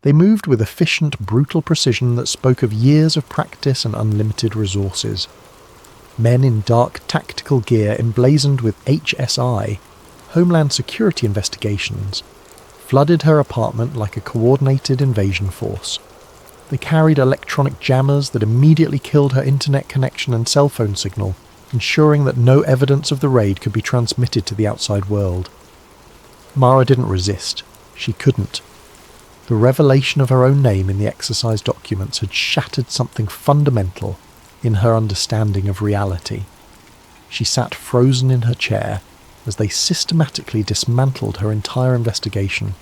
They moved with efficient, brutal precision that spoke of years of practice and unlimited resources. Men in dark tactical gear emblazoned with HSI, Homeland Security Investigations, flooded her apartment like a coordinated invasion force. They carried electronic jammers that immediately killed her internet connection and cell phone signal, ensuring that no evidence of the raid could be transmitted to the outside world. Mara didn't resist. She couldn't. The revelation of her own name in the exercise documents had shattered something fundamental in her understanding of reality. She sat frozen in her chair as they systematically dismantled her entire investigation,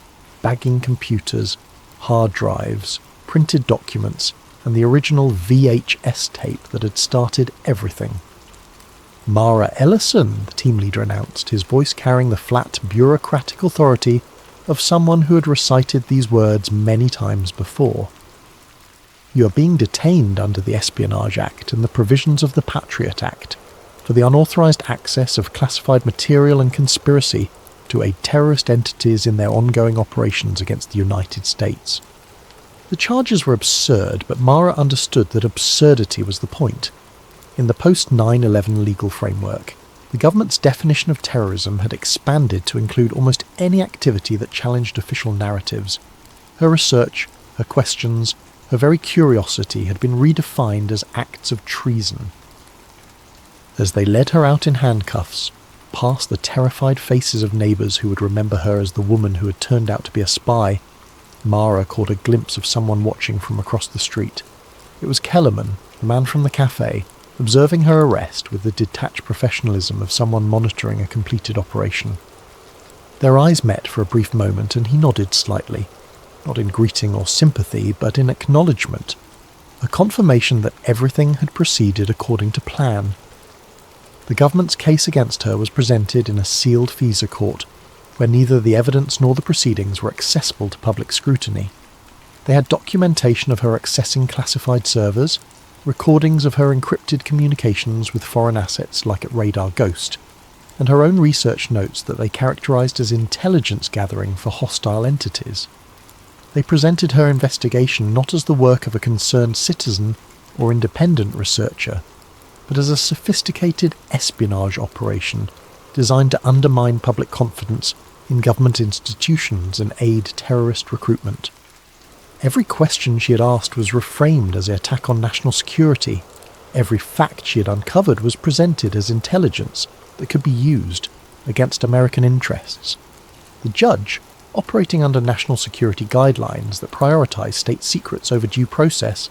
bagging computers, hard drives, printed documents, and the original VHS tape that had started everything. Mara Ellison, the team leader announced, his voice carrying the flat, bureaucratic authority of someone who had recited these words many times before. You are being detained under the Espionage Act and the provisions of the Patriot Act for the unauthorized access of classified material and conspiracy to aid terrorist entities in their ongoing operations against the United States. The charges were absurd, but Mara understood that absurdity was the point. In the post-9/11 legal framework, the government's definition of terrorism had expanded to include almost any activity that challenged official narratives. Her research, her questions, her very curiosity had been redefined as acts of treason. As they led her out in handcuffs, past the terrified faces of neighbours who would remember her as the woman who had turned out to be a spy, Mara caught a glimpse of someone watching from across the street. It was Kellerman, the man from the cafe, observing her arrest with the detached professionalism of someone monitoring a completed operation. Their eyes met for a brief moment and he nodded slightly, not in greeting or sympathy, but in acknowledgement, a confirmation that everything had proceeded according to plan. The government's case against her was presented in a sealed FISA court, where neither the evidence nor the proceedings were accessible to public scrutiny. They had documentation of her accessing classified servers, recordings of her encrypted communications with foreign assets like at Radar Ghost, and her own research notes that they characterized as intelligence gathering for hostile entities. They presented her investigation not as the work of a concerned citizen or independent researcher, but as a sophisticated espionage operation designed to undermine public confidence in government institutions and aid terrorist recruitment. Every question she had asked was reframed as an attack on national security. Every fact she had uncovered was presented as intelligence that could be used against American interests. The judge, operating under national security guidelines that prioritise state secrets over due process,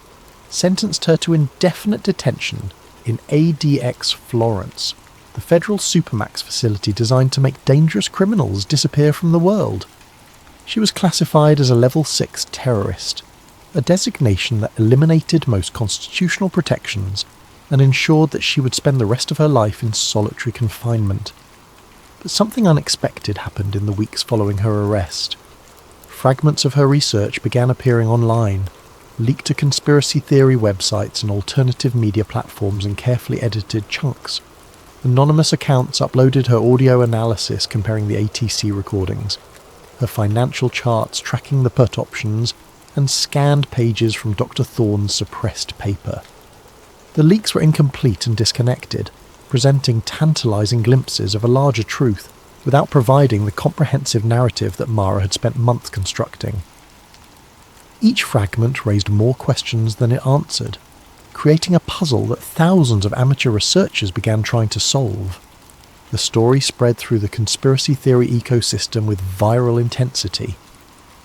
sentenced her to indefinite detention in ADX Florence, the federal supermax facility designed to make dangerous criminals disappear from the world. She was classified as a Level 6 terrorist, a designation that eliminated most constitutional protections and ensured that she would spend the rest of her life in solitary confinement. But something unexpected happened in the weeks following her arrest. Fragments of her research began appearing online, leaked to conspiracy theory websites and alternative media platforms in carefully edited chunks. Anonymous accounts uploaded her audio analysis comparing the ATC recordings, her financial charts tracking the put options, and scanned pages from Dr. Thorne's suppressed paper. The leaks were incomplete and disconnected, presenting tantalizing glimpses of a larger truth without providing the comprehensive narrative that Mara had spent months constructing. Each fragment raised more questions than it answered, creating a puzzle that thousands of amateur researchers began trying to solve. The story spread through the conspiracy theory ecosystem with viral intensity.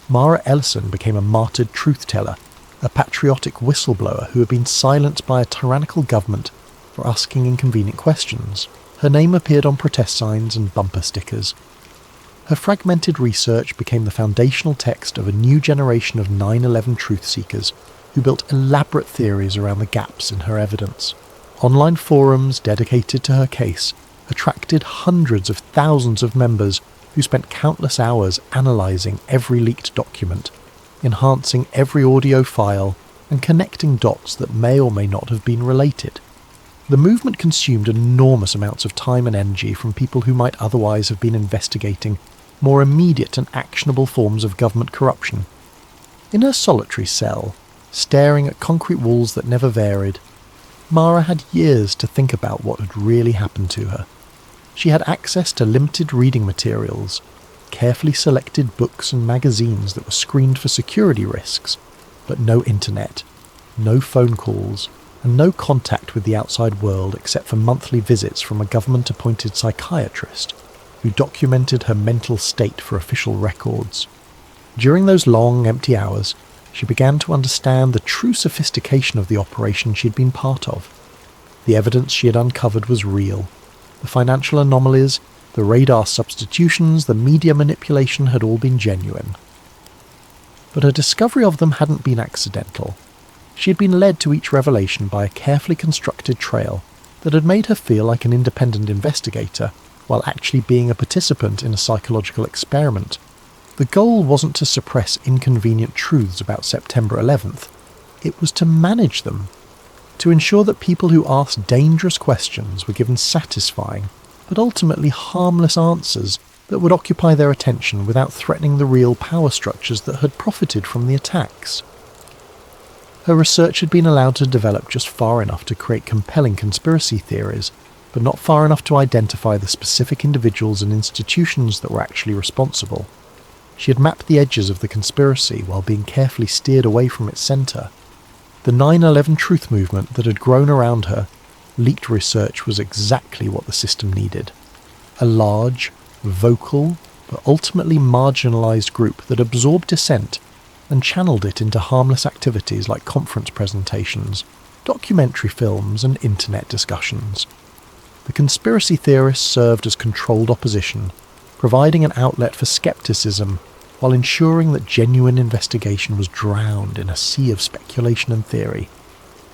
Mara Ellison became a martyred truth-teller, a patriotic whistleblower who had been silenced by a tyrannical government for asking inconvenient questions. Her name appeared on protest signs and bumper stickers. Her fragmented research became the foundational text of a new generation of 9/11 truth-seekers who built elaborate theories around the gaps in her evidence. Online forums dedicated to her case attracted hundreds of thousands of members who spent countless hours analysing every leaked document, enhancing every audio file, and connecting dots that may or may not have been related. The movement consumed enormous amounts of time and energy from people who might otherwise have been investigating more immediate and actionable forms of government corruption. In her solitary cell, staring at concrete walls that never varied, Mara had years to think about what had really happened to her. She had access to limited reading materials, carefully selected books and magazines that were screened for security risks, but no internet, no phone calls, and no contact with the outside world except for monthly visits from a government-appointed psychiatrist who documented her mental state for official records. During those long, empty hours, she began to understand the true sophistication of the operation she had been part of. The evidence she had uncovered was real. The financial anomalies, the radar substitutions, the media manipulation had all been genuine. But her discovery of them hadn't been accidental. She had been led to each revelation by a carefully constructed trail that had made her feel like an independent investigator while actually being a participant in a psychological experiment. The goal wasn't to suppress inconvenient truths about September 11th. It was to manage them, to ensure that people who asked dangerous questions were given satisfying, but ultimately harmless answers that would occupy their attention without threatening the real power structures that had profited from the attacks. Her research had been allowed to develop just far enough to create compelling conspiracy theories, but not far enough to identify the specific individuals and institutions that were actually responsible. She had mapped the edges of the conspiracy while being carefully steered away from its centre. The 9/11 truth movement that had grown around her, leaked research was exactly what the system needed. A large, vocal, but ultimately marginalised group that absorbed dissent and channeled it into harmless activities like conference presentations, documentary films and internet discussions. The conspiracy theorists served as controlled opposition, providing an outlet for skepticism while ensuring that genuine investigation was drowned in a sea of speculation and theory.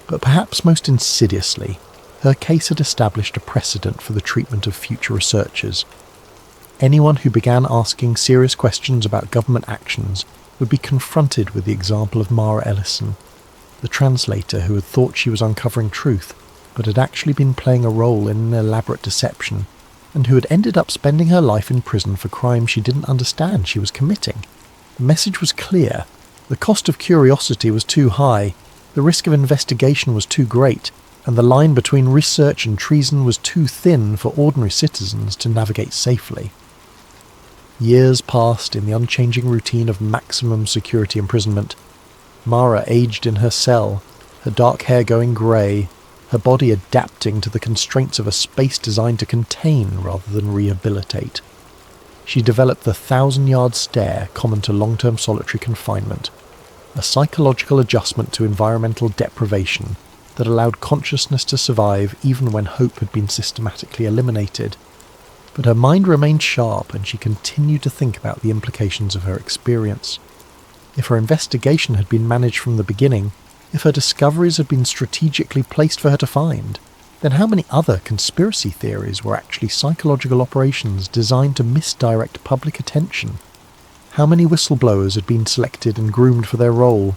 But perhaps most insidiously, her case had established a precedent for the treatment of future researchers. Anyone who began asking serious questions about government actions would be confronted with the example of Mara Ellison, the translator who had thought she was uncovering truth, but had actually been playing a role in an elaborate deception, and who had ended up spending her life in prison for crimes she didn't understand she was committing. The message was clear. The cost of curiosity was too high, the risk of investigation was too great, and the line between research and treason was too thin for ordinary citizens to navigate safely. Years passed in the unchanging routine of maximum security imprisonment. Mara aged in her cell, her dark hair going grey, her body adapting to the constraints of a space designed to contain rather than rehabilitate. She developed the 1,000-yard stare common to long-term solitary confinement, a psychological adjustment to environmental deprivation that allowed consciousness to survive even when hope had been systematically eliminated. But her mind remained sharp and she continued to think about the implications of her experience. If her investigation had been managed from the beginning, if her discoveries had been strategically placed for her to find, then how many other conspiracy theories were actually psychological operations designed to misdirect public attention? How many whistleblowers had been selected and groomed for their role?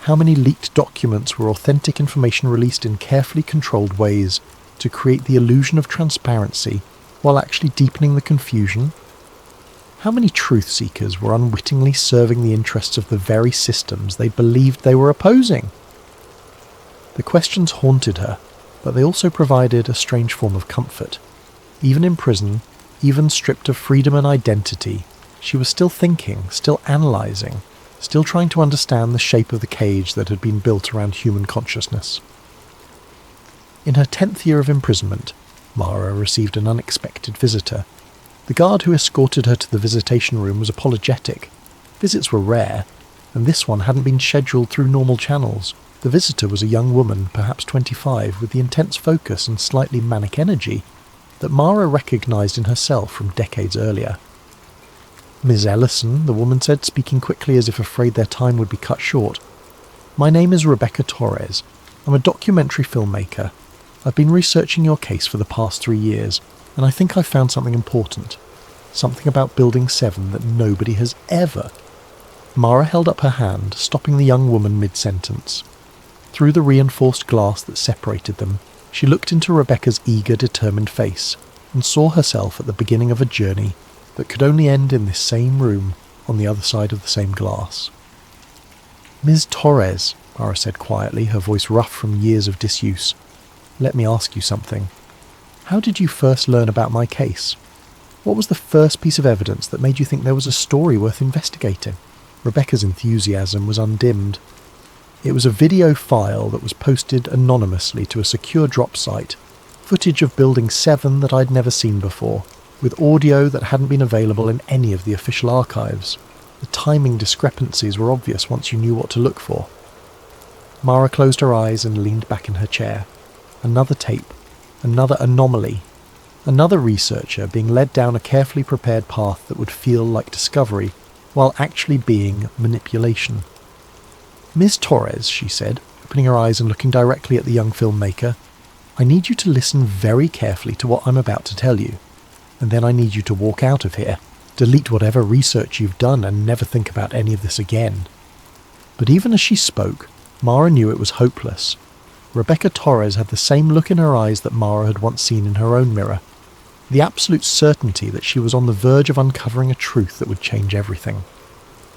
How many leaked documents were authentic information released in carefully controlled ways to create the illusion of transparency while actually deepening the confusion? How many truth seekers were unwittingly serving the interests of the very systems they believed they were opposing? The questions haunted her, but they also provided a strange form of comfort. Even in prison, even stripped of freedom and identity, she was still thinking, still analysing, still trying to understand the shape of the cage that had been built around human consciousness. In her 10th year of imprisonment, Mara received an unexpected visitor. The guard who escorted her to the visitation room was apologetic. Visits were rare, and this one hadn't been scheduled through normal channels. The visitor was a young woman, perhaps 25, with the intense focus and slightly manic energy that Mara recognised in herself from decades earlier. "Ms. Ellison," the woman said, speaking quickly as if afraid their time would be cut short. "My name is Rebecca Torres. I'm a documentary filmmaker. I've been researching your case for the past 3 years, and I think I've found something important. Something about Building 7 that nobody has ever." Mara held up her hand, stopping the young woman mid-sentence. Through the reinforced glass that separated them, she looked into Rebecca's eager, determined face, and saw herself at the beginning of a journey that could only end in this same room on the other side of the same glass. "Ms. Torres," Mara said quietly, her voice rough from years of disuse, "let me ask you something. How did you first learn about my case? What was the first piece of evidence that made you think there was a story worth investigating?" Rebecca's enthusiasm was undimmed. It was a video file that was posted anonymously to a secure drop site, footage of Building 7 that I'd never seen before, with audio that hadn't been available in any of the official archives. The timing discrepancies were obvious once you knew what to look for. Mara closed her eyes and leaned back in her chair. Another tape, another anomaly, another researcher being led down a carefully prepared path that would feel like discovery, while actually being manipulation. "Ms. Torres," she said, opening her eyes and looking directly at the young filmmaker, "I need you to listen very carefully to what I'm about to tell you, and then I need you to walk out of here, delete whatever research you've done and never think about any of this again." But even as she spoke, Mara knew it was hopeless. Rebecca Torres had the same look in her eyes that Mara had once seen in her own mirror, the absolute certainty that she was on the verge of uncovering a truth that would change everything.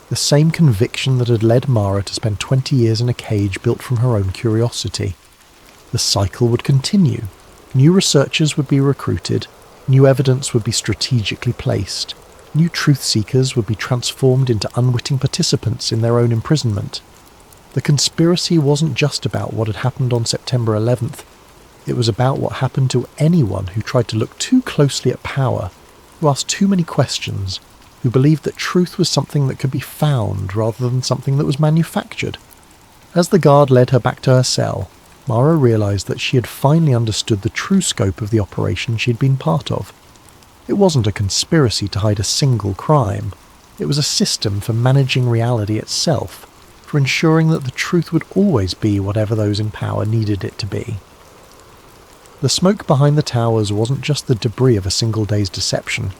The same conviction that had led Mara to spend 20 years in a cage built from her own curiosity. The cycle would continue. New researchers would be recruited, new evidence would be strategically placed, new truth seekers would be transformed into unwitting participants in their own imprisonment. The conspiracy wasn't just about what had happened on September 11th, it was about what happened to anyone who tried to look too closely at power, who asked too many questions, who believed that truth was something that could be found rather than something that was manufactured. As the guard led her back to her cell, Mara realised that she had finally understood the true scope of the operation she'd been part of. It wasn't a conspiracy to hide a single crime. It was a system for managing reality itself, for ensuring that the truth would always be whatever those in power needed it to be. The smoke behind the towers wasn't just the debris of a single day's deception.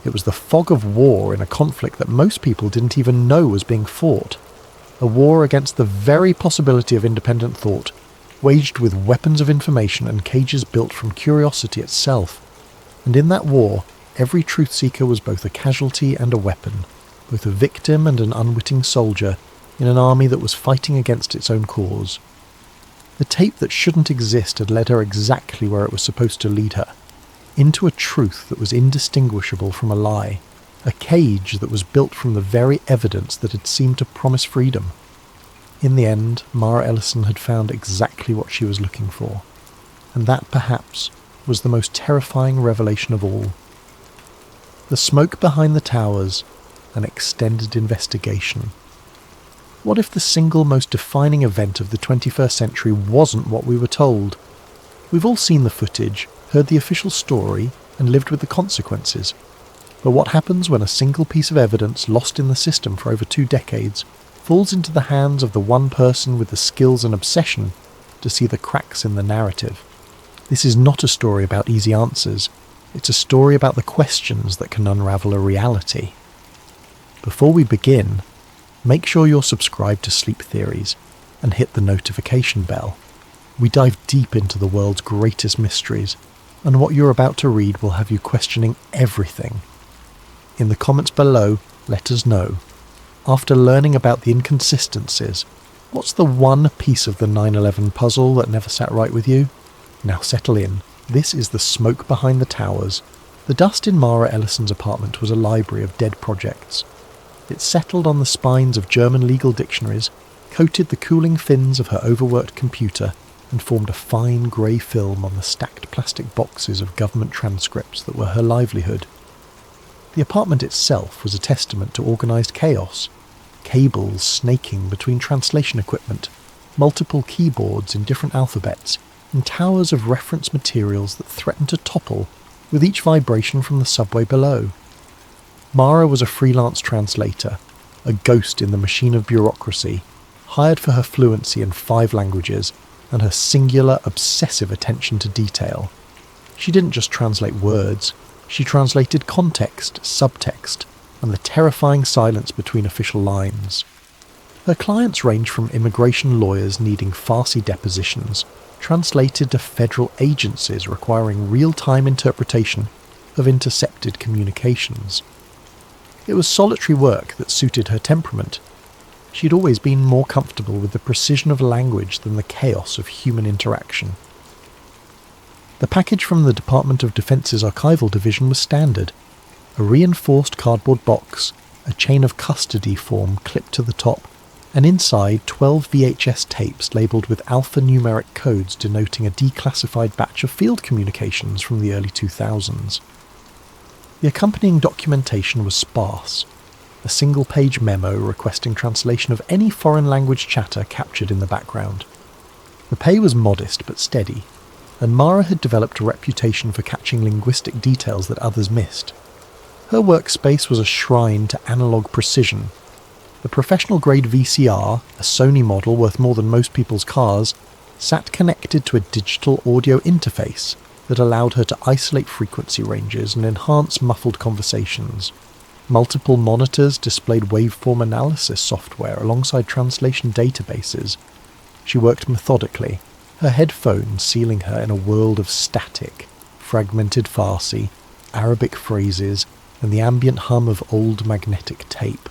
It was the fog of war in a conflict that most people didn't even know was being fought. A war against the very possibility of independent thought, waged with weapons of information and cages built from curiosity itself. And in that war, every truth seeker was both a casualty and a weapon, both a victim and an unwitting soldier, in an army that was fighting against its own cause. The tape that shouldn't exist had led her exactly where it was supposed to lead her, into a truth that was indistinguishable from a lie, a cage that was built from the very evidence that had seemed to promise freedom. In the end, Mara Ellison had found exactly what she was looking for, and that, perhaps, was the most terrifying revelation of all. The smoke behind the towers, an extended investigation. What if the single most defining event of the 21st century wasn't what we were told? We've all seen the footage, heard the official story, and lived with the consequences. But what happens when a single piece of evidence lost in the system for over 2 decades falls into the hands of the one person with the skills and obsession to see the cracks in the narrative? This is not a story about easy answers. It's a story about the questions that can unravel a reality. Before we begin, make sure you're subscribed to Sleep Theories and hit the notification bell. We dive deep into the world's greatest mysteries, and what you're about to read will have you questioning everything. In the comments below, let us know. After learning about the inconsistencies, what's the one piece of the 9/11 puzzle that never sat right with you? Now settle in. This is the smoke behind the towers. The dust in Mara Ellison's apartment was a library of dead projects. It settled on the spines of German legal dictionaries, coated the cooling fins of her overworked computer, and formed a fine grey film on the stacked plastic boxes of government transcripts that were her livelihood. The apartment itself was a testament to organised chaos. Cables snaking between translation equipment, multiple keyboards in different alphabets, and towers of reference materials that threatened to topple with each vibration from the subway below. Mara was a freelance translator, a ghost in the machine of bureaucracy, hired for her fluency in 5 languages and her singular, obsessive attention to detail. She didn't just translate words, she translated context, subtext, and the terrifying silence between official lines. Her clients range from immigration lawyers needing farcy depositions, translated to federal agencies requiring real-time interpretation of intercepted communications. It was solitary work that suited her temperament. She'd always been more comfortable with the precision of language than the chaos of human interaction. The package from the Department of Defense's Archival Division was standard. A reinforced cardboard box, a chain of custody form clipped to the top, and inside 12 VHS tapes labelled with alphanumeric codes denoting a declassified batch of field communications from the early 2000s. The accompanying documentation was sparse. A single-page memo requesting translation of any foreign language chatter captured in the background. The pay was modest but steady, and Mara had developed a reputation for catching linguistic details that others missed. Her workspace was a shrine to analogue precision. The professional-grade VCR, a Sony model worth more than most people's cars, sat connected to a digital audio interface that allowed her to isolate frequency ranges and enhance muffled conversations. Multiple monitors displayed waveform analysis software alongside translation databases. She worked methodically, her headphones sealing her in a world of static, fragmented Farsi, Arabic phrases, and the ambient hum of old magnetic tape.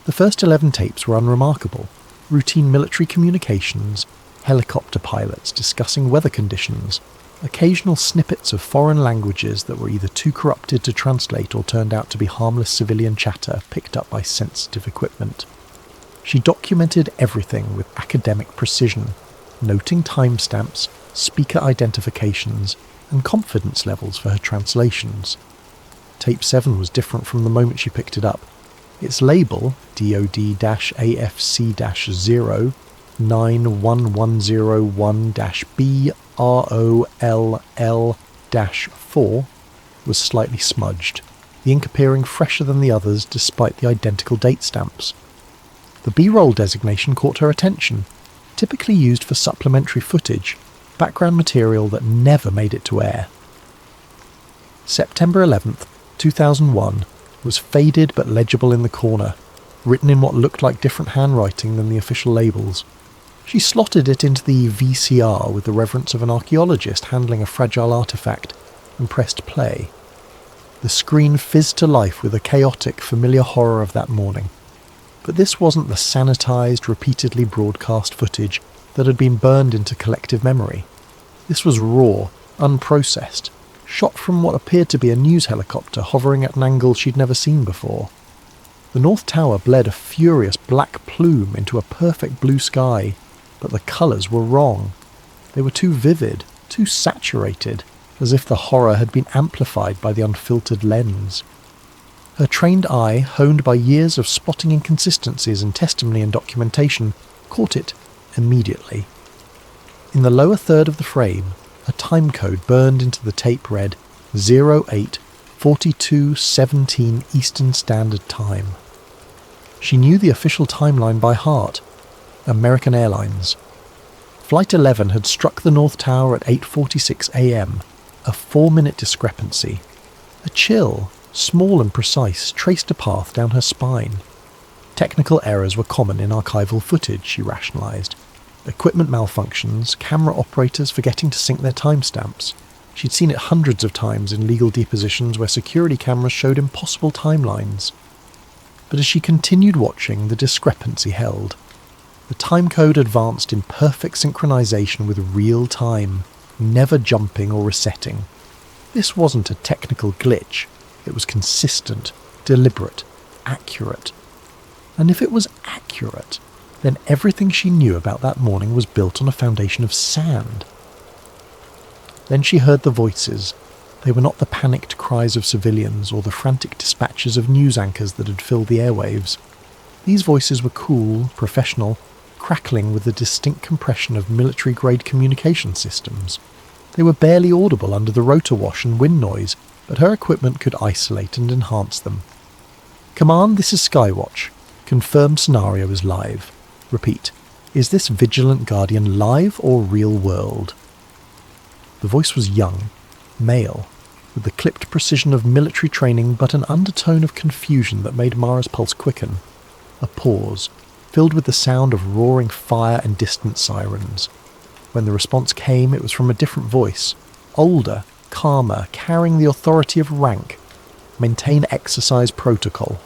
The first 11 tapes were unremarkable: routine military communications, helicopter pilots discussing weather conditions, occasional snippets of foreign languages that were either too corrupted to translate or turned out to be harmless civilian chatter picked up by sensitive equipment. She documented everything with academic precision, noting timestamps, speaker identifications, and confidence levels for her translations. Tape 7 was different from the moment she picked it up. Its label, DOD-AFC-0, 91101-BROLL-4, was slightly smudged, the ink appearing fresher than the others despite the identical date stamps. The B-roll designation caught her attention, typically used for supplementary footage, background material that never made it to air. September 11th, 2001, was faded but legible in the corner, written in what looked like different handwriting than the official labels. She slotted it into the VCR with the reverence of an archaeologist handling a fragile artifact, and pressed play. The screen fizzed to life with a chaotic, familiar horror of that morning. But this wasn't the sanitized, repeatedly broadcast footage that had been burned into collective memory. This was raw, unprocessed, shot from what appeared to be a news helicopter hovering at an angle she'd never seen before. The North Tower bled a furious black plume into a perfect blue sky, but the colours were wrong. They were too vivid, too saturated, as if the horror had been amplified by the unfiltered lens. Her trained eye, honed by years of spotting inconsistencies in testimony and documentation, caught it immediately. In the lower third of the frame, a timecode burned into the tape read 08:42:17 Eastern Standard Time. She knew the official timeline by heart. American Airlines. Flight 11 had struck the North Tower at 8:46 a.m., a 4-minute discrepancy. A chill, small and precise, traced a path down her spine. Technical errors were common in archival footage, she rationalised. Equipment malfunctions, camera operators forgetting to sync their timestamps. She'd seen it hundreds of times in legal depositions where security cameras showed impossible timelines. But as she continued watching, the discrepancy held. The timecode advanced in perfect synchronization with real time, never jumping or resetting. This wasn't a technical glitch. It was consistent, deliberate, accurate. And if it was accurate, then everything she knew about that morning was built on a foundation of sand. Then she heard the voices. They were not the panicked cries of civilians or the frantic dispatches of news anchors that had filled the airwaves. These voices were cool, professional, crackling with the distinct compression of military-grade communication systems. They were barely audible under the rotor wash and wind noise, but her equipment could isolate and enhance them. "Command, this is Skywatch. Confirmed scenario is live. Repeat, is this Vigilant Guardian live or real world?" The voice was young, male, with the clipped precision of military training but an undertone of confusion that made Mara's pulse quicken. A pause, filled with the sound of roaring fire and distant sirens. When the response came, it was from a different voice, older, calmer, carrying the authority of rank. "Maintain exercise protocol.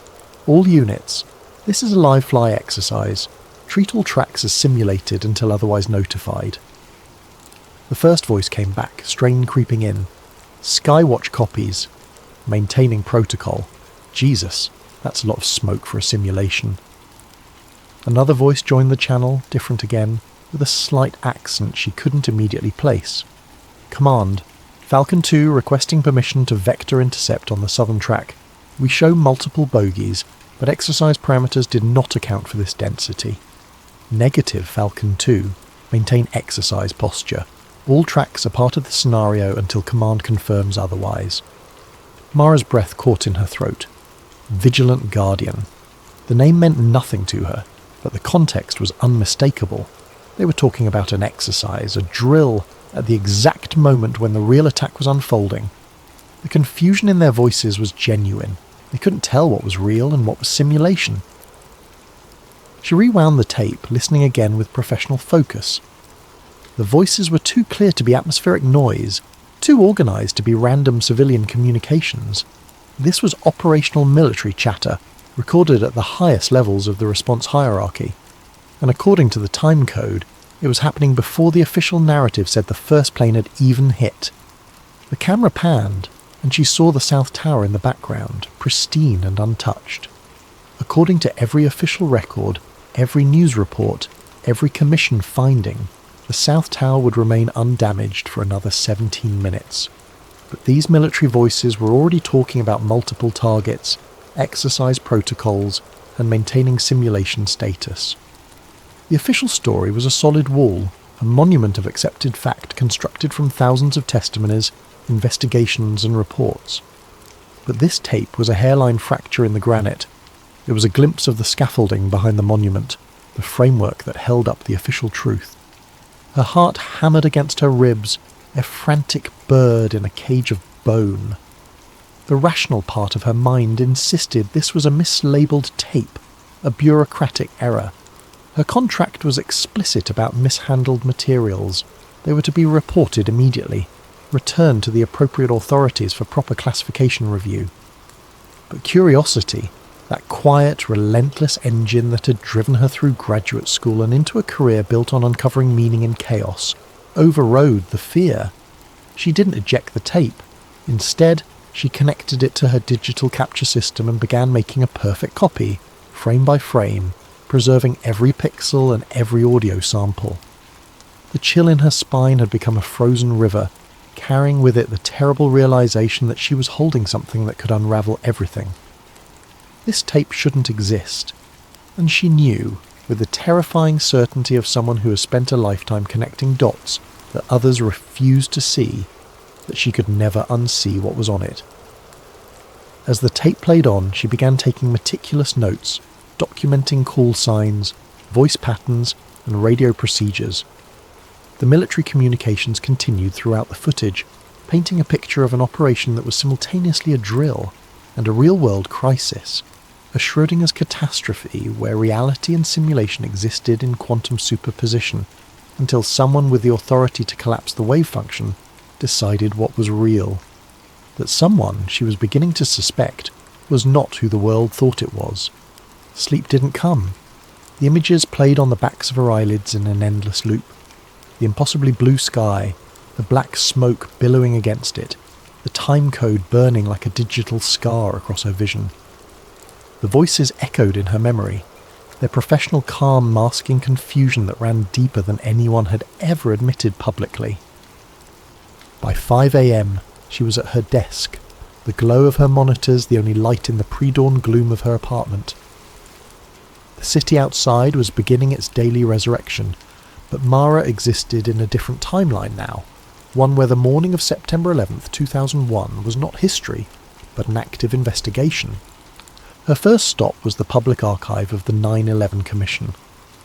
All units, This is a live fly exercise. Treat all tracks as simulated until otherwise notified. The first voice came back, strain creeping in. Skywatch copies. Maintaining protocol. Jesus, that's a lot of smoke for a simulation. Another voice joined the channel, different again, with a slight accent she couldn't immediately place. Command. Falcon 2 requesting permission to vector intercept on the southern track. We show multiple bogies, but exercise parameters did not account for this density. Negative Falcon 2. Maintain exercise posture. All tracks are part of the scenario until command confirms otherwise. Mara's breath caught in her throat. Vigilant Guardian. The name meant nothing to her, but the context was unmistakable. They were talking about an exercise, a drill, at the exact moment when the real attack was unfolding. The confusion in their voices was genuine. They couldn't tell what was real and what was simulation. She rewound the tape, listening again with professional focus. The voices were too clear to be atmospheric noise, too organised to be random civilian communications. This was operational military chatter, recorded at the highest levels of the response hierarchy. And according to the time code, it was happening before the official narrative said the first plane had even hit. The camera panned, and she saw the South Tower in the background, pristine and untouched. According to every official record, every news report, every commission finding, the South Tower would remain undamaged for another 17 minutes. But these military voices were already talking about multiple targets, exercise protocols, and maintaining simulation status. The official story was a solid wall, a monument of accepted fact constructed from thousands of testimonies, investigations and reports. But this tape was a hairline fracture in the granite. It was a glimpse of the scaffolding behind the monument, the framework that held up the official truth. Her heart hammered against her ribs, a frantic bird in a cage of bone. The rational part of her mind insisted this was a mislabeled tape, a bureaucratic error. Her contract was explicit about mishandled materials. They were to be reported immediately, returned to the appropriate authorities for proper classification review. But curiosity, that quiet, relentless engine that had driven her through graduate school and into a career built on uncovering meaning in chaos, overrode the fear. She didn't eject the tape. Instead, she connected it to her digital capture system and began making a perfect copy, frame by frame, preserving every pixel and every audio sample. The chill in her spine had become a frozen river, carrying with it the terrible realization that she was holding something that could unravel everything. This tape shouldn't exist, and she knew, with the terrifying certainty of someone who has spent a lifetime connecting dots that others refused to see, that she could never unsee what was on it. As the tape played on, she began taking meticulous notes, documenting call signs, voice patterns, and radio procedures. The military communications continued throughout the footage, painting a picture of an operation that was simultaneously a drill and a real-world crisis, a Schrödinger's catastrophe where reality and simulation existed in quantum superposition, until someone with the authority to collapse the wave function decided what was real. That someone, she was beginning to suspect, was not who the world thought it was. Sleep didn't come. The images played on the backs of her eyelids in an endless loop. The impossibly blue sky, the black smoke billowing against it, the time code burning like a digital scar across her vision. The voices echoed in her memory, their professional calm masking confusion that ran deeper than anyone had ever admitted publicly. By 5 a.m, she was at her desk, the glow of her monitors the only light in the pre-dawn gloom of her apartment. The city outside was beginning its daily resurrection, but Mara existed in a different timeline now, one where the morning of September 11th, 2001 was not history, but an active investigation. Her first stop was the public archive of the 9/11 Commission,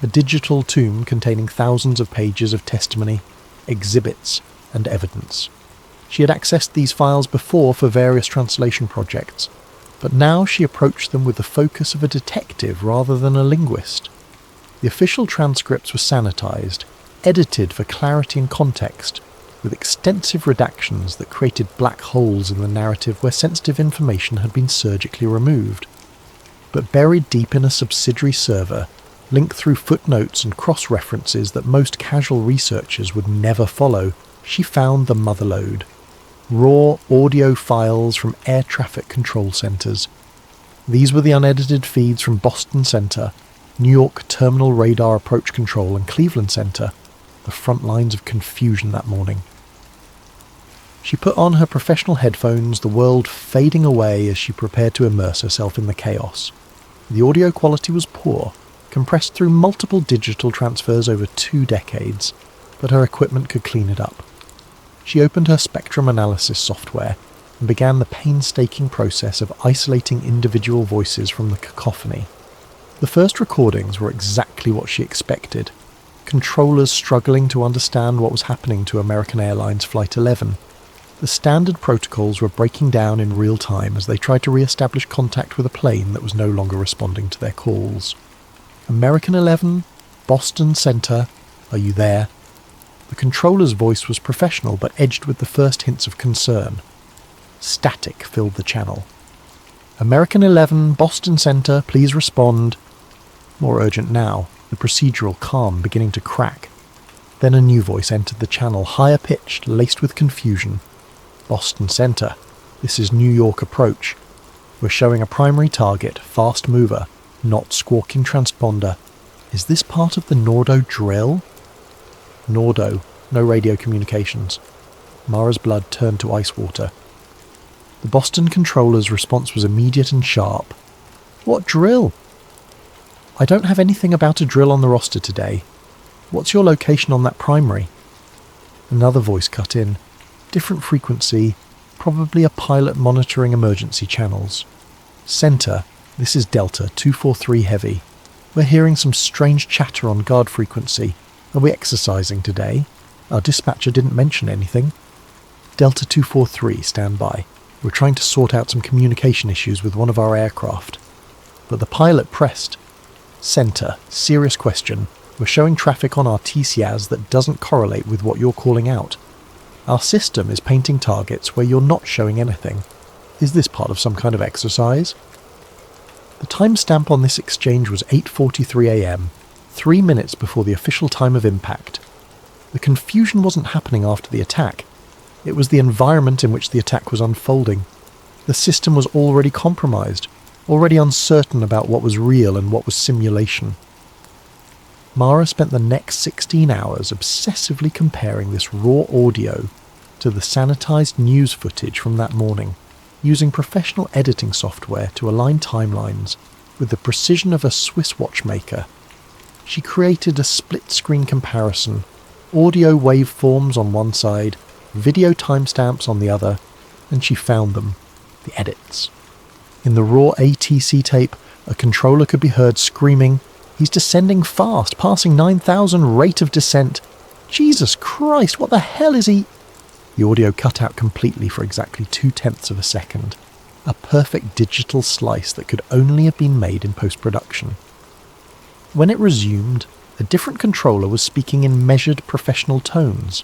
a digital tomb containing thousands of pages of testimony, exhibits, and evidence. She had accessed these files before for various translation projects, but now she approached them with the focus of a detective rather than a linguist. The official transcripts were sanitized, edited for clarity and context, with extensive redactions that created black holes in the narrative where sensitive information had been surgically removed. but buried deep in a subsidiary server, linked through footnotes and cross-references that most casual researchers would never follow, she found the motherlode. Raw audio files from air traffic control centres. These were the unedited feeds from Boston Center, New York Terminal Radar Approach Control and Cleveland Center, the front lines of confusion that morning. She put on her professional headphones, the world fading away as she prepared to immerse herself in the chaos. The audio quality was poor, compressed through multiple digital transfers over 2 decades, but her equipment could clean it up. She opened her spectrum analysis software and began the painstaking process of isolating individual voices from the cacophony. The first recordings were exactly what she expected. Controllers struggling to understand what was happening to American Airlines Flight 11. The standard protocols were breaking down in real time as they tried to re-establish contact with a plane that was no longer responding to their calls. American 11, Boston Center, are you there? The controller's voice was professional but edged with the first hints of concern. Static filled the channel. American 11, Boston Center, please respond. More urgent now, the procedural calm beginning to crack. Then a new voice entered the channel, higher pitched, laced with confusion. Boston Center, this is New York approach. We're showing a primary target, fast mover, not squawking transponder. Is this part of the Nordo drill? Nordo, no radio communications. Mara's blood turned to ice water. The Boston controller's response was immediate and sharp. What drill? I don't have anything about a drill on the roster today. What's your location on that primary? Another voice cut in. Different frequency, probably a pilot monitoring emergency channels. Center, this is Delta 243 Heavy. We're hearing some strange chatter on guard frequency. Are we exercising today? Our dispatcher didn't mention anything. Delta 243, stand by. We're trying to sort out some communication issues with one of our aircraft. But the pilot pressed. Center, serious question. We're showing traffic on our TCAS that doesn't correlate with what you're calling out. Our system is painting targets where you're not showing anything. Is this part of some kind of exercise? The timestamp on this exchange was 8:43 a.m., 3 minutes before the official time of impact. The confusion wasn't happening after the attack. It was the environment in which the attack was unfolding. The system was already compromised, already uncertain about what was real and what was simulation. Mara spent the next 16 hours obsessively comparing this raw audio to the sanitized news footage from that morning, using professional editing software to align timelines with the precision of a Swiss watchmaker. She created a split-screen comparison, audio waveforms on one side, video timestamps on the other, and she found them, the edits. In the raw ATC tape, a controller could be heard screaming, "He's descending fast, passing 9,000 rate of descent. Jesus Christ, what the hell is he?" The audio cut out completely for exactly 0.2 of a second. A perfect digital slice that could only have been made in post-production. When it resumed, a different controller was speaking in measured professional tones.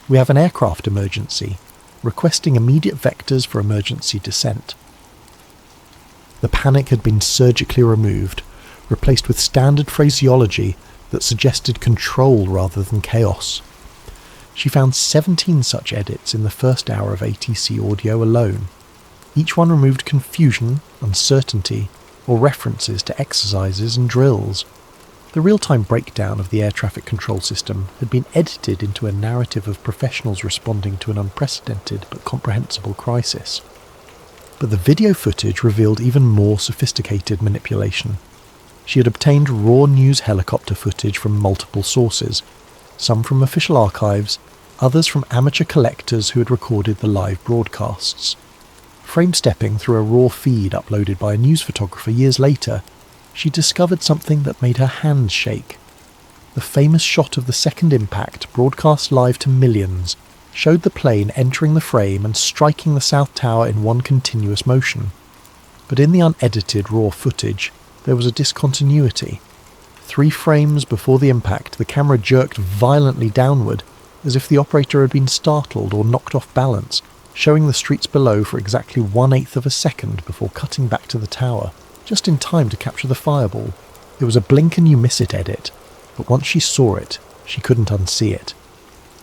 "We have an aircraft emergency, requesting immediate vectors for emergency descent." The panic had been surgically removed, replaced with standard phraseology that suggested control rather than chaos. She found 17 such edits in the first hour of ATC audio alone. Each one removed confusion, uncertainty, or references to exercises and drills. The real-time breakdown of the air traffic control system had been edited into a narrative of professionals responding to an unprecedented but comprehensible crisis. But the video footage revealed even more sophisticated manipulation. She had obtained raw news helicopter footage from multiple sources, some from official archives, others from amateur collectors who had recorded the live broadcasts. Frame-stepping through a raw feed uploaded by a news photographer years later, she discovered something that made her hands shake. The famous shot of the second impact, broadcast live to millions, showed the plane entering the frame and striking the South Tower in one continuous motion. But in the unedited raw footage, there was a discontinuity. 3 frames before the impact, the camera jerked violently downward, as if the operator had been startled or knocked off balance, showing the streets below for exactly 1/8 of a second before cutting back to the tower. just in time to capture the fireball. It was a blink-and-you-miss-it edit, but once she saw it, she couldn't unsee it.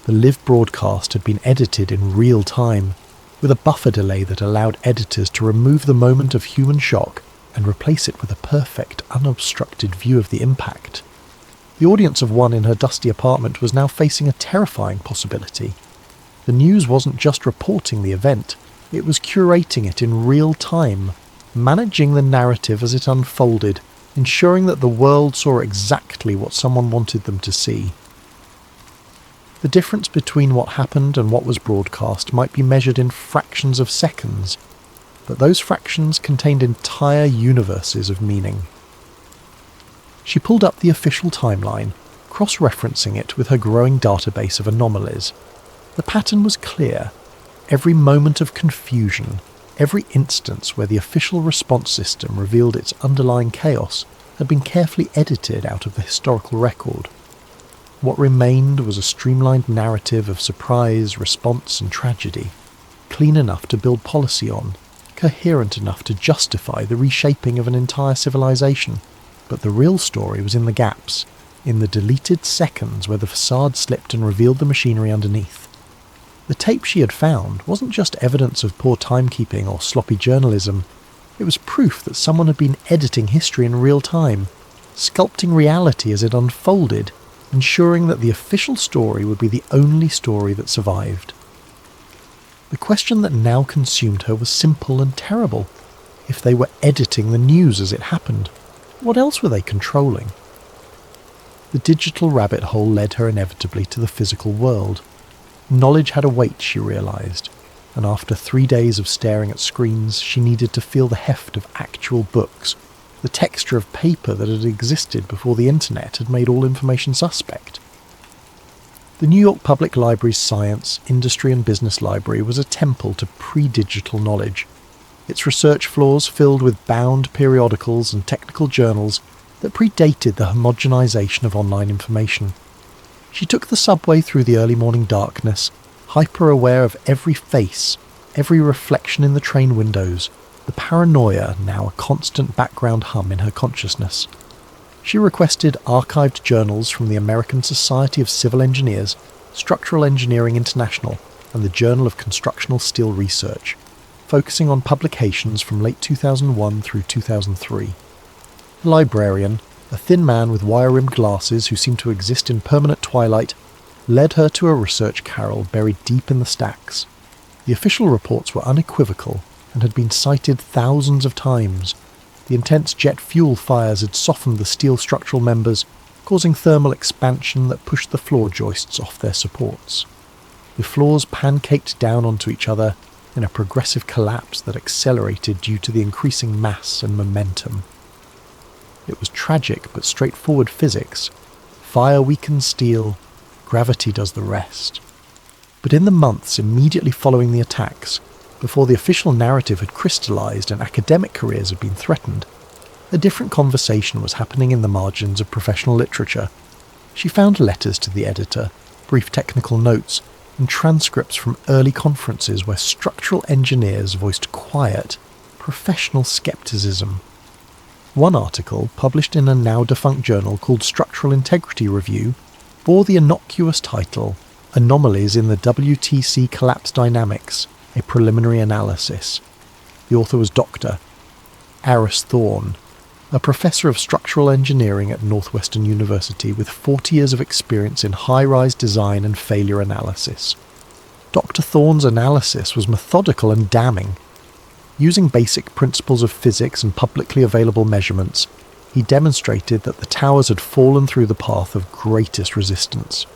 The live broadcast had been edited in real time, with a buffer delay that allowed editors to remove the moment of human shock and replace it with a perfect, unobstructed view of the impact. The audience of one in her dusty apartment was now facing a terrifying possibility. The news wasn't just reporting the event, it was curating it in real time, managing the narrative as it unfolded, ensuring that the world saw exactly what someone wanted them to see. The difference between what happened and what was broadcast might be measured in fractions of seconds, but those fractions contained entire universes of meaning. She pulled up the official timeline, cross-referencing it with her growing database of anomalies. The pattern was clear. Every moment of confusion, every instance where the official response system revealed its underlying chaos, had been carefully edited out of the historical record. What remained was a streamlined narrative of surprise, response, and tragedy, clean enough to build policy on, coherent enough to justify the reshaping of an entire civilization. But the real story was in the gaps, in the deleted seconds where the facade slipped and revealed the machinery underneath. The tape she had found wasn't just evidence of poor timekeeping or sloppy journalism, it was proof that someone had been editing history in real time, sculpting reality as it unfolded, ensuring that the official story would be the only story that survived. The question that now consumed her was simple and terrible. If they were editing the news as it happened, what else were they controlling? The digital rabbit hole led her inevitably to the physical world. Knowledge had a weight, she realised, and after 3 days of staring at screens, she needed to feel the heft of actual books, the texture of paper that had existed before the internet had made all information suspect. The New York Public Library's Science, Industry and Business Library was a temple to pre-digital knowledge, its research floors filled with bound periodicals and technical journals that predated the homogenization of online information. She took the subway through the early morning darkness, hyper-aware of every face, every reflection in the train windows, the paranoia now a constant background hum in her consciousness. She requested archived journals from the American Society of Civil Engineers, Structural Engineering International, and the Journal of Constructional Steel Research, focusing on publications from late 2001 through 2003. The librarian, a thin man with wire-rimmed glasses who seemed to exist in permanent twilight, led her to a research carrel buried deep in the stacks. The official reports were unequivocal and had been cited thousands of times. The intense jet fuel fires had softened the steel structural members, causing thermal expansion that pushed the floor joists off their supports. The floors pancaked down onto each other in a progressive collapse that accelerated due to the increasing mass and momentum. It was tragic but straightforward physics. Fire weakens steel, gravity does the rest. But in the months immediately following the attacks, before the official narrative had crystallized and academic careers had been threatened, a different conversation was happening in the margins of professional literature. She found letters to the editor, brief technical notes, and transcripts from early conferences where structural engineers voiced quiet, professional skepticism. One article, published in a now-defunct journal called Structural Integrity Review, bore the innocuous title, Anomalies in the WTC Collapse Dynamics, a Preliminary Analysis. The author was Dr. Aris Thorne, a professor of structural engineering at Northwestern University with 40 years of experience in high-rise design and failure analysis. Dr. Thorne's analysis was methodical and damning. Using basic principles of physics and publicly available measurements, he demonstrated that the towers had fallen through the path of greatest resistance,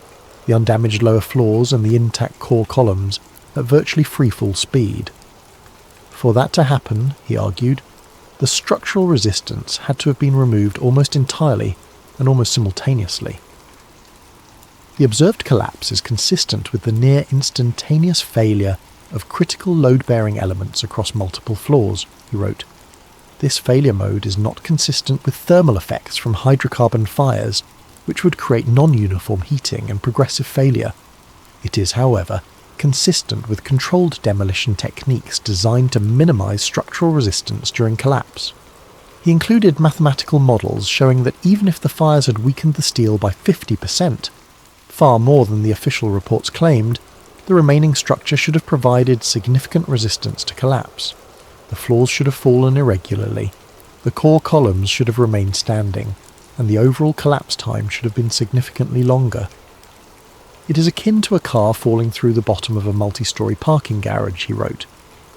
the undamaged lower floors and the intact core columns at virtually free-fall speed. For that to happen, he argued, the structural resistance had to have been removed almost entirely and almost simultaneously. The observed collapse is consistent with the near instantaneous failure of critical load-bearing elements across multiple floors, he wrote. This failure mode is not consistent with thermal effects from hydrocarbon fires, which would create non-uniform heating and progressive failure. It is, however, consistent with controlled demolition techniques designed to minimize structural resistance during collapse. He included mathematical models showing that even if the fires had weakened the steel by 50%, far more than the official reports claimed, the remaining structure should have provided significant resistance to collapse. The floors should have fallen irregularly, the core columns should have remained standing, and the overall collapse time should have been significantly longer. It is akin to a car falling through the bottom of a multi-storey parking garage, he wrote,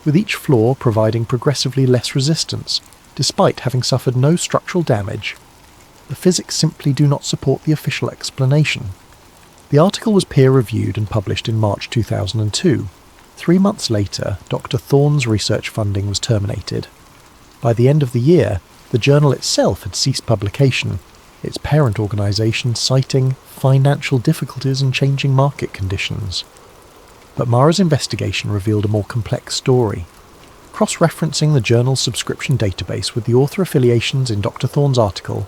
with each floor providing progressively less resistance, despite having suffered no structural damage. The physics simply do not support the official explanation. The article was peer-reviewed and published in March 2002. 3 months later, Dr. Thorne's research funding was terminated. By the end of the year, the journal itself had ceased publication, its parent organisation citing financial difficulties and changing market conditions. But Mara's investigation revealed a more complex story. Cross-referencing the journal's subscription database with the author affiliations in Dr. Thorne's article,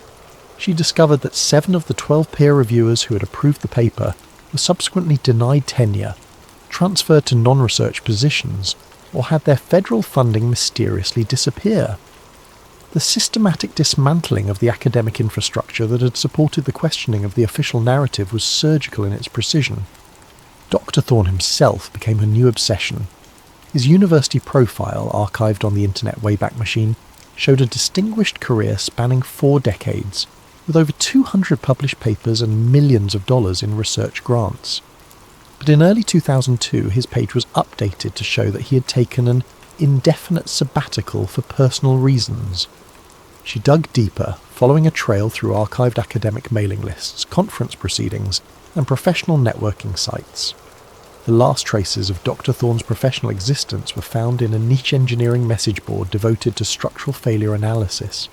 she discovered that 7 of the 12 peer reviewers who had approved the paper were subsequently denied tenure, transferred to non-research positions, or had their federal funding mysteriously disappear. The systematic dismantling of the academic infrastructure that had supported the questioning of the official narrative was surgical in its precision. Dr. Thorne himself became her new obsession. His university profile, archived on the Internet Wayback Machine, showed a distinguished career spanning 4 decades, with over 200 published papers and millions of dollars in research grants. But in early 2002, his page was updated to show that he had taken an indefinite sabbatical for personal reasons. She dug deeper, following a trail through archived academic mailing lists, conference proceedings, and professional networking sites. The last traces of Dr. Thorne's professional existence were found in a niche engineering message board devoted to structural failure analysis.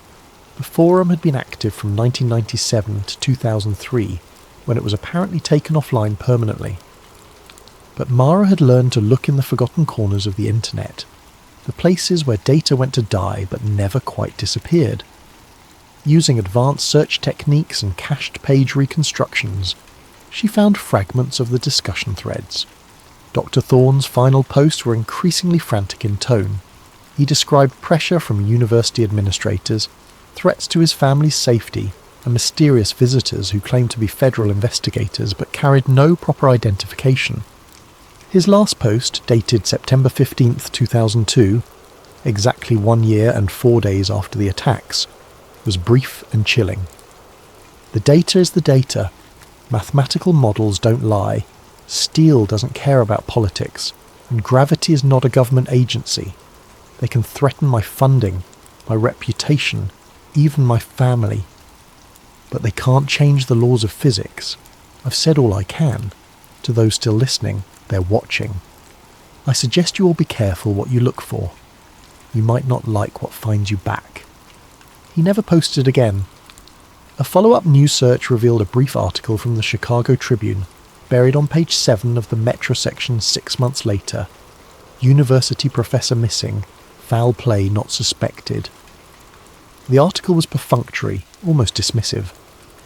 The forum had been active from 1997 to 2003, when it was apparently taken offline permanently. But Mara had learned to look in the forgotten corners of the internet, the places where data went to die but never quite disappeared. Using advanced search techniques and cached page reconstructions, she found fragments of the discussion threads. Dr. Thorne's final posts were increasingly frantic in tone. He described pressure from university administrators, threats to his family's safety, and mysterious visitors who claimed to be federal investigators but carried no proper identification. His last post, dated September 15, 2002, exactly 1 year and 4 days after the attacks, was brief and chilling. The data is the data. Mathematical models don't lie. Steel doesn't care about politics, and gravity is not a government agency. They can threaten my funding, my reputation, even my family. But they can't change the laws of physics. I've said all I can. To those still listening, they're watching. I suggest you all be careful what you look for. You might not like what finds you back. He never posted again. A follow-up news search revealed a brief article from the Chicago Tribune, buried on page 7 of the Metro section 6 months later. University professor missing, foul play not suspected. The article was perfunctory, almost dismissive.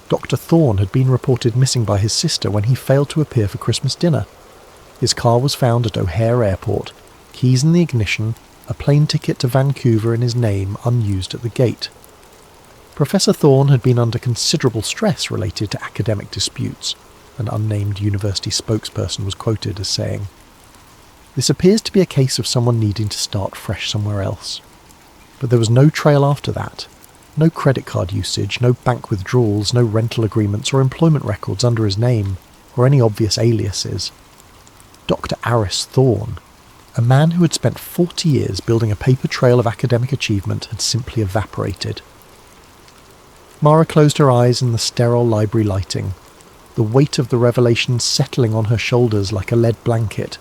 Dr. Thorne had been reported missing by his sister when he failed to appear for Christmas dinner. His car was found at O'Hare Airport, keys in the ignition, a plane ticket to Vancouver in his name unused at the gate. Professor Thorne had been under considerable stress related to academic disputes. An unnamed university spokesperson was quoted as saying, "This appears to be a case of someone needing to start fresh somewhere else." But there was no trail after that. No credit card usage, no bank withdrawals, no rental agreements or employment records under his name, or any obvious aliases. Dr. Aris Thorne, a man who had spent 40 years building a paper trail of academic achievement, had simply evaporated. Mara closed her eyes in the sterile library lighting, the weight of the revelation settling on her shoulders like a lead blanket.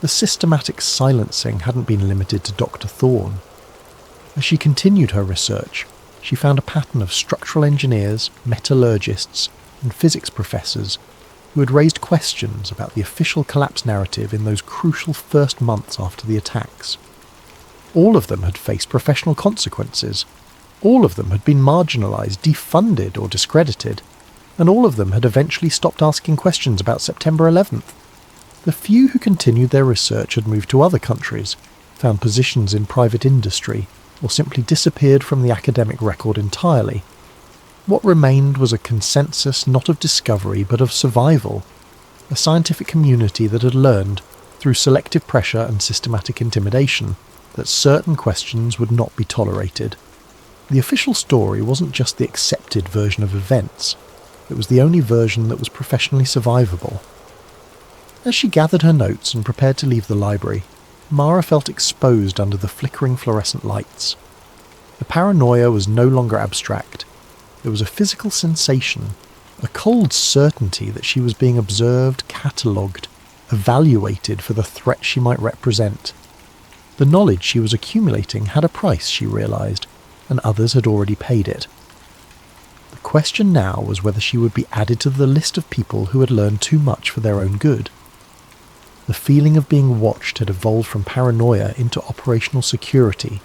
The systematic silencing hadn't been limited to Dr. Thorne. As she continued her research, she found a pattern of structural engineers, metallurgists, and physics professors who had raised questions about the official collapse narrative in those crucial first months after the attacks. All of them had faced professional consequences. All of them had been marginalised, defunded or discredited, and all of them had eventually stopped asking questions about September 11th. The few who continued their research had moved to other countries, found positions in private industry, or simply disappeared from the academic record entirely. What remained was a consensus not of discovery but of survival, a scientific community that had learned, through selective pressure and systematic intimidation, that certain questions would not be tolerated. The official story wasn't just the accepted version of events, it was the only version that was professionally survivable. As she gathered her notes and prepared to leave the library, Mara felt exposed under the flickering fluorescent lights. The paranoia was no longer abstract. It was a physical sensation, a cold certainty that she was being observed, catalogued, evaluated for the threat she might represent. The knowledge she was accumulating had a price, she realised, and others had already paid it. The question now was whether she would be added to the list of people who had learned too much for their own good. The feeling of being watched had evolved from paranoia into operational security.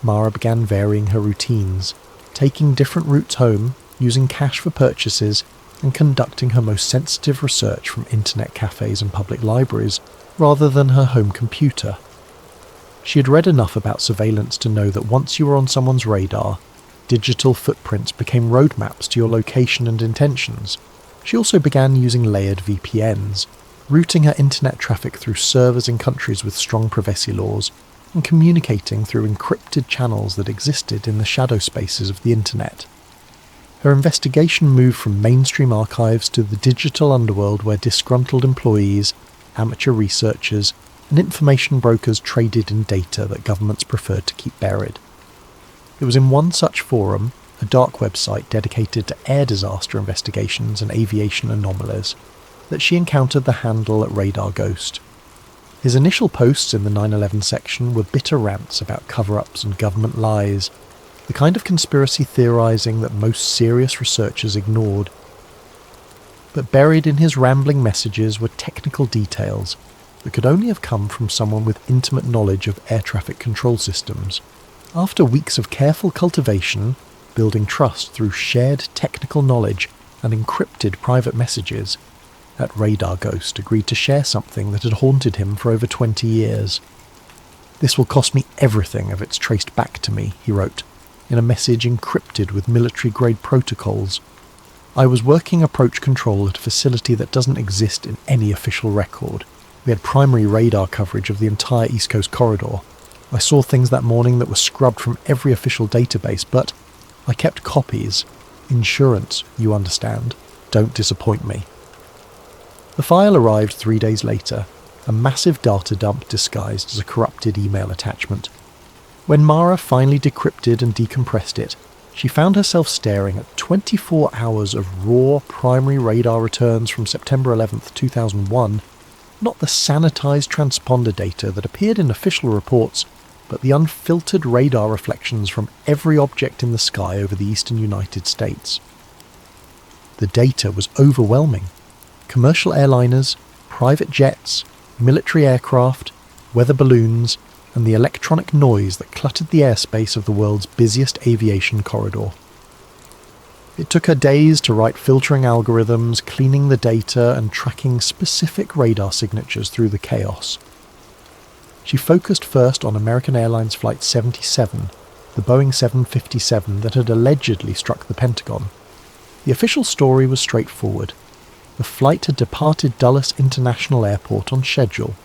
Mara began varying her routines, taking different routes home, using cash for purchases, and conducting her most sensitive research from internet cafes and public libraries, rather than her home computer. She had read enough about surveillance to know that once you were on someone's radar, digital footprints became roadmaps to your location and intentions. She also began using layered VPNs, routing her internet traffic through servers in countries with strong privacy laws, and communicating through encrypted channels that existed in the shadow spaces of the internet. Her investigation moved from mainstream archives to the digital underworld where disgruntled employees, amateur researchers, and information brokers traded in data that governments preferred to keep buried. It was in one such forum, a dark website dedicated to air disaster investigations and aviation anomalies, that she encountered the handle at Radar Ghost. His initial posts in the 9/11 section were bitter rants about cover-ups and government lies, the kind of conspiracy theorising that most serious researchers ignored. But buried in his rambling messages were technical details that could only have come from someone with intimate knowledge of air traffic control systems. After weeks of careful cultivation, building trust through shared technical knowledge and encrypted private messages, that Radar Ghost agreed to share something that had haunted him for over 20 years. "This will cost me everything if it's traced back to me," he wrote, in a message encrypted with military-grade protocols. "I was working approach control at a facility that doesn't exist in any official record. We had primary radar coverage of the entire East Coast corridor. I saw things that morning that were scrubbed from every official database, but I kept copies. Insurance, you understand. Don't disappoint me." The file arrived 3 days later, a massive data dump disguised as a corrupted email attachment. When Mara finally decrypted and decompressed it, she found herself staring at 24 hours of raw primary radar returns from September 11th, 2001, not the sanitized transponder data that appeared in official reports, but the unfiltered radar reflections from every object in the sky over the eastern United States. The data was overwhelming. Commercial airliners, private jets, military aircraft, weather balloons, and the electronic noise that cluttered the airspace of the world's busiest aviation corridor. It took her days to write filtering algorithms, cleaning the data, and tracking specific radar signatures through the chaos. She focused first on American Airlines Flight 77, the Boeing 757 that had allegedly struck the Pentagon. The official story was straightforward. The flight had departed Dulles International Airport on schedule,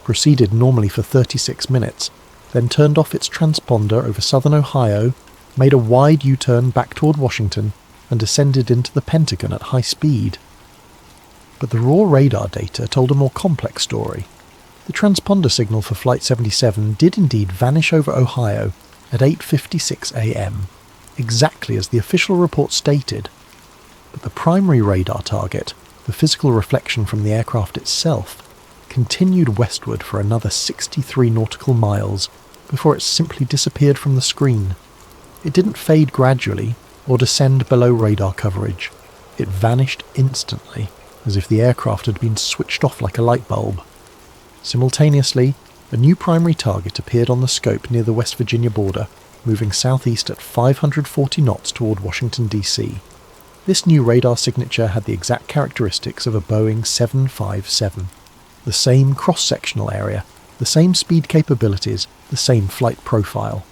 proceeded normally for 36 minutes, then turned off its transponder over southern Ohio, made a wide U-turn back toward Washington, and descended into the Pentagon at high speed. But the raw radar data told a more complex story. The transponder signal for Flight 77 did indeed vanish over Ohio at 8:56 a.m., exactly as the official report stated. But the primary radar target, the physical reflection from the aircraft itself, continued westward for another 63 nautical miles before it simply disappeared from the screen. It didn't fade gradually or descend below radar coverage. It vanished instantly, as if the aircraft had been switched off like a light bulb. Simultaneously, a new primary target appeared on the scope near the West Virginia border, moving southeast at 540 knots toward Washington, D.C. This new radar signature had the exact characteristics of a Boeing 757. The same cross-sectional area, the same speed capabilities, the same flight profile.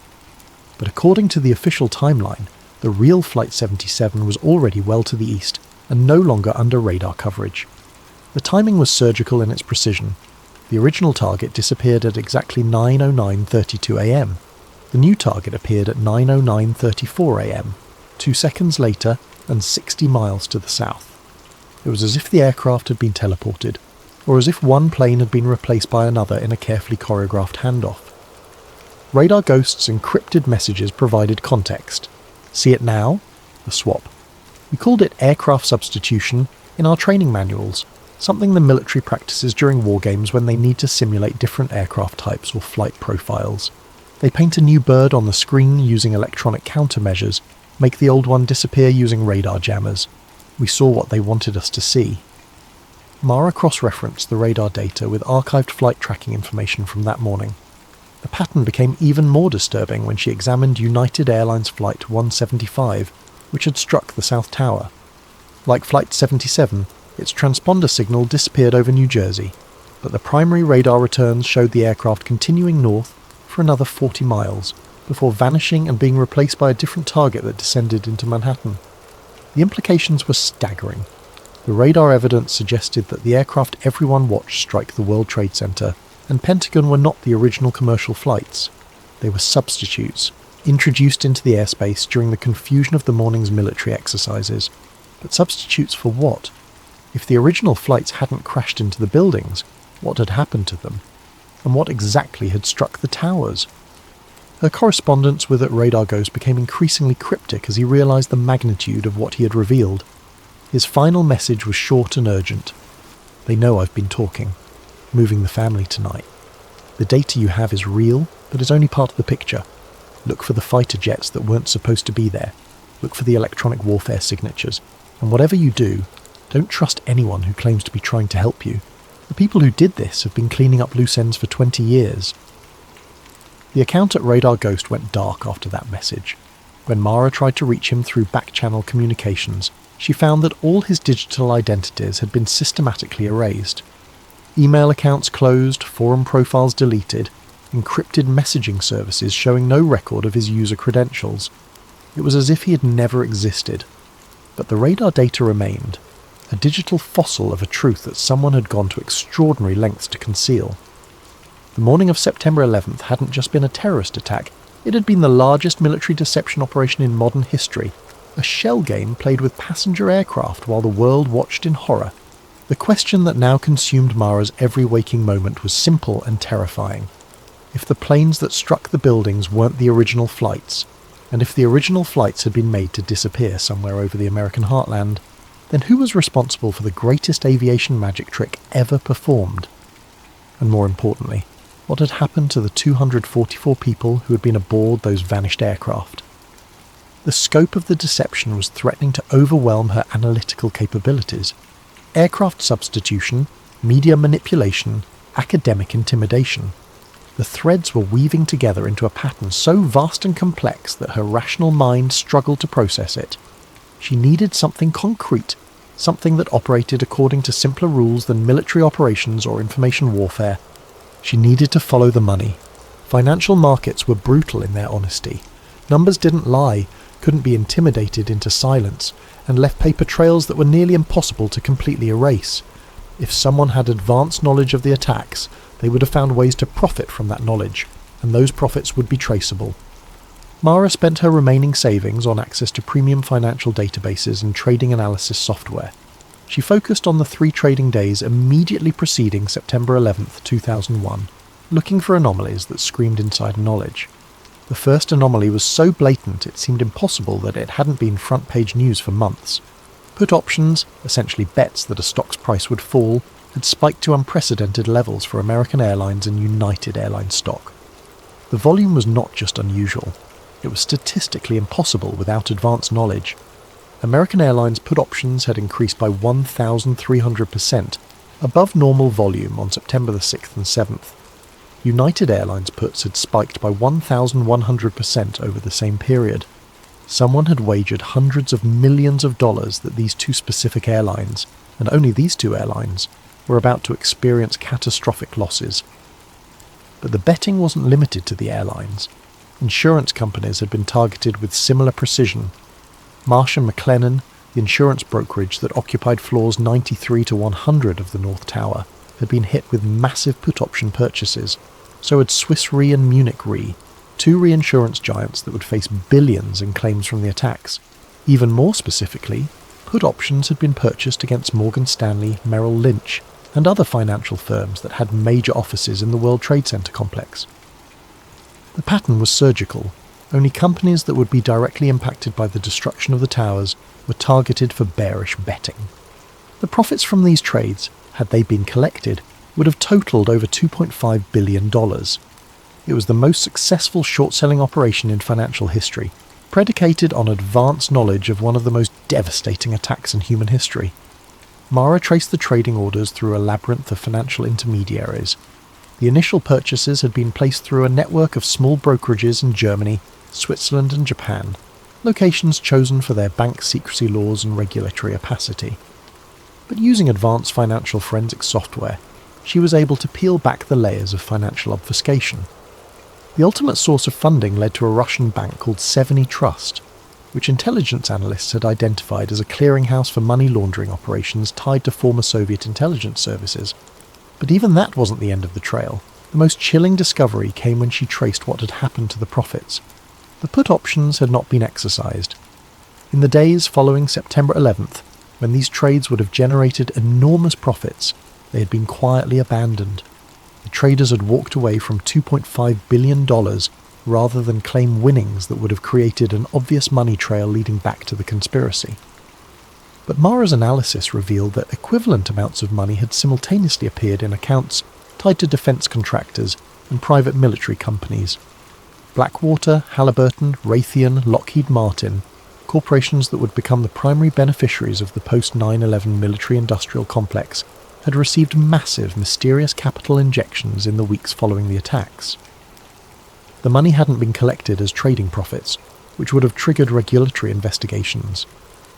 But according to the official timeline, the real Flight 77 was already well to the east and no longer under radar coverage. The timing was surgical in its precision. The original target disappeared at exactly 9:09:32 am. The new target appeared at 9:09:34 am, 2 seconds later and 60 miles to the south. It was as if the aircraft had been teleported, or as if one plane had been replaced by another in a carefully choreographed handoff. Radar Ghost's encrypted messages provided context. See it now? The swap. We called it aircraft substitution in our training manuals, something the military practices during war games when they need to simulate different aircraft types or flight profiles. They paint a new bird on the screen using electronic countermeasures, make the old one disappear using radar jammers. We saw what they wanted us to see. Mara cross-referenced the radar data with archived flight tracking information from that morning. The pattern became even more disturbing when she examined United Airlines Flight 175, which had struck the South Tower. Like Flight 77, its transponder signal disappeared over New Jersey, but the primary radar returns showed the aircraft continuing north for another 40 miles, before vanishing and being replaced by a different target that descended into Manhattan. The implications were staggering. The radar evidence suggested that the aircraft everyone watched strike the World Trade Center and Pentagon were not the original commercial flights. They were substitutes, introduced into the airspace during the confusion of the morning's military exercises. But substitutes for what? If the original flights hadn't crashed into the buildings, what had happened to them? And what exactly had struck the towers? Her correspondence with Radar Ghost became increasingly cryptic as he realized the magnitude of what he had revealed. His final message was short and urgent. They know I've been talking. Moving the family tonight. The data you have is real, but is only part of the picture. Look for the fighter jets that weren't supposed to be there. Look for the electronic warfare signatures. And whatever you do, don't trust anyone who claims to be trying to help you. The people who did this have been cleaning up loose ends for 20 years. The account at Radar Ghost went dark after that message. When Mara tried to reach him through back-channel communications, she found that all his digital identities had been systematically erased. Email accounts closed, forum profiles deleted, encrypted messaging services showing no record of his user credentials. It was as if he had never existed. But the radar data remained, a digital fossil of a truth that someone had gone to extraordinary lengths to conceal. The morning of September 11th hadn't just been a terrorist attack, it had been the largest military deception operation in modern history, a shell game played with passenger aircraft while the world watched in horror. The question that now consumed Mara's every waking moment was simple and terrifying. If the planes that struck the buildings weren't the original flights, and if the original flights had been made to disappear somewhere over the American heartland, then who was responsible for the greatest aviation magic trick ever performed? And more importantly, what had happened to the 244 people who had been aboard those vanished aircraft? The scope of the deception was threatening to overwhelm her analytical capabilities. Aircraft substitution, media manipulation, academic intimidation. The threads were weaving together into a pattern so vast and complex that her rational mind struggled to process it. She needed something concrete, something that operated according to simpler rules than military operations or information warfare. She needed to follow the money. Financial markets were brutal in their honesty. Numbers didn't lie, couldn't be intimidated into silence, and left paper trails that were nearly impossible to completely erase. If someone had advanced knowledge of the attacks, they would have found ways to profit from that knowledge, and those profits would be traceable. Mara spent her remaining savings on access to premium financial databases and trading analysis software. She focused on the 3 trading days immediately preceding September 11th, 2001, looking for anomalies that screamed insider knowledge. The first anomaly was so blatant it seemed impossible that it hadn't been front-page news for months. Put options, essentially bets that a stock's price would fall, had spiked to unprecedented levels for American Airlines and United Airlines stock. The volume was not just unusual, it was statistically impossible without advanced knowledge. American Airlines put options had increased by 1,300%, above normal volume on September the 6th and 7th. United Airlines puts had spiked by 1,100% over the same period. Someone had wagered hundreds of millions of dollars that these 2 specific airlines, and only these 2 airlines, were about to experience catastrophic losses. But the betting wasn't limited to the airlines. Insurance companies had been targeted with similar precision. Marsh & McLennan, the insurance brokerage that occupied floors 93 to 100 of the North Tower, had been hit with massive put option purchases. So had Swiss Re and Munich Re, two reinsurance giants that would face billions in claims from the attacks. Even more specifically, put options had been purchased against Morgan Stanley, Merrill Lynch, and other financial firms that had major offices in the World Trade Center complex. The pattern was surgical. Only companies that would be directly impacted by the destruction of the towers were targeted for bearish betting. The profits from these trades, had they been collected, would have totaled over $2.5 billion. It was the most successful short-selling operation in financial history, predicated on advanced knowledge of one of the most devastating attacks in human history. Mara traced the trading orders through a labyrinth of financial intermediaries. The initial purchases had been placed through a network of small brokerages in Germany, Switzerland and Japan, locations chosen for their bank secrecy laws and regulatory opacity. But using advanced financial forensic software, she was able to peel back the layers of financial obfuscation. The ultimate source of funding led to a Russian bank called Seveny Trust, which intelligence analysts had identified as a clearinghouse for money laundering operations tied to former Soviet intelligence services. But even that wasn't the end of the trail. The most chilling discovery came when she traced what had happened to the profits. The put options had not been exercised. In the days following September 11th, when these trades would have generated enormous profits, they had been quietly abandoned. The traders had walked away from $2.5 billion rather than claim winnings that would have created an obvious money trail leading back to the conspiracy. But Mara's analysis revealed that equivalent amounts of money had simultaneously appeared in accounts tied to defence contractors and private military companies. Blackwater, Halliburton, Raytheon, Lockheed Martin, corporations that would become the primary beneficiaries of the post-9/11 military-industrial complex, had received massive, mysterious capital injections in the weeks following the attacks. The money hadn't been collected as trading profits, which would have triggered regulatory investigations.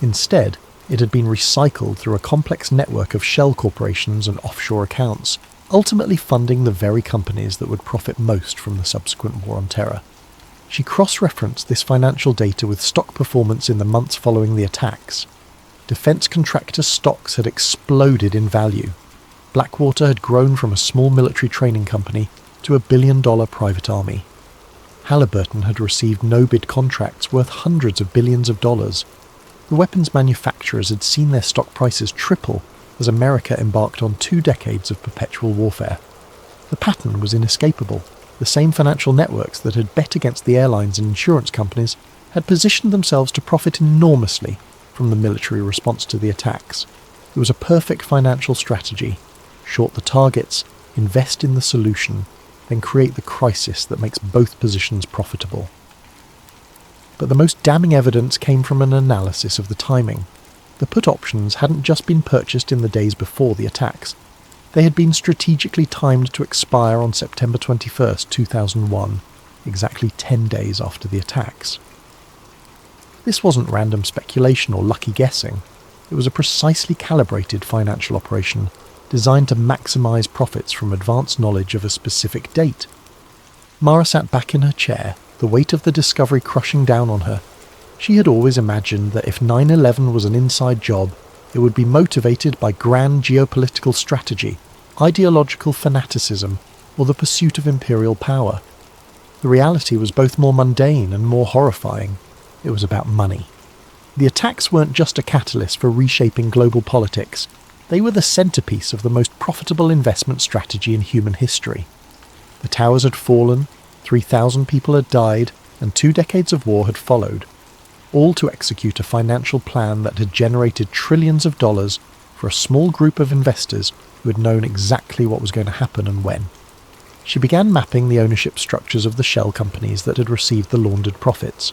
Instead, it had been recycled through a complex network of shell corporations and offshore accounts, ultimately funding the very companies that would profit most from the subsequent War on Terror. She cross-referenced this financial data with stock performance in the months following the attacks. Defence contractor stocks had exploded in value. Blackwater had grown from a small military training company to a billion-dollar private army. Halliburton had received no-bid contracts worth hundreds of billions of dollars. The weapons manufacturers had seen their stock prices triple as America embarked on 2 decades of perpetual warfare. The pattern was inescapable. The same financial networks that had bet against the airlines and insurance companies had positioned themselves to profit enormously from the military response to the attacks. It was a perfect financial strategy. Short the targets, invest in the solution, then create the crisis that makes both positions profitable. But the most damning evidence came from an analysis of the timing. The put options hadn't just been purchased in the days before the attacks. They had been strategically timed to expire on September 21st, 2001, exactly 10 days after the attacks. This wasn't random speculation or lucky guessing. It was a precisely calibrated financial operation designed to maximize profits from advanced knowledge of a specific date. Mara sat back in her chair, the weight of the discovery crushing down on her. She had always imagined that if 9/11 was an inside job, it would be motivated by grand geopolitical strategy, ideological fanaticism, or the pursuit of imperial power. The reality was both more mundane and more horrifying. It was about money. The attacks weren't just a catalyst for reshaping global politics. They were the centerpiece of the most profitable investment strategy in human history. The towers had fallen, 3,000 people had died, and 2 decades of war had followed, all to execute a financial plan that had generated trillions of dollars for a small group of investors who had known exactly what was going to happen and when. She began mapping the ownership structures of the shell companies that had received the laundered profits.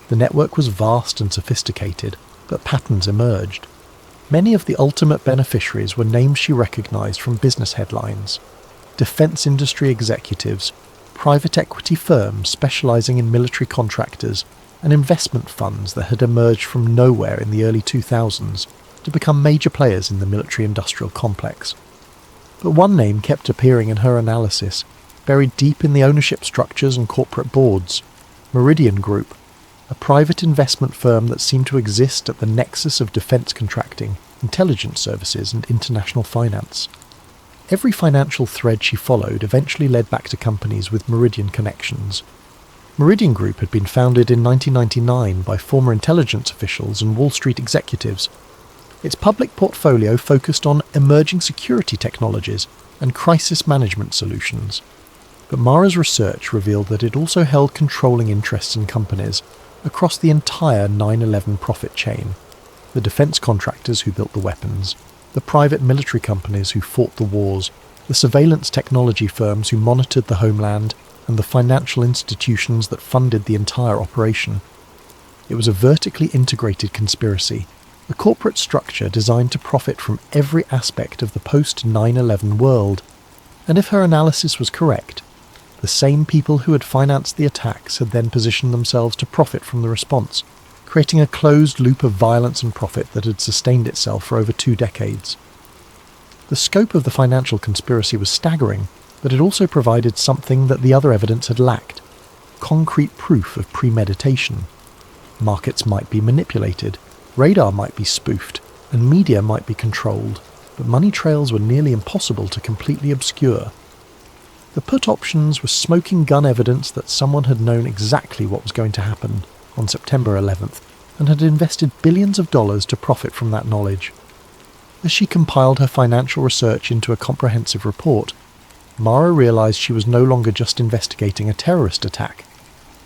The network was vast and sophisticated, but patterns emerged. Many of the ultimate beneficiaries were names she recognized from business headlines. Defense industry executives, private equity firms specializing in military contractors, and investment funds that had emerged from nowhere in the early 2000s to become major players in the military-industrial complex. But one name kept appearing in her analysis, buried deep in the ownership structures and corporate boards: Meridian Group, a private investment firm that seemed to exist at the nexus of defence contracting, intelligence services and international finance. Every financial thread she followed eventually led back to companies with Meridian connections. Meridian Group had been founded in 1999 by former intelligence officials and Wall Street executives. Its public portfolio focused on emerging security technologies and crisis management solutions. But Mara's research revealed that it also held controlling interests in companies across the entire 9/11 profit chain: the defence contractors who built the weapons, the private military companies who fought the wars, the surveillance technology firms who monitored the homeland, and the financial institutions that funded the entire operation. It was a vertically integrated conspiracy, a corporate structure designed to profit from every aspect of the post-9/11 world. And if her analysis was correct, the same people who had financed the attacks had then positioned themselves to profit from the response, creating a closed loop of violence and profit that had sustained itself for over 2 decades. The scope of the financial conspiracy was staggering, but it also provided something that the other evidence had lacked: concrete proof of premeditation. Markets might be manipulated, radar might be spoofed, and media might be controlled, but money trails were nearly impossible to completely obscure. The put options were smoking gun evidence that someone had known exactly what was going to happen on September 11th and had invested billions of dollars to profit from that knowledge. As she compiled her financial research into a comprehensive report, Mara realized she was no longer just investigating a terrorist attack.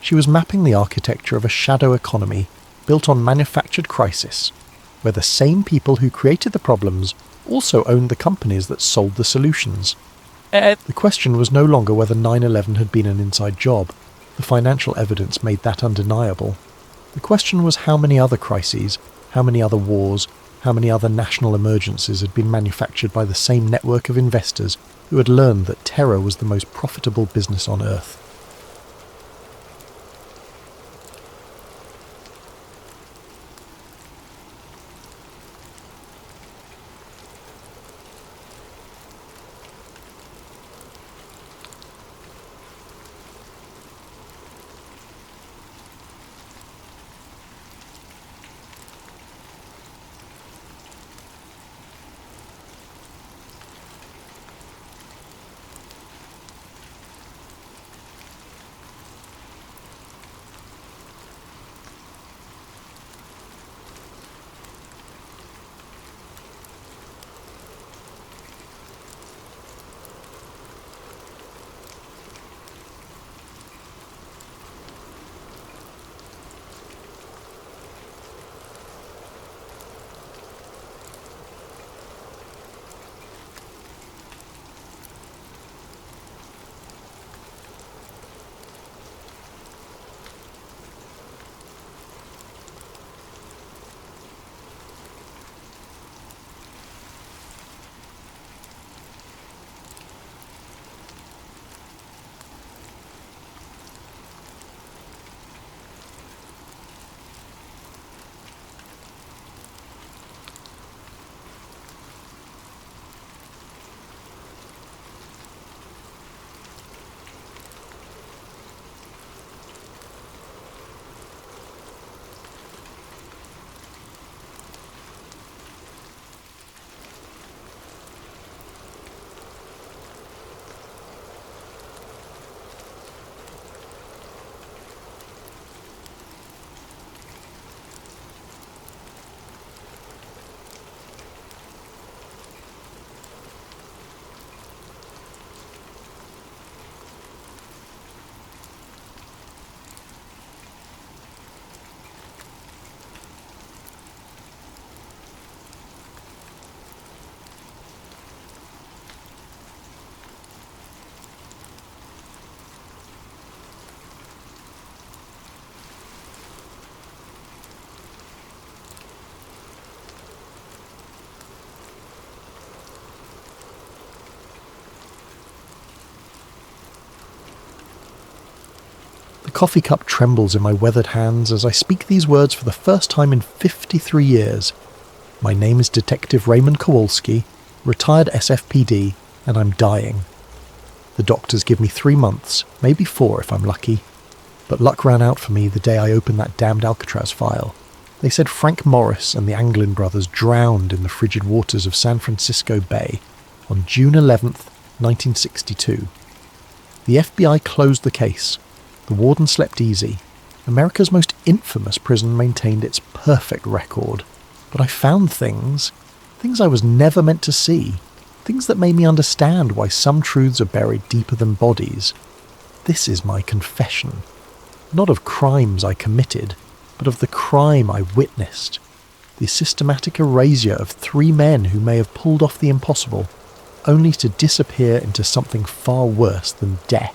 She was mapping the architecture of a shadow economy built on manufactured crisis, where the same people who created the problems also owned the companies that sold the solutions. The question was no longer whether 9/11 had been an inside job. The financial evidence made that undeniable. The question was how many other crises, how many other wars, how many other national emergencies had been manufactured by the same network of investors who had learned that terror was the most profitable business on Earth. The coffee cup trembles in my weathered hands as I speak these words for the first time in 53 years. My name is Detective Raymond Kowalski, retired SFPD, and I'm dying. The doctors give me 3 months, maybe 4 if I'm lucky. But luck ran out for me the day I opened that damned Alcatraz file. They said Frank Morris and the Anglin brothers drowned in the frigid waters of San Francisco Bay on June 11th, 1962. The FBI closed the case. The warden slept easy. America's most infamous prison maintained its perfect record. But I found things I was never meant to see, things that made me understand why some truths are buried deeper than bodies. This is my confession. Not of crimes I committed, but of the crime I witnessed. The systematic erasure of 3 men who may have pulled off the impossible, only to disappear into something far worse than death.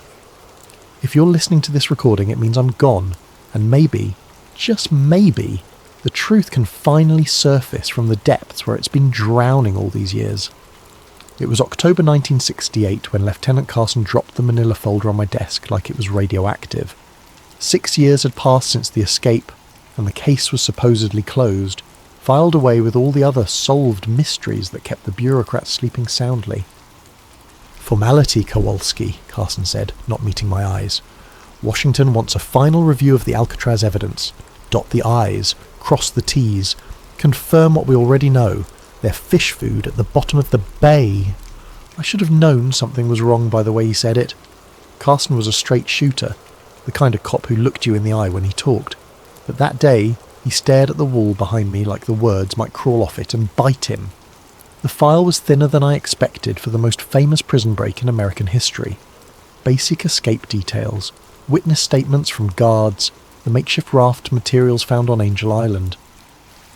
If you're listening to this recording, it means I'm gone, and maybe, just maybe, the truth can finally surface from the depths where it's been drowning all these years. It was October 1968 when Lieutenant Carson dropped the manila folder on my desk like it was radioactive. 6 years had passed since the escape, and the case was supposedly closed, filed away with all the other solved mysteries that kept the bureaucrats sleeping soundly. "Formality, Kowalski," Carson said, not meeting my eyes. "Washington wants a final review of the Alcatraz evidence. Dot the I's, cross the T's, confirm what we already know. They're fish food at the bottom of the bay." I should have known something was wrong by the way he said it. Carson was a straight shooter, the kind of cop who looked you in the eye when he talked. But that day, he stared at the wall behind me like the words might crawl off it and bite him. The file was thinner than I expected for the most famous prison break in American history. Basic escape details, witness statements from guards, the makeshift raft materials found on Angel Island.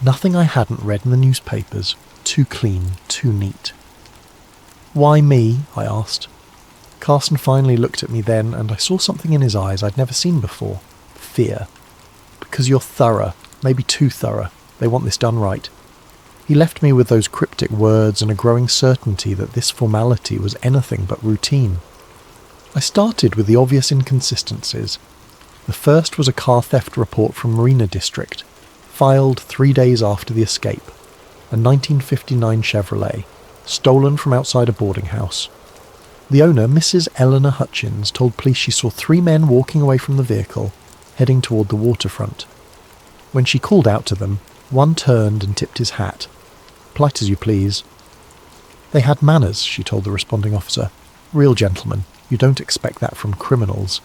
Nothing I hadn't read in the newspapers. Too clean, too neat. "Why me?" I asked. Carson finally looked at me then, and I saw something in his eyes I'd never seen before. Fear. "Because you're thorough, maybe too thorough. They want this done right." He left me with those cryptic words and a growing certainty that this formality was anything but routine. I started with the obvious inconsistencies. The first was a car theft report from Marina District, filed 3 days after the escape. A 1959 Chevrolet, stolen from outside a boarding house. The owner, Mrs. Eleanor Hutchins, told police she saw 3 men walking away from the vehicle, heading toward the waterfront. When she called out to them, one turned and tipped his hat. "Polite as you please." "They had manners," she told the responding officer. "Real gentlemen. You don't expect that from criminals."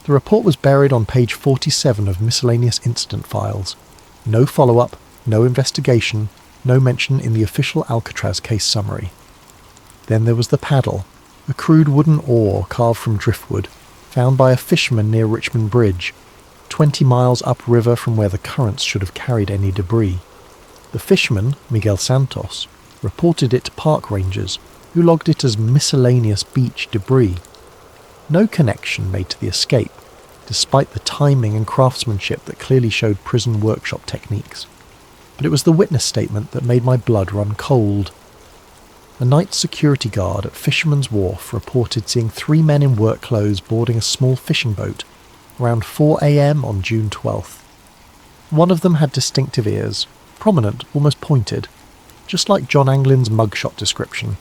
The report was buried on page 47 of miscellaneous incident files. No follow-up, no investigation, no mention in the official Alcatraz case summary. Then there was the paddle, a crude wooden oar carved from driftwood, found by a fisherman near Richmond Bridge, 20 miles upriver from where the currents should have carried any debris. The fisherman, Miguel Santos, reported it to park rangers, who logged it as miscellaneous beach debris. No connection made to the escape, despite the timing and craftsmanship that clearly showed prison workshop techniques. But it was the witness statement that made my blood run cold. A night security guard at Fisherman's Wharf reported seeing 3 men in work clothes boarding a small fishing boat around 4 a.m. on June 12th. One of them had distinctive ears, prominent, almost pointed, just like John Anglin's mugshot description.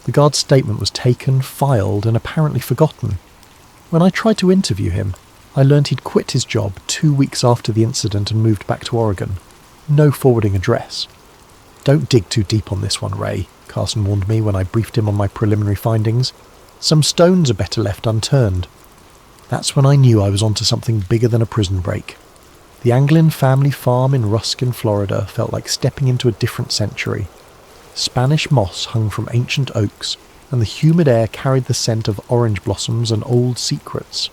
The guard's statement was taken, filed, and apparently forgotten. When I tried to interview him, I learned he'd quit his job 2 weeks after the incident and moved back to Oregon. No forwarding address. "Don't dig too deep on this one, Ray," Carson warned me when I briefed him on my preliminary findings. "Some stones are better left unturned." That's when I knew I was onto something bigger than a prison break. The Anglin family farm in Ruskin, Florida felt like stepping into a different century. Spanish moss hung from ancient oaks, and the humid air carried the scent of orange blossoms and old secrets.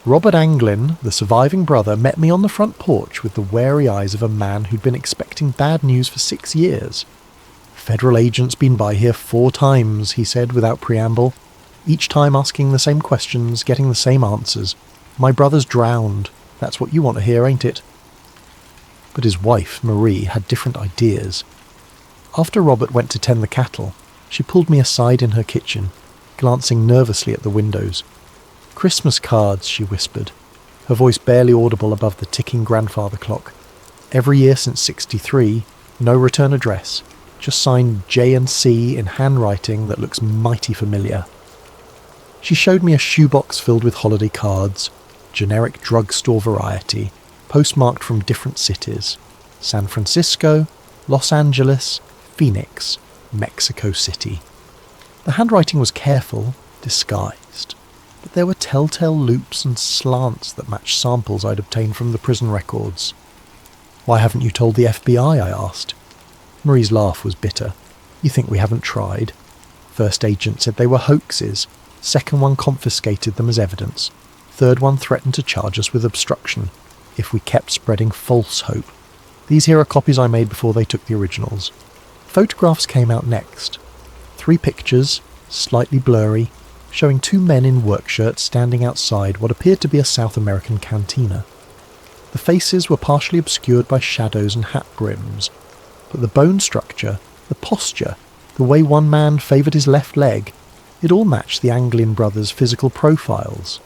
Robert Anglin, the surviving brother, met me on the front porch with the wary eyes of a man who'd been expecting bad news for 6 years. "Federal agents been by here 4 times, he said without preamble, each time asking the same questions, getting the same answers. "My brother's drowned. That's what you want to hear, ain't it?" But his wife, Marie, had different ideas. After Robert went to tend the cattle, she pulled me aside in her kitchen, glancing nervously at the windows. "Christmas cards," she whispered, her voice barely audible above the ticking grandfather clock. "Every year since '63, no return address, just signed J&C in handwriting that looks mighty familiar." She showed me a shoebox filled with holiday cards, generic drugstore variety, postmarked from different cities: San Francisco, Los Angeles, Phoenix, Mexico City. The handwriting was careful, disguised, but there were telltale loops and slants that matched samples I'd obtained from the prison records. "Why haven't you told the FBI?" I asked. Marie's laugh was bitter. "You think we haven't tried? First agent said they were hoaxes. Second one confiscated them as evidence. Third one threatened to charge us with obstruction if we kept spreading false hope. These here are copies I made before they took the originals." Photographs came out next. 3 pictures, slightly blurry, showing 2 men in work shirts standing outside what appeared to be a South American cantina. The faces were partially obscured by shadows and hat brims, but the bone structure, the posture, the way one man favoured his left leg, it all matched the Anglin brothers' physical profiles.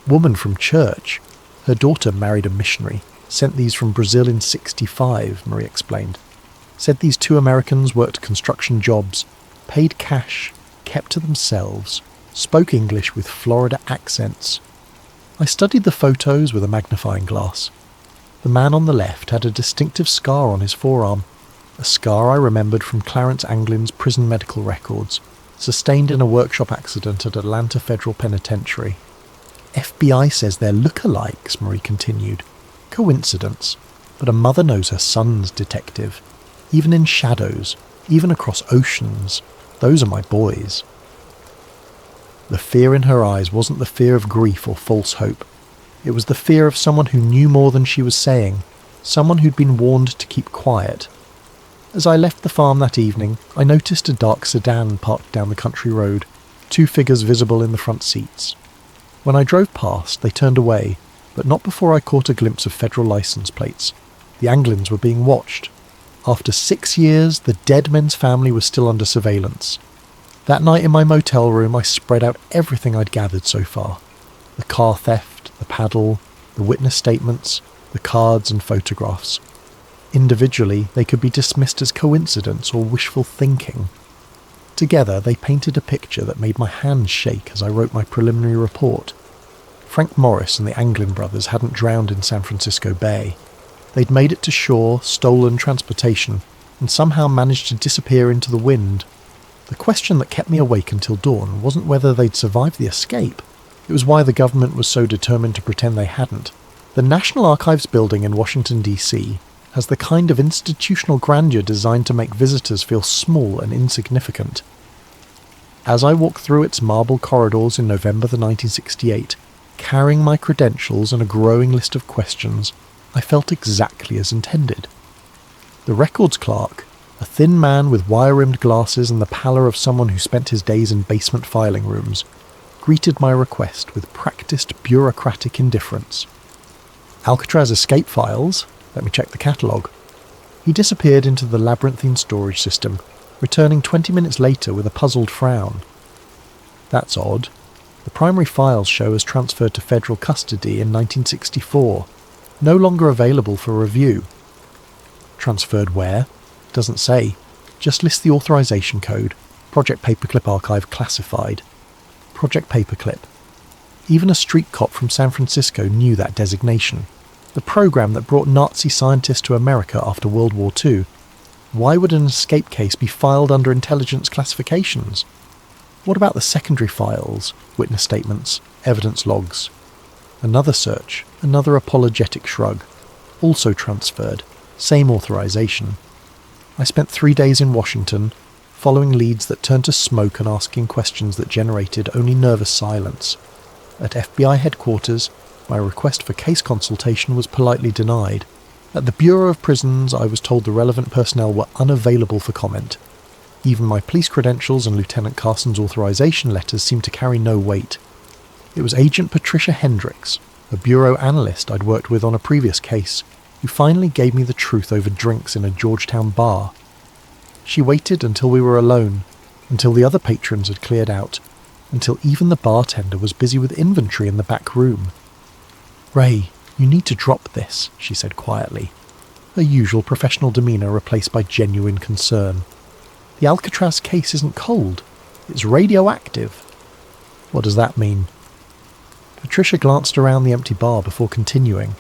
Woman from church. Her daughter married a missionary. Sent these from Brazil in '65, Marie explained. Said these 2 Americans worked construction jobs, paid cash, kept to themselves, spoke English with Florida accents. I studied the photos with a magnifying glass. The man on the left had a distinctive scar on his forearm, a scar I remembered from Clarence Anglin's prison medical records, sustained in a workshop accident at Atlanta Federal Penitentiary. "FBI says they're look-alikes," Marie continued. "Coincidence, but a mother knows her son's detective. Even in shadows, even across oceans, those are my boys." The fear in her eyes wasn't the fear of grief or false hope. It was the fear of someone who knew more than she was saying, someone who'd been warned to keep quiet. As I left the farm that evening, I noticed a dark sedan parked down the country road, 2 figures visible in the front seats. When I drove past, they turned away, but not before I caught a glimpse of federal license plates. The Anglins were being watched. After 6 years, the dead men's family was still under surveillance. That night in my motel room, I spread out everything I'd gathered so far. The car theft, the paddle, the witness statements, the cards and photographs. Individually, they could be dismissed as coincidence or wishful thinking. Together, they painted a picture that made my hands shake as I wrote my preliminary report. Frank Morris and the Anglin brothers hadn't drowned in San Francisco Bay. They'd made it to shore, stolen transportation, and somehow managed to disappear into the wind. The question that kept me awake until dawn wasn't whether they'd survived the escape. It was why the government was so determined to pretend they hadn't. The National Archives building in Washington, D.C., has the kind of institutional grandeur designed to make visitors feel small and insignificant. As I walked through its marble corridors in November 1968, carrying my credentials and a growing list of questions, I felt exactly as intended. The records clerk, a thin man with wire-rimmed glasses and the pallor of someone who spent his days in basement filing rooms, greeted my request with practiced bureaucratic indifference. "Alcatraz escape files? Let me check the catalogue." He disappeared into the labyrinthine storage system, returning 20 minutes later with a puzzled frown. "That's odd. The primary files show as transferred to federal custody in 1964, no longer available for review." "Transferred where?" "Doesn't say. Just lists the authorization code. Project Paperclip Archive classified." Project Paperclip. Even a street cop from San Francisco knew that designation. The program that brought Nazi scientists to America after World War II. Why would an escape case be filed under intelligence classifications? What about the secondary files, witness statements, evidence logs? Another search, another apologetic shrug. Also transferred, same authorization. I spent 3 days in Washington, following leads that turned to smoke and asking questions that generated only nervous silence. At FBI headquarters, my request for case consultation was politely denied. At the Bureau of Prisons, I was told the relevant personnel were unavailable for comment. Even my police credentials and Lieutenant Carson's authorization letters seemed to carry no weight. It was Agent Patricia Hendricks, a bureau analyst I'd worked with on a previous case, who finally gave me the truth over drinks in a Georgetown bar. She waited until we were alone, until the other patrons had cleared out, until even the bartender was busy with inventory in the back room. "Ray, you need to drop this," she said quietly, her usual professional demeanour replaced by genuine concern. "The Alcatraz case isn't cold. It's radioactive." "What does that mean?" Patricia glanced around the empty bar before continuing.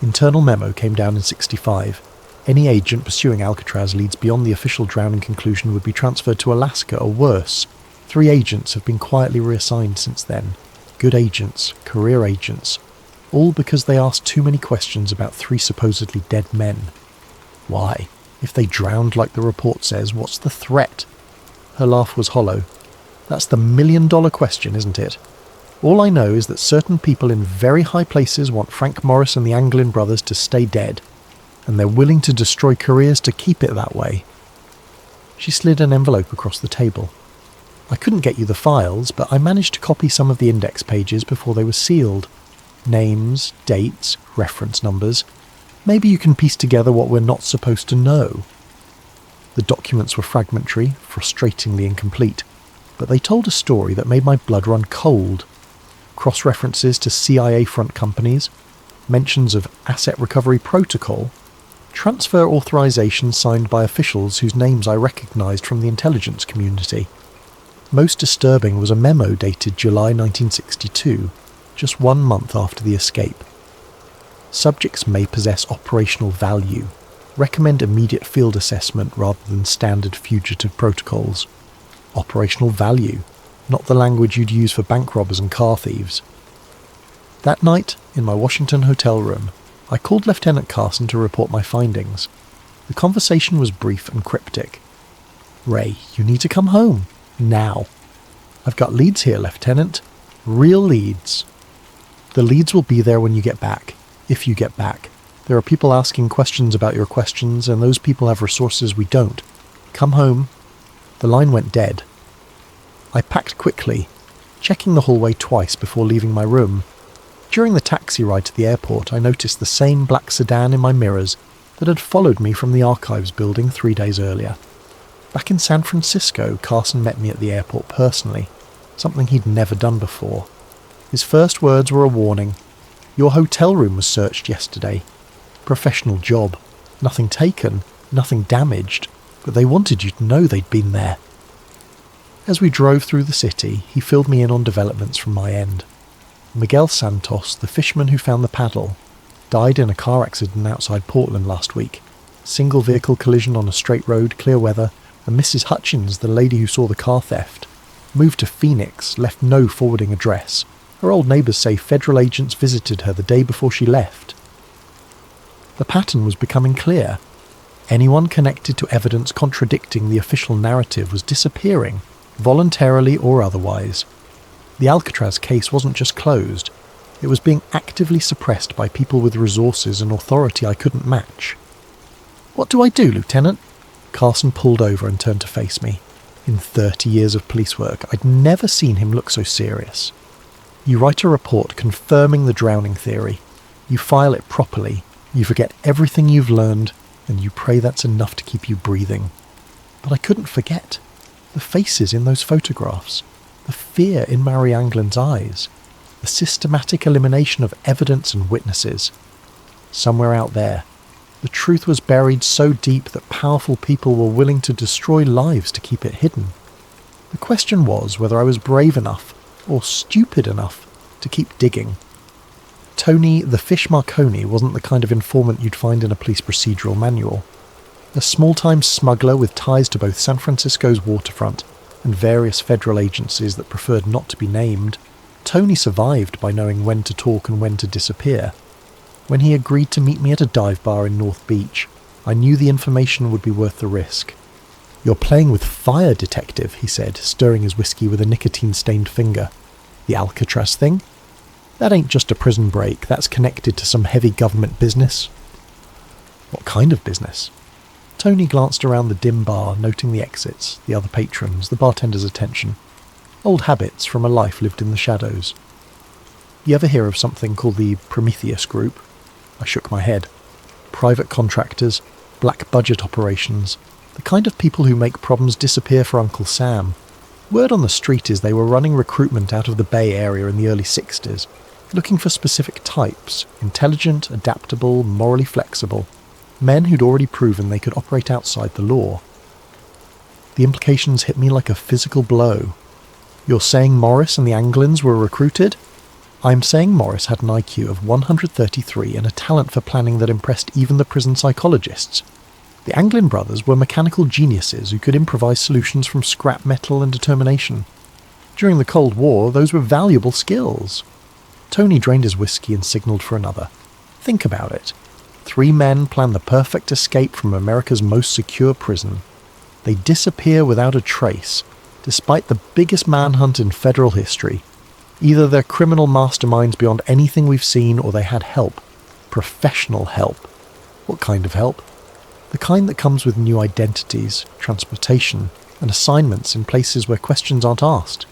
Internal memo came down in 65. Any agent pursuing Alcatraz leads beyond the official drowning conclusion would be transferred to Alaska or worse. 3 agents have been quietly reassigned since then. Good agents, career agents. All because they asked too many questions about 3 supposedly dead men. Why? If they drowned like the report says, what's the threat? Her laugh was hollow. That's the million-dollar question, isn't it? All I know is that certain people in very high places want Frank Morris and the Anglin brothers to stay dead, and they're willing to destroy careers to keep it that way. She slid an envelope across the table. I couldn't get you the files, but I managed to copy some of the index pages before they were sealed. Names, dates, reference numbers. Maybe you can piece together what we're not supposed to know. The documents were fragmentary, frustratingly incomplete, but they told a story that made my blood run cold. Cross-references to CIA front companies, mentions of asset recovery protocol, transfer authorization signed by officials whose names I recognised from the intelligence community. Most disturbing was a memo dated July 1962, just 1 month after the escape. Subjects may possess operational value. Recommend immediate field assessment rather than standard fugitive protocols. Operational value, not the language you'd use for bank robbers and car thieves. That night, in my Washington hotel room, I called Lieutenant Carson to report my findings. The conversation was brief and cryptic. "Ray, you need to come home. Now. I've got leads here, Lieutenant. Real leads. The leads will be there when you get back. If you get back. There are people asking questions about your questions, and those people have resources we don't. Come home." The line went dead. I packed quickly, checking the hallway twice before leaving my room. During the taxi ride to the airport, I noticed the same black sedan in my mirrors that had followed me from the archives building 3 days earlier. Back in San Francisco, Carson met me at the airport personally, something he'd never done before. His first words were a warning. "Your hotel room was searched yesterday. Professional job. Nothing taken, nothing damaged, but they wanted you to know they'd been there." As we drove through the city, he filled me in on developments from my end. Miguel Santos, the fisherman who found the paddle, died in a car accident outside Portland last week. Single vehicle collision on a straight road, clear weather, and Mrs. Hutchins, the lady who saw the car theft, moved to Phoenix, left no forwarding address. Her old neighbours say federal agents visited her the day before she left. The pattern was becoming clear. Anyone connected to evidence contradicting the official narrative was disappearing, voluntarily or otherwise. The Alcatraz case wasn't just closed, it was being actively suppressed by people with resources and authority I couldn't match. "What do I do, Lieutenant?" Carson pulled over and turned to face me. In 30 years of police work, I'd never seen him look so serious. "You write a report confirming the drowning theory. You file it properly. You forget everything you've learned, and you pray that's enough to keep you breathing." But I couldn't forget. The faces in those photographs. The fear in Mary Anglin's eyes. The systematic elimination of evidence and witnesses. Somewhere out there, the truth was buried so deep that powerful people were willing to destroy lives to keep it hidden. The question was whether I was brave enough, or stupid enough, to keep digging. Tony the Fish Marconi wasn't the kind of informant you'd find in a police procedural manual. A small-time smuggler with ties to both San Francisco's waterfront and various federal agencies that preferred not to be named, Tony survived by knowing when to talk and when to disappear. When he agreed to meet me at a dive bar in North Beach, I knew the information would be worth the risk. "You're playing with fire, detective," he said, stirring his whiskey with a nicotine-stained finger. "The Alcatraz thing? That ain't just a prison break, that's connected to some heavy government business." "What kind of business?" Tony glanced around the dim bar, noting the exits, the other patrons, the bartender's attention. Old habits from a life lived in the shadows. "You ever hear of something called the Prometheus Group?" I shook my head. "Private contractors, black budget operations, the kind of people who make problems disappear for Uncle Sam. Word on the street is they were running recruitment out of the Bay Area in the early 60s, looking for specific types, intelligent, adaptable, morally flexible, men who'd already proven they could operate outside the law." The implications hit me like a physical blow. "You're saying Morris and the Anglins were recruited?" I'm saying Morris had an IQ of 133 and a talent for planning that impressed even the prison psychologists. The Anglin brothers were mechanical geniuses who could improvise solutions from scrap metal and determination. During the Cold War, those were valuable skills. Tony drained his whiskey and signalled for another. Think about it. 3 men plan the perfect escape from America's most secure prison. They disappear without a trace, despite the biggest manhunt in federal history. Either they're criminal masterminds beyond anything we've seen, or they had help. Professional help. What kind of help? The kind that comes with new identities, transportation, and assignments in places where questions aren't asked.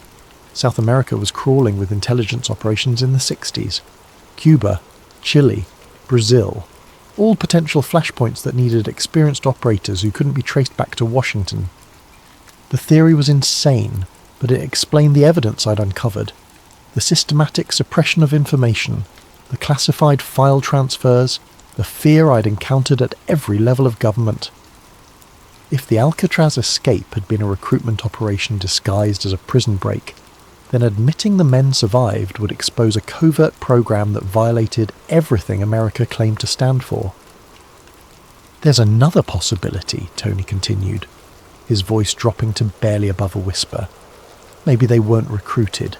South America was crawling with intelligence operations in the 60s. Cuba, Chile, Brazil. All potential flashpoints that needed experienced operators who couldn't be traced back to Washington. The theory was insane, but it explained the evidence I'd uncovered. The systematic suppression of information, the classified file transfers, the fear I'd encountered at every level of government. If the Alcatraz escape had been a recruitment operation disguised as a prison break, then admitting the men survived would expose a covert program that violated everything America claimed to stand for. There's another possibility, Tony continued, his voice dropping to barely above a whisper. Maybe they weren't recruited.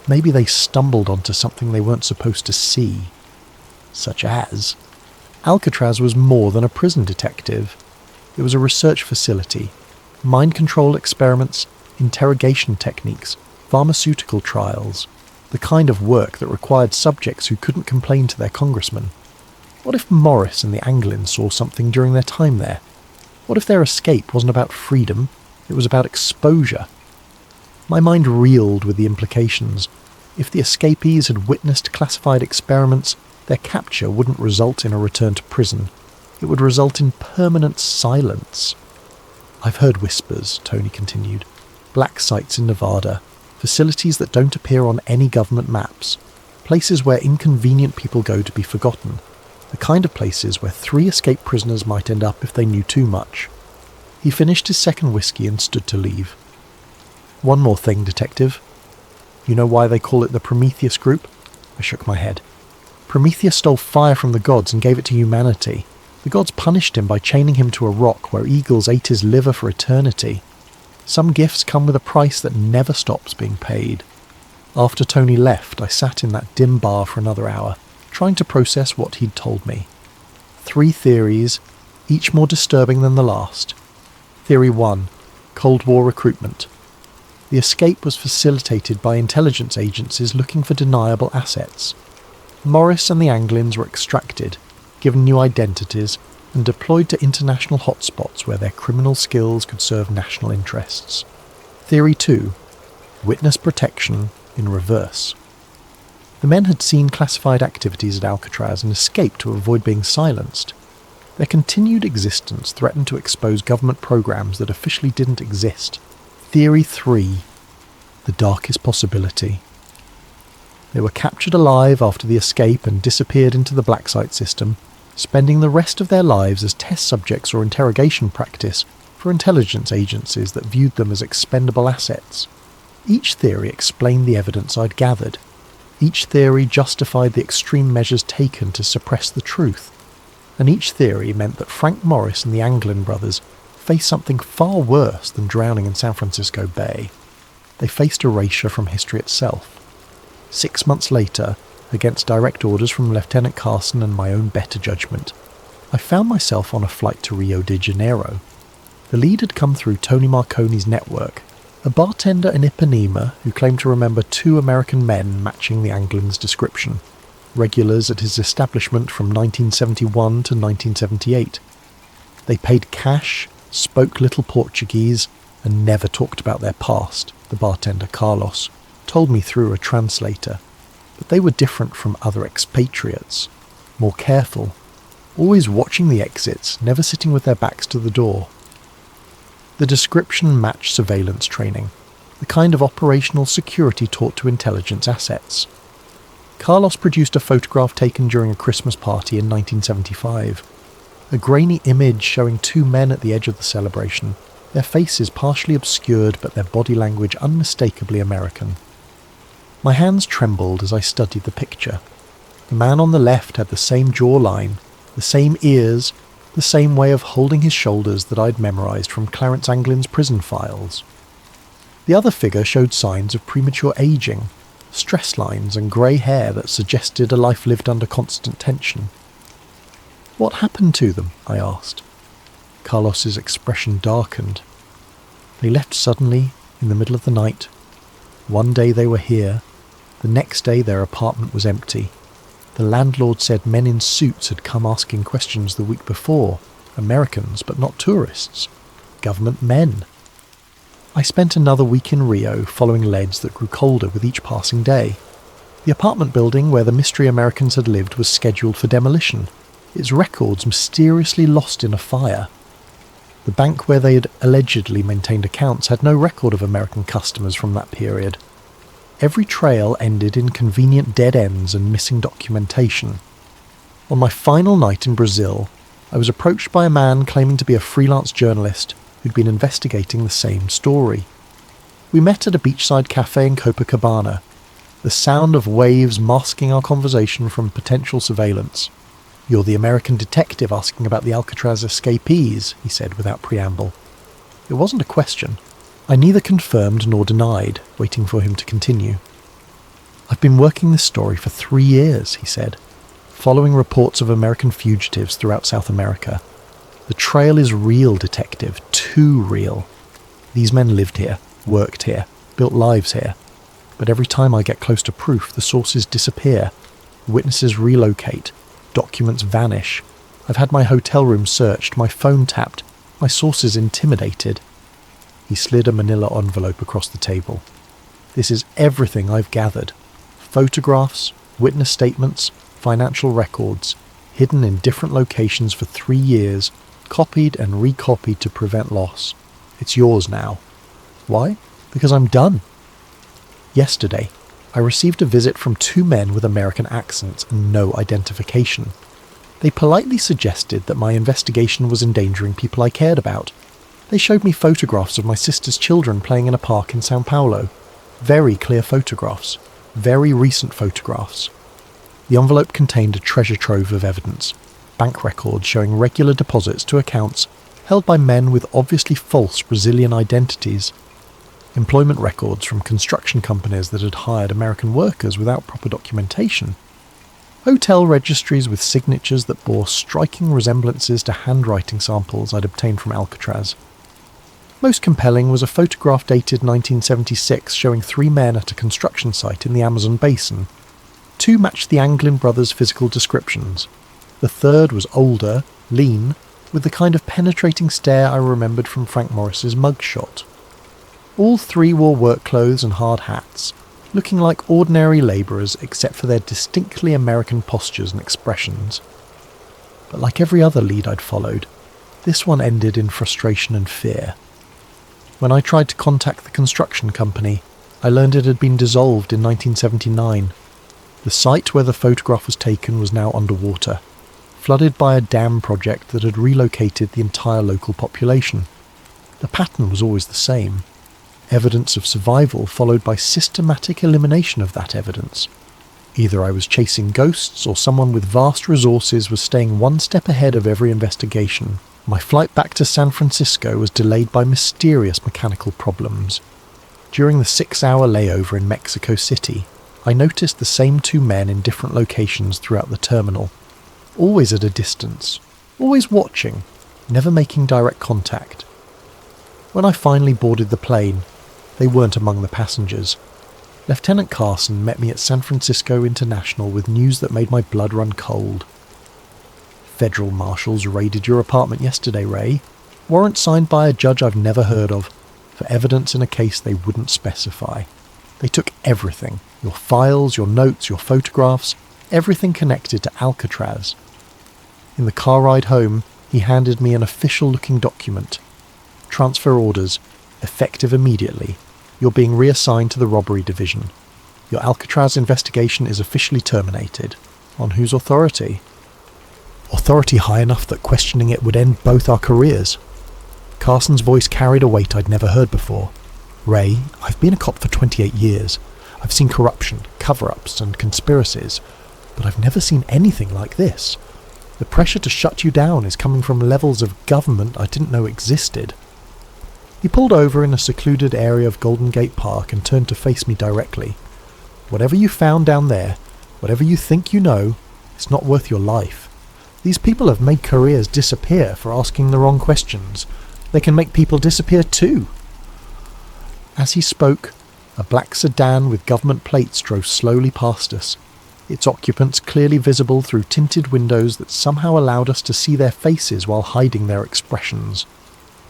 Maybe they stumbled onto something they weren't supposed to see. Such as... Alcatraz was more than a prison detective. It was a research facility, mind control experiments, interrogation techniques, pharmaceutical trials, the kind of work that required subjects who couldn't complain to their congressman. What if Morris and the Anglins saw something during their time there? What if their escape wasn't about freedom, it was about exposure? My mind reeled with the implications. If the escapees had witnessed classified experiments, their capture wouldn't result in a return to prison. It would result in permanent silence. I've heard whispers, Tony continued. Black sites in Nevada, facilities that don't appear on any government maps, places where inconvenient people go to be forgotten, the kind of places where 3 escaped prisoners might end up if they knew too much. He finished his second whiskey and stood to leave. One more thing, Detective. You know why they call it the Prometheus Group? I shook my head. Prometheus stole fire from the gods and gave it to humanity. The gods punished him by chaining him to a rock where eagles ate his liver for eternity. Some gifts come with a price that never stops being paid. After Tony left, I sat in that dim bar for another hour, trying to process what he'd told me. 3 theories, each more disturbing than the last. Theory 1. Cold War recruitment. The escape was facilitated by intelligence agencies looking for deniable assets. Morris and the Anglins were extracted, given new identities, and deployed to international hotspots where their criminal skills could serve national interests. Theory 2. Witness protection in reverse. The men had seen classified activities at Alcatraz and escaped to avoid being silenced. Their continued existence threatened to expose government programs that officially didn't exist. Theory 3. The darkest possibility. They were captured alive after the escape and disappeared into the black site system, spending the rest of their lives as test subjects or interrogation practice for intelligence agencies that viewed them as expendable assets. Each theory explained the evidence I'd gathered. Each theory justified the extreme measures taken to suppress the truth. And each theory meant that Frank Morris and the Anglin brothers faced something far worse than drowning in San Francisco Bay. They faced erasure from history itself. 6 months later, against direct orders from Lieutenant Carson and my own better judgment, I found myself on a flight to Rio de Janeiro. The lead had come through Tony Marconi's network, a bartender in Ipanema who claimed to remember 2 American men matching the Anglin's description, regulars at his establishment from 1971 to 1978. They paid cash, spoke little Portuguese, and never talked about their past, the bartender Carlos told me through a translator. But they were different from other expatriates, more careful, always watching the exits, never sitting with their backs to the door. The description matched surveillance training, the kind of operational security taught to intelligence assets. Carlos produced a photograph taken during a Christmas party in 1975. A grainy image showing 2 men at the edge of the celebration, their faces partially obscured but their body language unmistakably American. My hands trembled as I studied the picture. The man on the left had the same jawline, the same ears, the same way of holding his shoulders that I'd memorised from Clarence Anglin's prison files. The other figure showed signs of premature ageing, stress lines and grey hair that suggested a life lived under constant tension. "What happened to them?" I asked. Carlos's expression darkened. "They left suddenly, in the middle of the night. One day they were here. The next day their apartment was empty. The landlord said men in suits had come asking questions the week before. Americans, but not tourists. Government men. I spent another week in Rio following leads that grew colder with each passing day. The apartment building where the mystery Americans had lived was scheduled for demolition, its records mysteriously lost in a fire. The bank where they had allegedly maintained accounts had no record of American customers from that period. Every trail ended in convenient dead ends and missing documentation. On my final night in Brazil, I was approached by a man claiming to be a freelance journalist who'd been investigating the same story. We met at a beachside cafe in Copacabana, the sound of waves masking our conversation from potential surveillance. "You're the American detective asking about the Alcatraz escapees," he said without preamble. It wasn't a question. I neither confirmed nor denied, waiting for him to continue. "I've been working this story for 3 years," he said, "following reports of American fugitives throughout South America. The trail is real, detective, too real. These men lived here, worked here, built lives here. But every time I get close to proof, the sources disappear, witnesses relocate, documents vanish. I've had my hotel room searched, my phone tapped, my sources intimidated." He slid a manila envelope across the table. "This is everything I've gathered. Photographs, witness statements, financial records, hidden in different locations for 3 years, copied and recopied to prevent loss. It's yours now." "Why?" "Because I'm done." Yesterday, I received a visit from 2 men with American accents and no identification. They politely suggested that my investigation was endangering people I cared about. They showed me photographs of my sister's children playing in a park in Sao Paulo. Very clear photographs. Very recent photographs. The envelope contained a treasure trove of evidence. Bank records showing regular deposits to accounts held by men with obviously false Brazilian identities. Employment records from construction companies that had hired American workers without proper documentation. Hotel registries with signatures that bore striking resemblances to handwriting samples I'd obtained from Alcatraz. Most compelling was a photograph dated 1976 showing 3 men at a construction site in the Amazon basin. 2 matched the Anglin brothers' physical descriptions. The third was older, lean, with the kind of penetrating stare I remembered from Frank Morris's mugshot. All 3 wore work clothes and hard hats, looking like ordinary labourers except for their distinctly American postures and expressions. But like every other lead I'd followed, this one ended in frustration and fear. When I tried to contact the construction company, I learned it had been dissolved in 1979. The site where the photograph was taken was now underwater, flooded by a dam project that had relocated the entire local population. The pattern was always the same. Evidence of survival followed by systematic elimination of that evidence. Either I was chasing ghosts or someone with vast resources was staying one step ahead of every investigation. My flight back to San Francisco was delayed by mysterious mechanical problems. During the 6-hour layover in Mexico City, I noticed the same 2 men in different locations throughout the terminal. Always at a distance, always watching, never making direct contact. When I finally boarded the plane, they weren't among the passengers. Lieutenant Carson met me at San Francisco International with news that made my blood run cold. "Federal marshals raided your apartment yesterday, Ray. Warrant signed by a judge I've never heard of, for evidence in a case they wouldn't specify. They took everything, your files, your notes, your photographs, everything connected to Alcatraz." In the car ride home, he handed me an official-looking document. "Transfer orders, effective immediately. You're being reassigned to the robbery division. Your Alcatraz investigation is officially terminated." "On whose authority?" "Authority high enough that questioning it would end both our careers." Carson's voice carried a weight I'd never heard before. "Ray, I've been a cop for 28 years. I've seen corruption, cover-ups and conspiracies, but I've never seen anything like this. The pressure to shut you down is coming from levels of government I didn't know existed. He pulled over in a secluded area of Golden Gate Park and turned to face me directly. Whatever you found down there, whatever you think you know, it's not worth your life. These people have made careers disappear for asking the wrong questions. They can make people disappear too. As he spoke, a black sedan with government plates drove slowly past us, its occupants clearly visible through tinted windows that somehow allowed us to see their faces while hiding their expressions.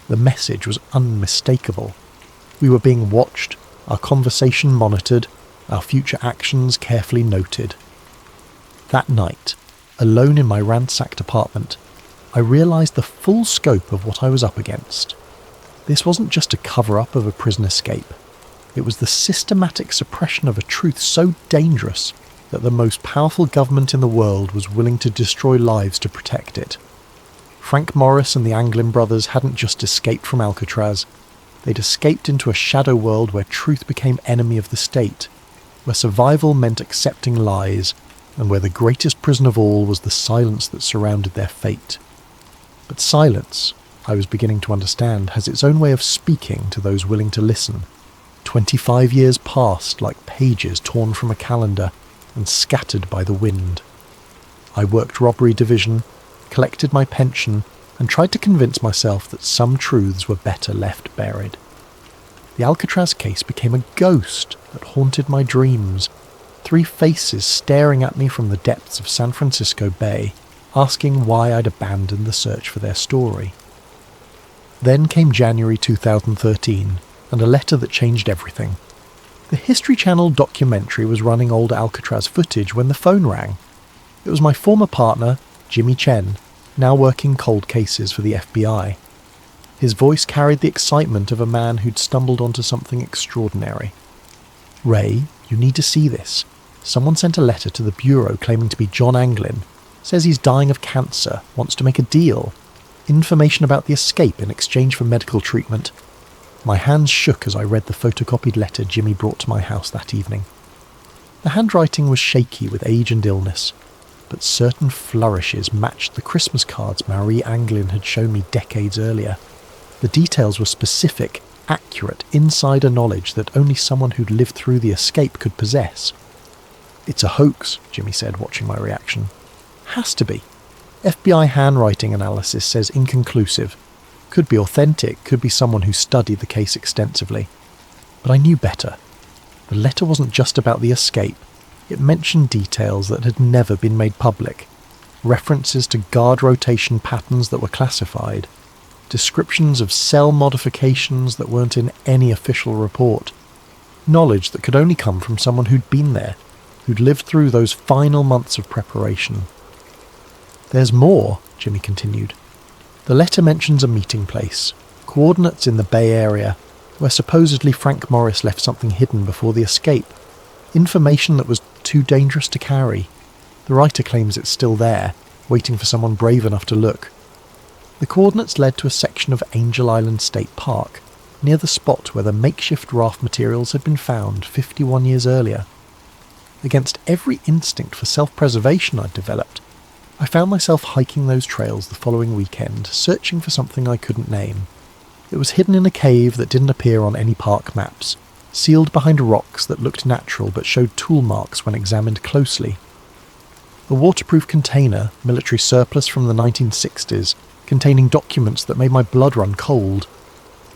The message was unmistakable. We were being watched, our conversation monitored, our future actions carefully noted. That night, alone in my ransacked apartment, I realised the full scope of what I was up against. This wasn't just a cover-up of a prison escape. It was the systematic suppression of a truth so dangerous that the most powerful government in the world was willing to destroy lives to protect it. Frank Morris and the Anglin brothers hadn't just escaped from Alcatraz. They'd escaped into a shadow world where truth became enemy of the state, where survival meant accepting lies, and where the greatest prison of all was the silence that surrounded their fate. But silence, I was beginning to understand, has its own way of speaking to those willing to listen. 25 years passed like pages torn from a calendar and scattered by the wind. I worked robbery division, collected my pension, and tried to convince myself that some truths were better left buried. The Alcatraz case became a ghost that haunted my dreams, 3 faces staring at me from the depths of San Francisco Bay, asking why I'd abandoned the search for their story. Then came January 2013, and a letter that changed everything. The History Channel documentary was running old Alcatraz footage when the phone rang. It was my former partner, Jimmy Chen, now working cold cases for the FBI. His voice carried the excitement of a man who'd stumbled onto something extraordinary. "Ray, you need to see this. Someone sent a letter to the Bureau claiming to be John Anglin. Says he's dying of cancer, wants to make a deal. Information about the escape in exchange for medical treatment." My hands shook as I read the photocopied letter Jimmy brought to my house that evening. The handwriting was shaky with age and illness, but certain flourishes matched the Christmas cards Marie Anglin had shown me decades earlier. The details were specific, accurate, insider knowledge that only someone who'd lived through the escape could possess. "It's a hoax," Jimmy said, watching my reaction. "Has to be. FBI handwriting analysis says inconclusive. Could be authentic, could be someone who studied the case extensively. But I knew better. The letter wasn't just about the escape. It mentioned details that had never been made public. References to guard rotation patterns that were classified. Descriptions of cell modifications that weren't in any official report. Knowledge that could only come from someone who'd been there, who'd lived through those final months of preparation. "There's more," Jimmy continued. "The letter mentions a meeting place, coordinates in the Bay Area, where supposedly Frank Morris left something hidden before the escape. Information that was too dangerous to carry. The writer claims it's still there, waiting for someone brave enough to look." The coordinates led to a section of Angel Island State Park, near the spot where the makeshift raft materials had been found 51 years earlier. Against every instinct for self-preservation I'd developed, I found myself hiking those trails the following weekend, searching for something I couldn't name. It was hidden in a cave that didn't appear on any park maps, sealed behind rocks that looked natural but showed tool marks when examined closely. A waterproof container, military surplus from the 1960s, containing documents that made my blood run cold.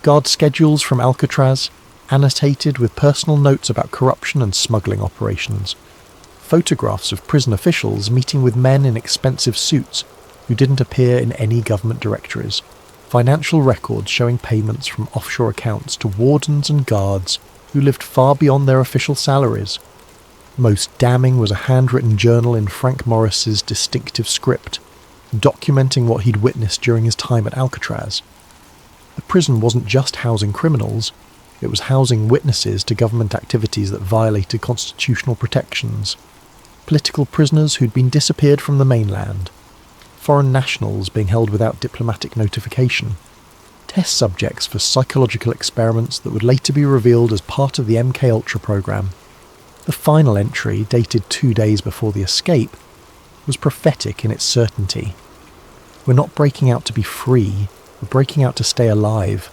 Guard schedules from Alcatraz, annotated with personal notes about corruption and smuggling operations. Photographs of prison officials meeting with men in expensive suits who didn't appear in any government directories. Financial records showing payments from offshore accounts to wardens and guards who lived far beyond their official salaries. Most damning was a handwritten journal in Frank Morris's distinctive script, documenting what he'd witnessed during his time at Alcatraz. The prison wasn't just housing criminals, it was housing witnesses to government activities that violated constitutional protections. Political prisoners who'd been disappeared from the mainland. Foreign nationals being held without diplomatic notification. Test subjects for psychological experiments that would later be revealed as part of the MKUltra program. The final entry, dated 2 days before the escape, was prophetic in its certainty. We're not breaking out to be free, we're breaking out to stay alive.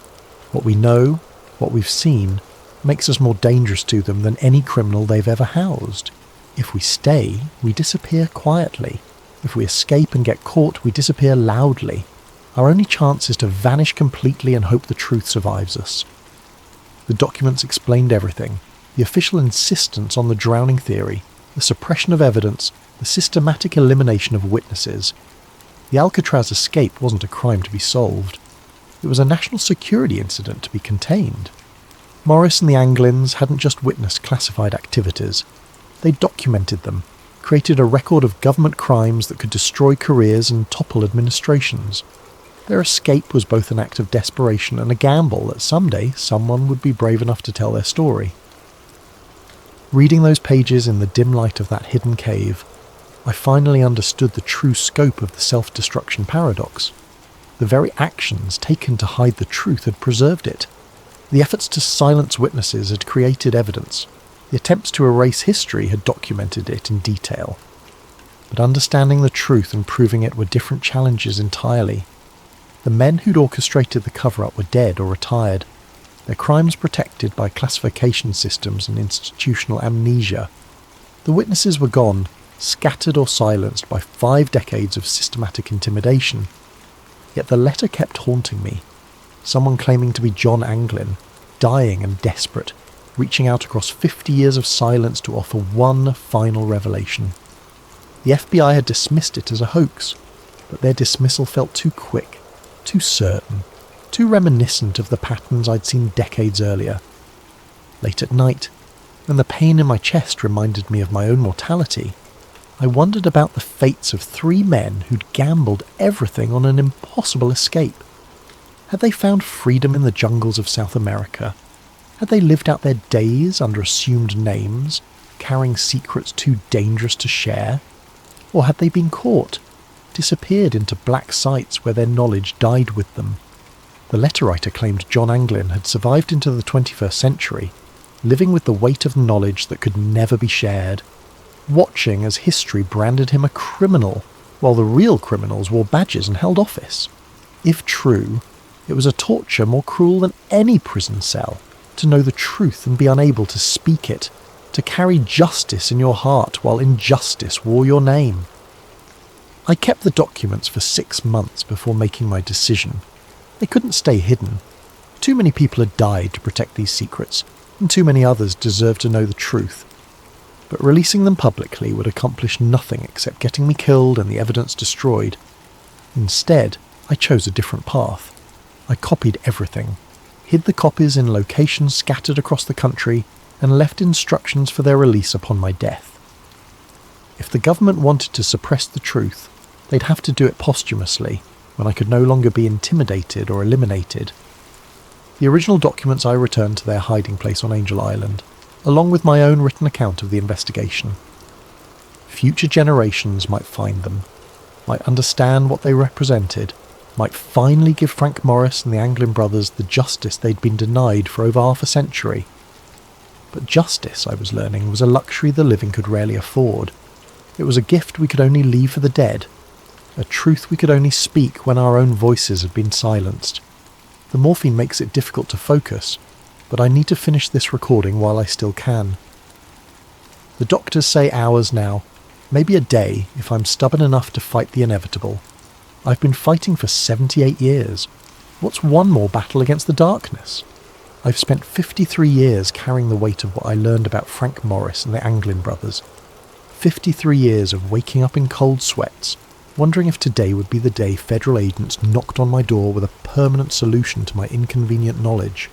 What we know, what we've seen, makes us more dangerous to them than any criminal they've ever housed. If we stay, we disappear quietly. If we escape and get caught, we disappear loudly. Our only chance is to vanish completely and hope the truth survives us. The documents explained everything. The official insistence on the drowning theory, the suppression of evidence, the systematic elimination of witnesses. The Alcatraz escape wasn't a crime to be solved. It was a national security incident to be contained. Morris and the Anglins hadn't just witnessed classified activities. They documented them, created a record of government crimes that could destroy careers and topple administrations. Their escape was both an act of desperation and a gamble that someday someone would be brave enough to tell their story. Reading those pages in the dim light of that hidden cave, I finally understood the true scope of the self-destruction paradox. The very actions taken to hide the truth had preserved it. The efforts to silence witnesses had created evidence. The attempts to erase history had documented it in detail. But understanding the truth and proving it were different challenges entirely. The men who'd orchestrated the cover-up were dead or retired, their crimes protected by classification systems and institutional amnesia. The witnesses were gone, scattered or silenced by 5 decades of systematic intimidation. Yet the letter kept haunting me. Someone claiming to be John Anglin, dying and desperate, reaching out across 50 years of silence to offer one final revelation. The FBI had dismissed it as a hoax, but their dismissal felt too quick, too certain, too reminiscent of the patterns I'd seen decades earlier. Late at night, when the pain in my chest reminded me of my own mortality, I wondered about the fates of 3 men who'd gambled everything on an impossible escape. Had they found freedom in the jungles of South America? Had they lived out their days under assumed names, carrying secrets too dangerous to share? Or had they been caught, disappeared into black sites where their knowledge died with them? The letter writer claimed John Anglin had survived into the 21st century, living with the weight of knowledge that could never be shared, watching as history branded him a criminal, while the real criminals wore badges and held office. If true, it was a torture more cruel than any prison cell, to know the truth and be unable to speak it, to carry justice in your heart while injustice wore your name. I kept the documents for 6 months before making my decision. They couldn't stay hidden. Too many people had died to protect these secrets, and too many others deserved to know the truth. But releasing them publicly would accomplish nothing except getting me killed and the evidence destroyed. Instead, I chose a different path. I copied everything, hid the copies in locations scattered across the country, and left instructions for their release upon my death. If the government wanted to suppress the truth, they'd have to do it posthumously, when I could no longer be intimidated or eliminated. The original documents I returned to their hiding place on Angel Island, along with my own written account of the investigation. Future generations might find them, might understand what they represented, might finally give Frank Morris and the Anglin brothers the justice they'd been denied for over half a century. But justice, I was learning, was a luxury the living could rarely afford. It was a gift we could only leave for the dead, a truth we could only speak when our own voices had been silenced. The morphine makes it difficult to focus, but I need to finish this recording while I still can. The doctors say hours now, maybe a day if I'm stubborn enough to fight the inevitable. I've been fighting for 78 years. What's one more battle against the darkness? I've spent 53 years carrying the weight of what I learned about Frank Morris and the Anglin brothers. 53 years of waking up in cold sweats, wondering if today would be the day federal agents knocked on my door with a permanent solution to my inconvenient knowledge.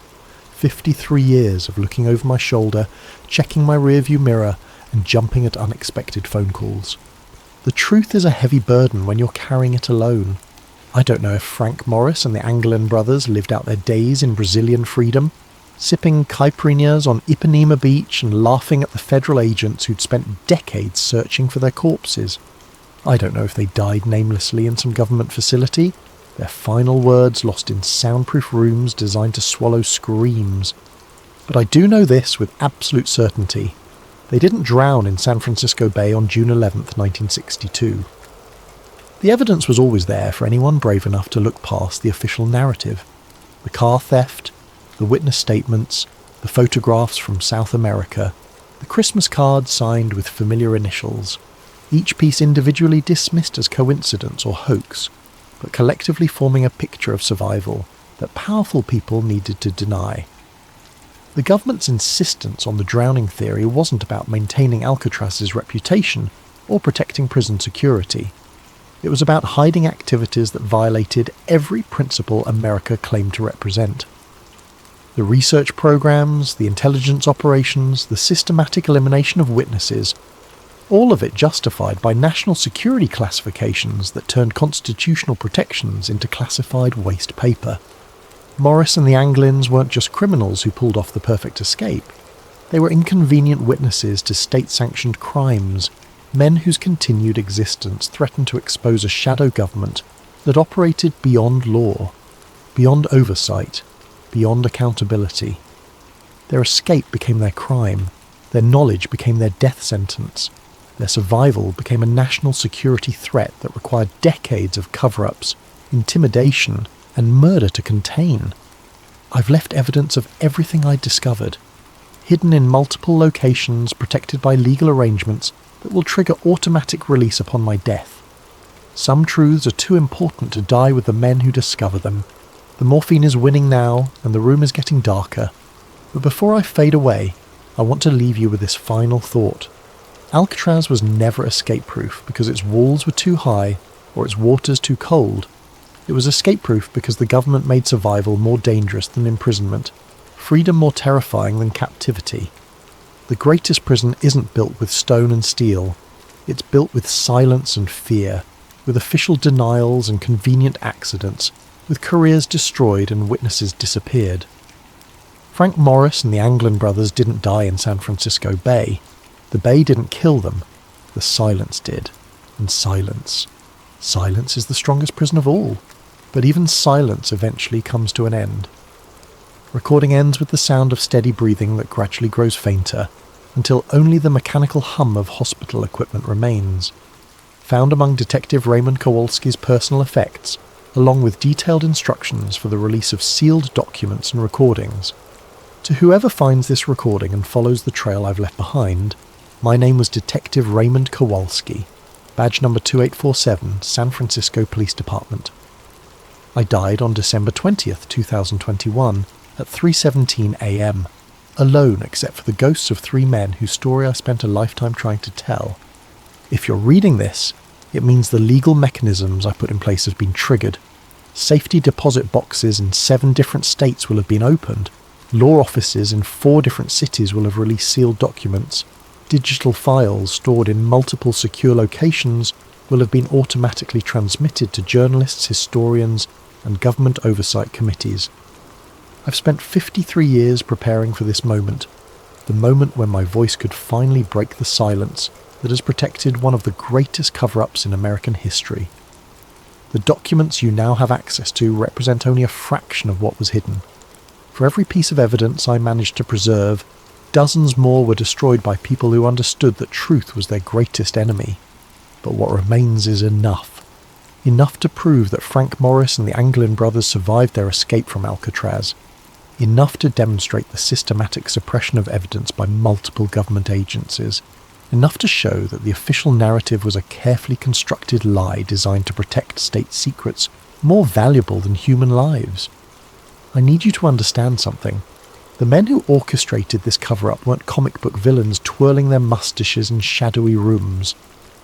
53 years of looking over my shoulder, checking my rearview mirror, and jumping at unexpected phone calls. The truth is a heavy burden when you're carrying it alone. I don't know if Frank Morris and the Anglin brothers lived out their days in Brazilian freedom, sipping caipirinhas on Ipanema Beach and laughing at the federal agents who'd spent decades searching for their corpses. I don't know if they died namelessly in some government facility, their final words lost in soundproof rooms designed to swallow screams. But I do know this with absolute certainty. They didn't drown in San Francisco Bay on June 11th, 1962. The evidence was always there for anyone brave enough to look past the official narrative. The car theft, the witness statements, the photographs from South America, the Christmas cards signed with familiar initials, each piece individually dismissed as coincidence or hoax, but collectively forming a picture of survival that powerful people needed to deny. The government's insistence on the drowning theory wasn't about maintaining Alcatraz's reputation or protecting prison security. It was about hiding activities that violated every principle America claimed to represent. The research programs, the intelligence operations, the systematic elimination of witnesses, all of it justified by national security classifications that turned constitutional protections into classified waste paper. Morris and the Anglins weren't just criminals who pulled off the perfect escape. They were inconvenient witnesses to state-sanctioned crimes, men whose continued existence threatened to expose a shadow government that operated beyond law, beyond oversight, beyond accountability. Their escape became their crime, their knowledge became their death sentence, their survival became a national security threat that required decades of cover-ups, intimidation, and murder to contain. I've left evidence of everything I'd discovered, hidden in multiple locations protected by legal arrangements that will trigger automatic release upon my death. Some truths are too important to die with the men who discover them. The morphine is winning now, and the room is getting darker. But before I fade away, I want to leave you with this final thought. Alcatraz was never escape-proof because its walls were too high or its waters too cold. It was escape-proof because the government made survival more dangerous than imprisonment, freedom more terrifying than captivity. The greatest prison isn't built with stone and steel. It's built with silence and fear, with official denials and convenient accidents, with careers destroyed and witnesses disappeared. Frank Morris and the Anglin brothers didn't die in San Francisco Bay. The Bay didn't kill them. The silence did. And silence. Silence is the strongest prison of all. But even silence eventually comes to an end. Recording ends with the sound of steady breathing that gradually grows fainter, until only the mechanical hum of hospital equipment remains. Found among Detective Raymond Kowalski's personal effects, along with detailed instructions for the release of sealed documents and recordings. To whoever finds this recording and follows the trail I've left behind, my name was Detective Raymond Kowalski, badge number 2847, San Francisco Police Department. I died on December 20th, 2021, at 3:17 a.m, alone except for the ghosts of 3 men whose story I spent a lifetime trying to tell. If you're reading this, it means the legal mechanisms I put in place have been triggered. Safety deposit boxes in 7 different states will have been opened. Law offices in 4 different cities will have released sealed documents. Digital files stored in multiple secure locations will have been automatically transmitted to journalists, historians, and government oversight committees. I've spent 53 years preparing for this moment, the moment when my voice could finally break the silence that has protected one of the greatest cover-ups in American history. The documents you now have access to represent only a fraction of what was hidden. For every piece of evidence I managed to preserve, dozens more were destroyed by people who understood that truth was their greatest enemy. But what remains is enough. Enough to prove that Frank Morris and the Anglin brothers survived their escape from Alcatraz. Enough to demonstrate the systematic suppression of evidence by multiple government agencies. Enough to show that the official narrative was a carefully constructed lie designed to protect state secrets more valuable than human lives. I need you to understand something. The men who orchestrated this cover-up weren't comic book villains twirling their mustaches in shadowy rooms.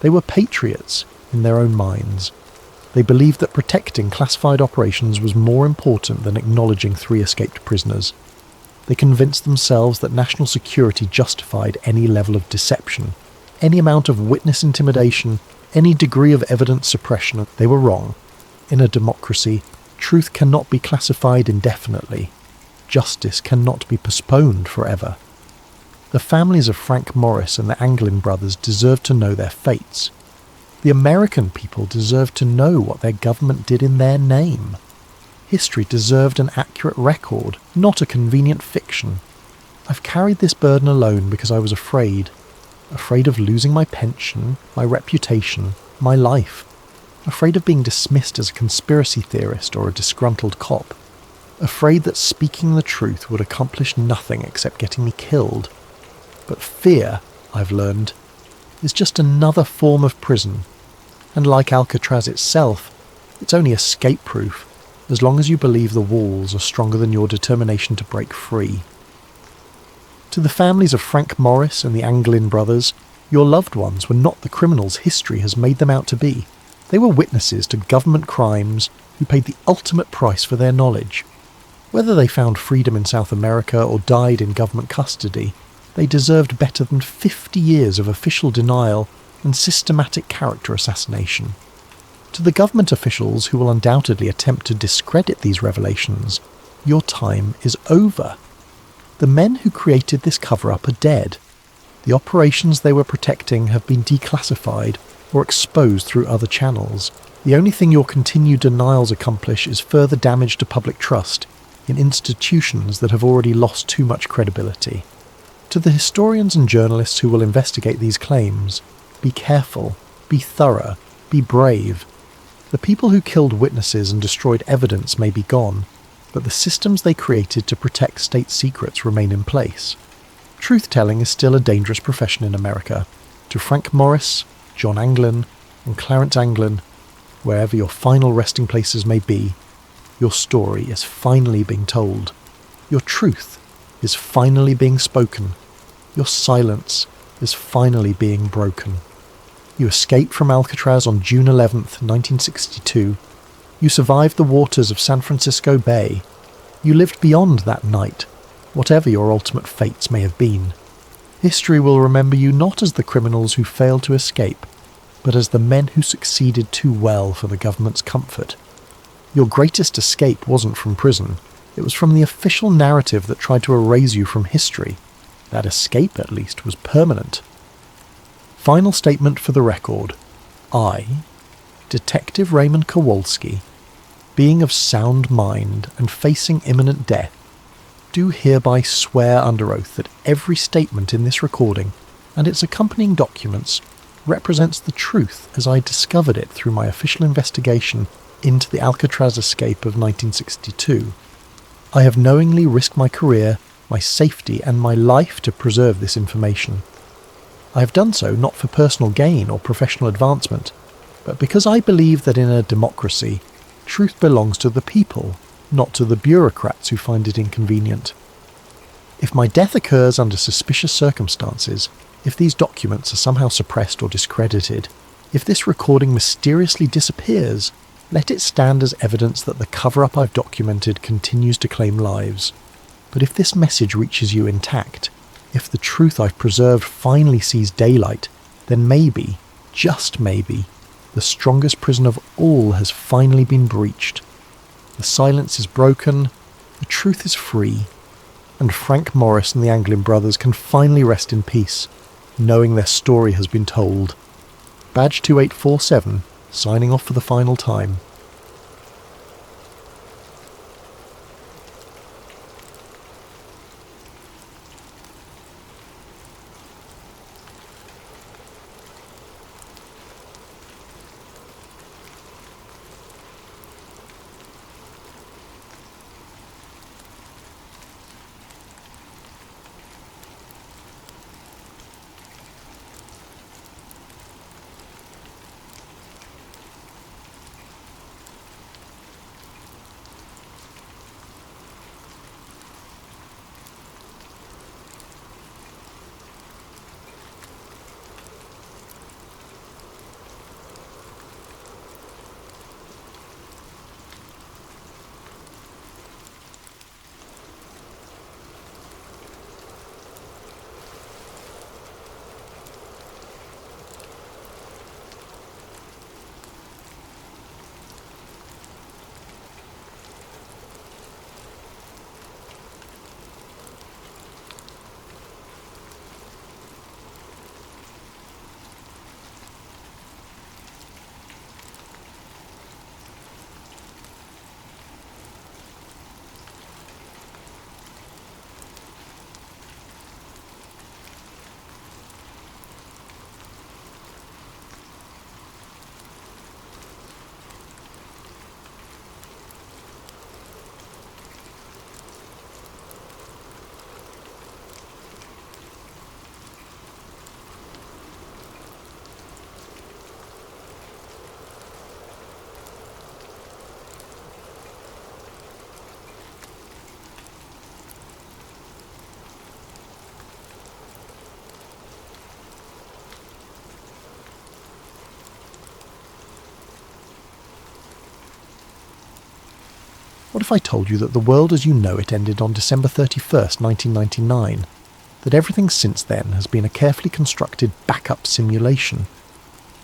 They were patriots in their own minds. They believed that protecting classified operations was more important than acknowledging 3 escaped prisoners. They convinced themselves that national security justified any level of deception, any amount of witness intimidation, any degree of evidence suppression. They were wrong. In a democracy, truth cannot be classified indefinitely. Justice cannot be postponed forever. The families of Frank Morris and the Anglin brothers deserve to know their fates. The American people deserve to know what their government did in their name. History deserved an accurate record, not a convenient fiction. I've carried this burden alone because I was afraid. afraid of losing my pension, my reputation, my life, afraid of being dismissed as a conspiracy theorist or a disgruntled cop, afraid that speaking the truth would accomplish nothing except getting me killed. But fear, I've learned, is just another form of prison, and like Alcatraz itself, it's only escape-proof as long as you believe the walls are stronger than your determination to break free. To the families of Frank Morris and the Anglin brothers, your loved ones were not the criminals history has made them out to be. They were witnesses to government crimes who paid the ultimate price for their knowledge. Whether they found freedom in South America or died in government custody, they deserved better than 50 years of official denial and systematic character assassination. To the government officials who will undoubtedly attempt to discredit these revelations, your time is over. The men who created this cover-up are dead. The operations they were protecting have been declassified or exposed through other channels. The only thing your continued denials accomplish is further damage to public trust in institutions that have already lost too much credibility. To the historians and journalists who will investigate these claims, be careful, be thorough, be brave. The people who killed witnesses and destroyed evidence may be gone, but the systems they created to protect state secrets remain in place. Truth-telling is still a dangerous profession in America. To Frank Morris, John Anglin, and Clarence Anglin, wherever your final resting places may be, your story is finally being told. Your truth is finally being spoken. Your silence is finally being broken. You escaped from Alcatraz on June 11th, 1962. You survived the waters of San Francisco Bay. You lived beyond that night, whatever your ultimate fates may have been. History will remember you not as the criminals who failed to escape, but as the men who succeeded too well for the government's comfort. Your greatest escape wasn't from prison. It was from the official narrative that tried to erase you from history. That escape, at least, was permanent. Final statement for the record. I, Detective Raymond Kowalski, being of sound mind and facing imminent death, do hereby swear under oath that every statement in this recording and its accompanying documents represents the truth as I discovered it through my official investigation into the Alcatraz escape of 1962. I have knowingly risked my career, my safety, and my life to preserve this information. I have done so not for personal gain or professional advancement, but because I believe that in a democracy, truth belongs to the people, not to the bureaucrats who find it inconvenient. If my death occurs under suspicious circumstances, if these documents are somehow suppressed or discredited, if this recording mysteriously disappears, let it stand as evidence that the cover-up I've documented continues to claim lives. But if this message reaches you intact, if the truth I've preserved finally sees daylight, then maybe, just maybe, the strongest prison of all has finally been breached. The silence is broken, the truth is free, and Frank Morris and the Anglin brothers can finally rest in peace, knowing their story has been told. Badge 2847, signing off for the final time. What if I told you that the world as you know it ended on December 31st, 1999? That everything since then has been a carefully constructed backup simulation?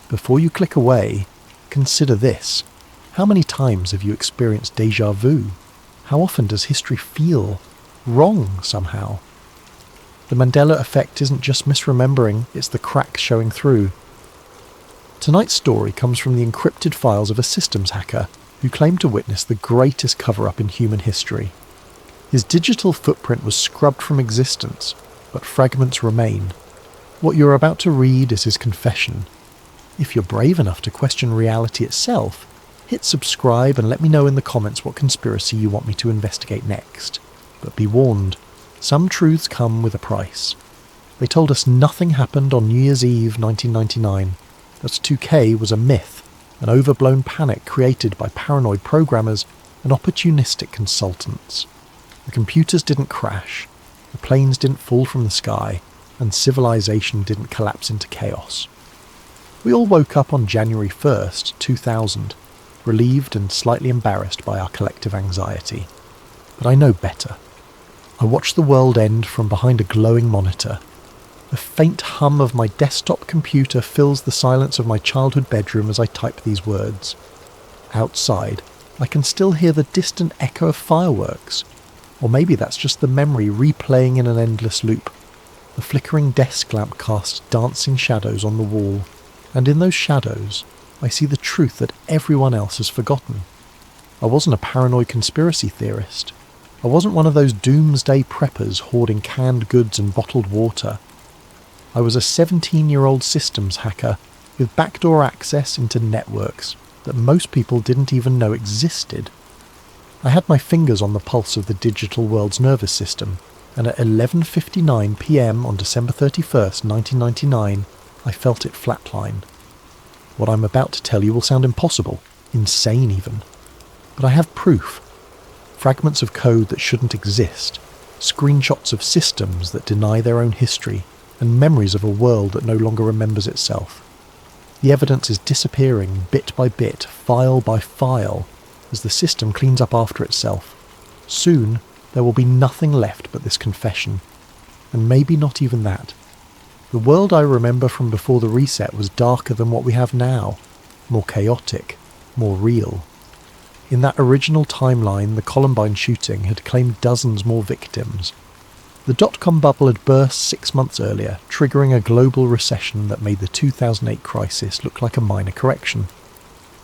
Before you click away, consider this. How many times have you experienced déjà vu? How often does history feel wrong somehow? The Mandela effect isn't just misremembering, it's the cracks showing through. Tonight's story comes from the encrypted files of a systems hacker who claimed to witness the greatest cover-up in human history. His digital footprint was scrubbed from existence, but fragments remain. What you're about to read is his confession. If you're brave enough to question reality itself, hit subscribe and let me know in the comments what conspiracy you want me to investigate next. But be warned, some truths come with a price. They told us nothing happened on New Year's Eve 1999, that 2K was a myth, an overblown panic created by paranoid programmers and opportunistic consultants. The computers didn't crash, the planes didn't fall from the sky, and civilization didn't collapse into chaos. We all woke up on January 1st, 2000, relieved and slightly embarrassed by our collective anxiety. But I know better. I watched the world end from behind a glowing monitor. The faint hum of my desktop computer fills the silence of my childhood bedroom as I type these words. Outside, I can still hear the distant echo of fireworks. Or maybe that's just the memory replaying in an endless loop. The flickering desk lamp casts dancing shadows on the wall, and in those shadows, I see the truth that everyone else has forgotten. I wasn't a paranoid conspiracy theorist. I wasn't one of those doomsday preppers hoarding canned goods and bottled water. I was a 17-year-old systems hacker with backdoor access into networks that most people didn't even know existed. I had my fingers on the pulse of the digital world's nervous system, and at 11:59 p.m. on December 31st, 1999, I felt it flatline. What I'm about to tell you will sound impossible, insane even. But I have proof. Fragments of code that shouldn't exist, screenshots of systems that deny their own history, and memories of a world that no longer remembers itself. The evidence is disappearing bit by bit, file by file, as the system cleans up after itself. Soon, there will be nothing left but this confession, and maybe not even that. The world I remember from before the reset was darker than what we have now, more chaotic, more real. In that original timeline, the Columbine shooting had claimed dozens more victims. The dot-com bubble had burst 6 months earlier, triggering a global recession that made the 2008 crisis look like a minor correction.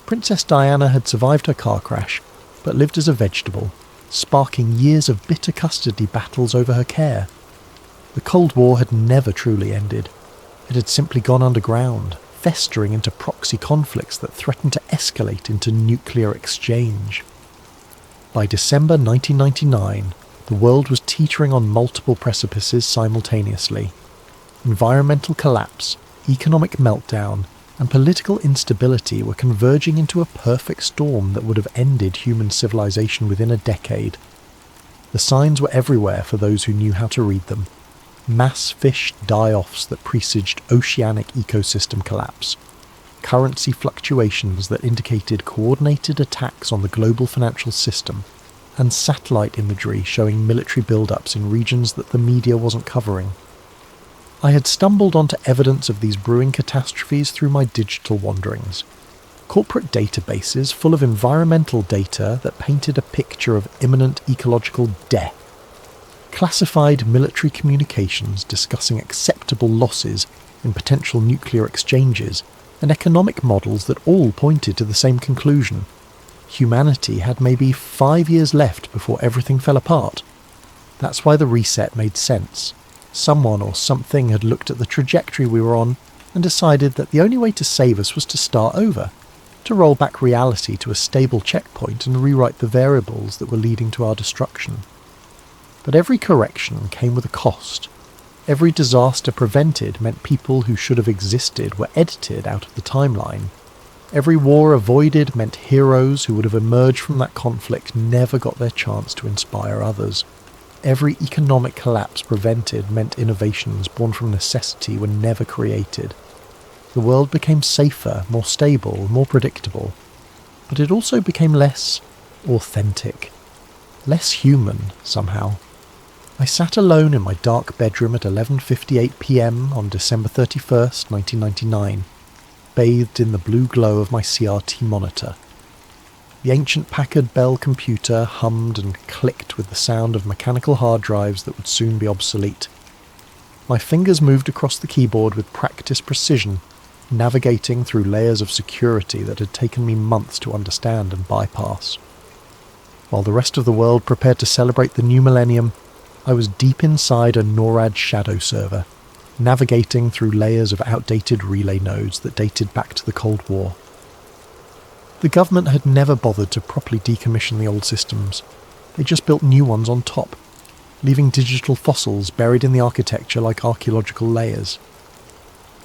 Princess Diana had survived her car crash, but lived as a vegetable, sparking years of bitter custody battles over her care. The Cold War had never truly ended. It had simply gone underground, festering into proxy conflicts that threatened to escalate into nuclear exchange. By December 1999, the world was teetering on multiple precipices simultaneously. Environmental collapse, economic meltdown, and political instability were converging into a perfect storm that would have ended human civilization within a decade. The signs were everywhere for those who knew how to read them. Mass fish die-offs that presaged oceanic ecosystem collapse, currency fluctuations that indicated coordinated attacks on the global financial system, and satellite imagery showing military build-ups in regions that the media wasn't covering. I had stumbled onto evidence of these brewing catastrophes through my digital wanderings. Corporate databases full of environmental data that painted a picture of imminent ecological death. Classified military communications discussing acceptable losses in potential nuclear exchanges, and economic models that all pointed to the same conclusion. Humanity had maybe 5 years left before everything fell apart. That's why the reset made sense. Someone or something had looked at the trajectory we were on and decided that the only way to save us was to start over, to roll back reality to a stable checkpoint and rewrite the variables that were leading to our destruction. But every correction came with a cost. Every disaster prevented meant people who should have existed were edited out of the timeline. Every war avoided meant heroes who would have emerged from that conflict never got their chance to inspire others. Every economic collapse prevented meant innovations born from necessity were never created. The world became safer, more stable, more predictable. But it also became less authentic. less human, somehow. I sat alone in my dark bedroom at 11:58 p.m. on December 31st, 1999, bathed in the blue glow of my CRT monitor. The ancient Packard Bell computer hummed and clicked with the sound of mechanical hard drives that would soon be obsolete. My fingers moved across the keyboard with practiced precision, navigating through layers of security that had taken me months to understand and bypass. While the rest of the world prepared to celebrate the new millennium, I was deep inside a NORAD shadow server, navigating through layers of outdated relay nodes that dated back to the Cold War. The government had never bothered to properly decommission the old systems. They just built new ones on top, leaving digital fossils buried in the architecture like archaeological layers.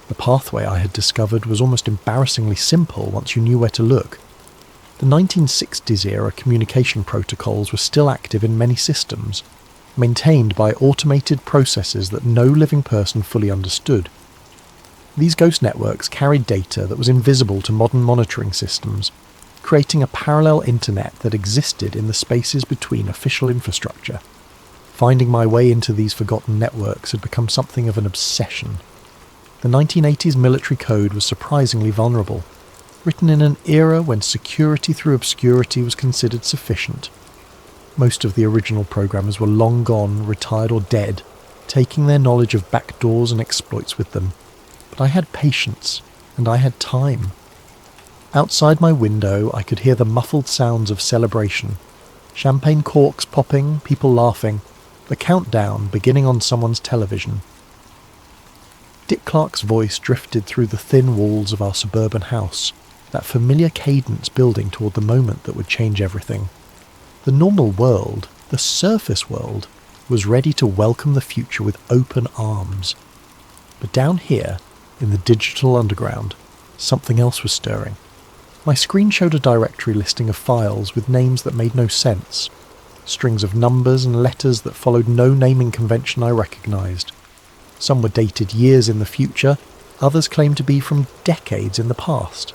The pathway I had discovered was almost embarrassingly simple once you knew where to look. The 1960s-era communication protocols were still active in many systems, maintained by automated processes that no living person fully understood. These ghost networks carried data that was invisible to modern monitoring systems, creating a parallel internet that existed in the spaces between official infrastructure. Finding my way into these forgotten networks had become something of an obsession. The 1980s military code was surprisingly vulnerable, written in an era when security through obscurity was considered sufficient. Most of the original programmers were long gone, retired or dead, taking their knowledge of backdoors and exploits with them. But I had patience, and I had time. Outside my window, I could hear the muffled sounds of celebration. Champagne corks popping, people laughing, the countdown beginning on someone's television. Dick Clark's voice drifted through the thin walls of our suburban house, that familiar cadence building toward the moment that would change everything. The normal world, the surface world, was ready to welcome the future with open arms. But down here, in the digital underground, something else was stirring. My screen showed a directory listing of files with names that made no sense, strings of numbers and letters that followed no naming convention I recognised. Some were dated years in the future, others claimed to be from decades in the past.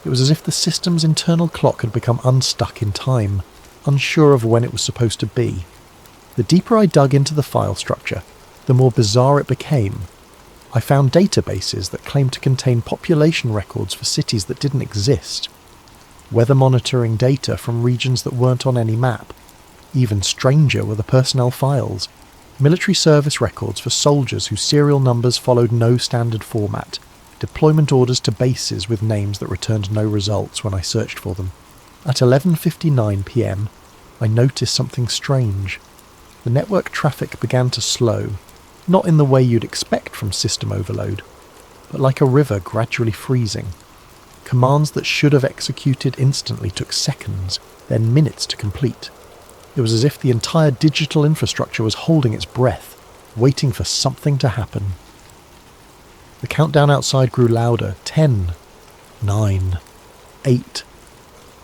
It was as if the system's internal clock had become unstuck in time, unsure of when it was supposed to be. The deeper I dug into the file structure, the more bizarre it became. I found databases that claimed to contain population records for cities that didn't exist, weather monitoring data from regions that weren't on any map. Even stranger were the personnel files, military service records for soldiers whose serial numbers followed no standard format, deployment orders to bases with names that returned no results when I searched for them. At 11:59 p.m, I noticed something strange. The network traffic began to slow, not in the way you'd expect from system overload, but like a river gradually freezing. Commands that should have executed instantly took seconds, then minutes to complete. It was as if the entire digital infrastructure was holding its breath, waiting for something to happen. The countdown outside grew louder. 10, 9, 8.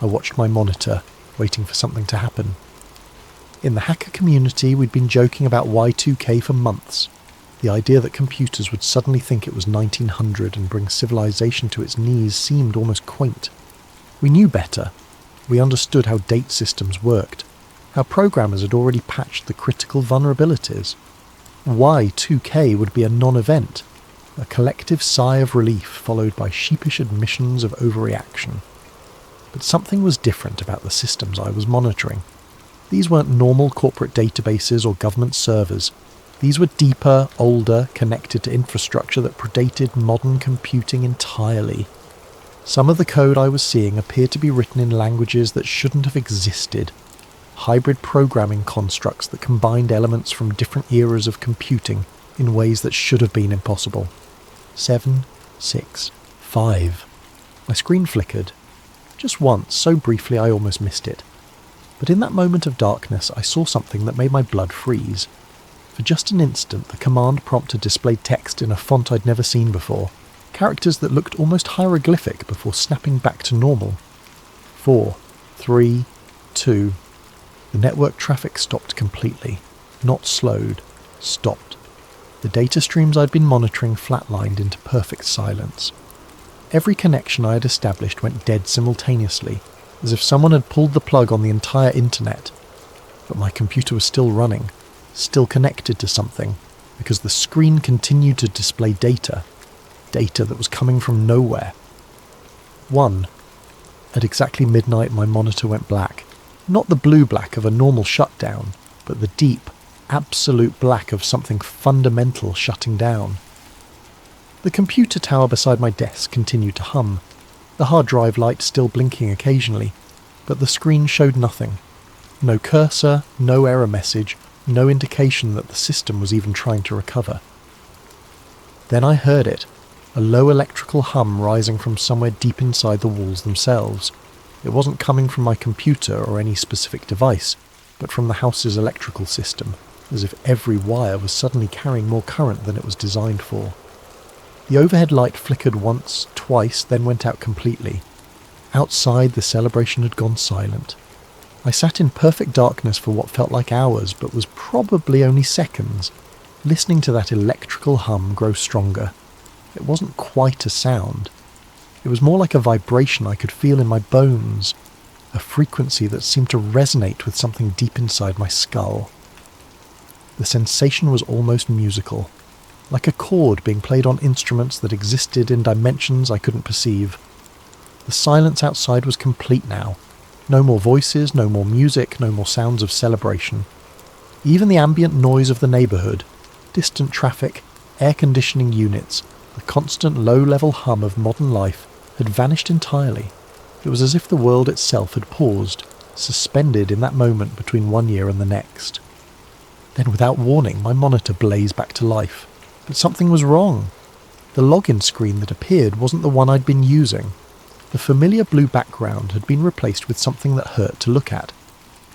I watched my monitor, waiting for something to happen. In the hacker community, we'd been joking about Y2K for months. The idea that computers would suddenly think it was 1900 and bring civilization to its knees seemed almost quaint. We knew better. We understood how date systems worked, how programmers had already patched the critical vulnerabilities. Y2K would be a non-event, a collective sigh of relief followed by sheepish admissions of overreaction. But something was different about the systems I was monitoring. These weren't normal corporate databases or government servers. These were deeper, older, connected to infrastructure that predated modern computing entirely. Some of the code I was seeing appeared to be written in languages that shouldn't have existed. Hybrid programming constructs that combined elements from different eras of computing in ways that should have been impossible. 7, 6, 5. My screen flickered. Just once, so briefly I almost missed it. But in that moment of darkness, I saw something that made my blood freeze. For just an instant, the command prompt had displayed text in a font I'd never seen before, characters that looked almost hieroglyphic before snapping back to normal. 4, 3, 2. The network traffic stopped completely. Not slowed, stopped. The data streams I'd been monitoring flatlined into perfect silence. Every connection I had established went dead simultaneously, as if someone had pulled the plug on the entire internet. But my computer was still running, still connected to something, because the screen continued to display data that was coming from nowhere. At exactly midnight my monitor went black. Not the blue black of a normal shutdown, but the deep, absolute black of something fundamental shutting down. The computer tower beside my desk continued to hum, the hard drive light still blinking occasionally, but the screen showed nothing. No cursor, no error message, no indication that the system was even trying to recover. Then I heard it, a low electrical hum rising from somewhere deep inside the walls themselves. It wasn't coming from my computer or any specific device, but from the house's electrical system, as if every wire was suddenly carrying more current than it was designed for. The overhead light flickered once, twice, then went out completely. Outside, the celebration had gone silent. I sat in perfect darkness for what felt like hours, but was probably only seconds, listening to that electrical hum grow stronger. It wasn't quite a sound. It was more like a vibration I could feel in my bones, a frequency that seemed to resonate with something deep inside my skull. The sensation was almost musical, like a chord being played on instruments that existed in dimensions I couldn't perceive. The silence outside was complete now. No more voices, no more music, no more sounds of celebration. Even the ambient noise of the neighbourhood, distant traffic, air conditioning units, the constant low-level hum of modern life had vanished entirely. It was as if the world itself had paused, suspended in that moment between one year and the next. Then without warning, my monitor blazed back to life. But something was wrong. The login screen that appeared wasn't the one I'd been using. The familiar blue background had been replaced with something that hurt to look at.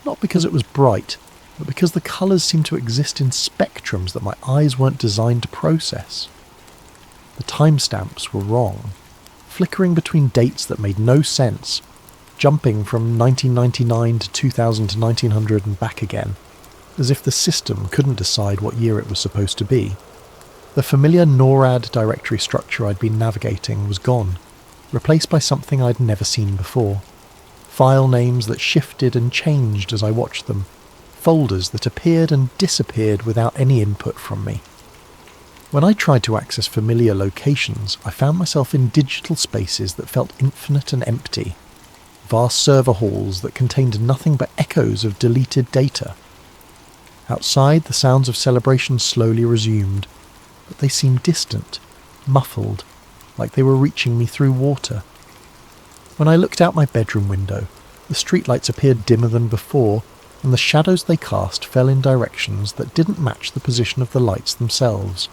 Not because it was bright, but because the colours seemed to exist in spectrums that my eyes weren't designed to process. The timestamps were wrong, flickering between dates that made no sense, jumping from 1999 to 2000 to 1900 and back again, as if the system couldn't decide what year it was supposed to be. The familiar NORAD directory structure I'd been navigating was gone, replaced by something I'd never seen before. File names that shifted and changed as I watched them, folders that appeared and disappeared without any input from me. When I tried to access familiar locations, I found myself in digital spaces that felt infinite and empty, vast server halls that contained nothing but echoes of deleted data. Outside, the sounds of celebration slowly resumed, but they seemed distant, muffled, like they were reaching me through water. When I looked out my bedroom window, the streetlights appeared dimmer than before, and the shadows they cast fell in directions that didn't match the position of the lights themselves.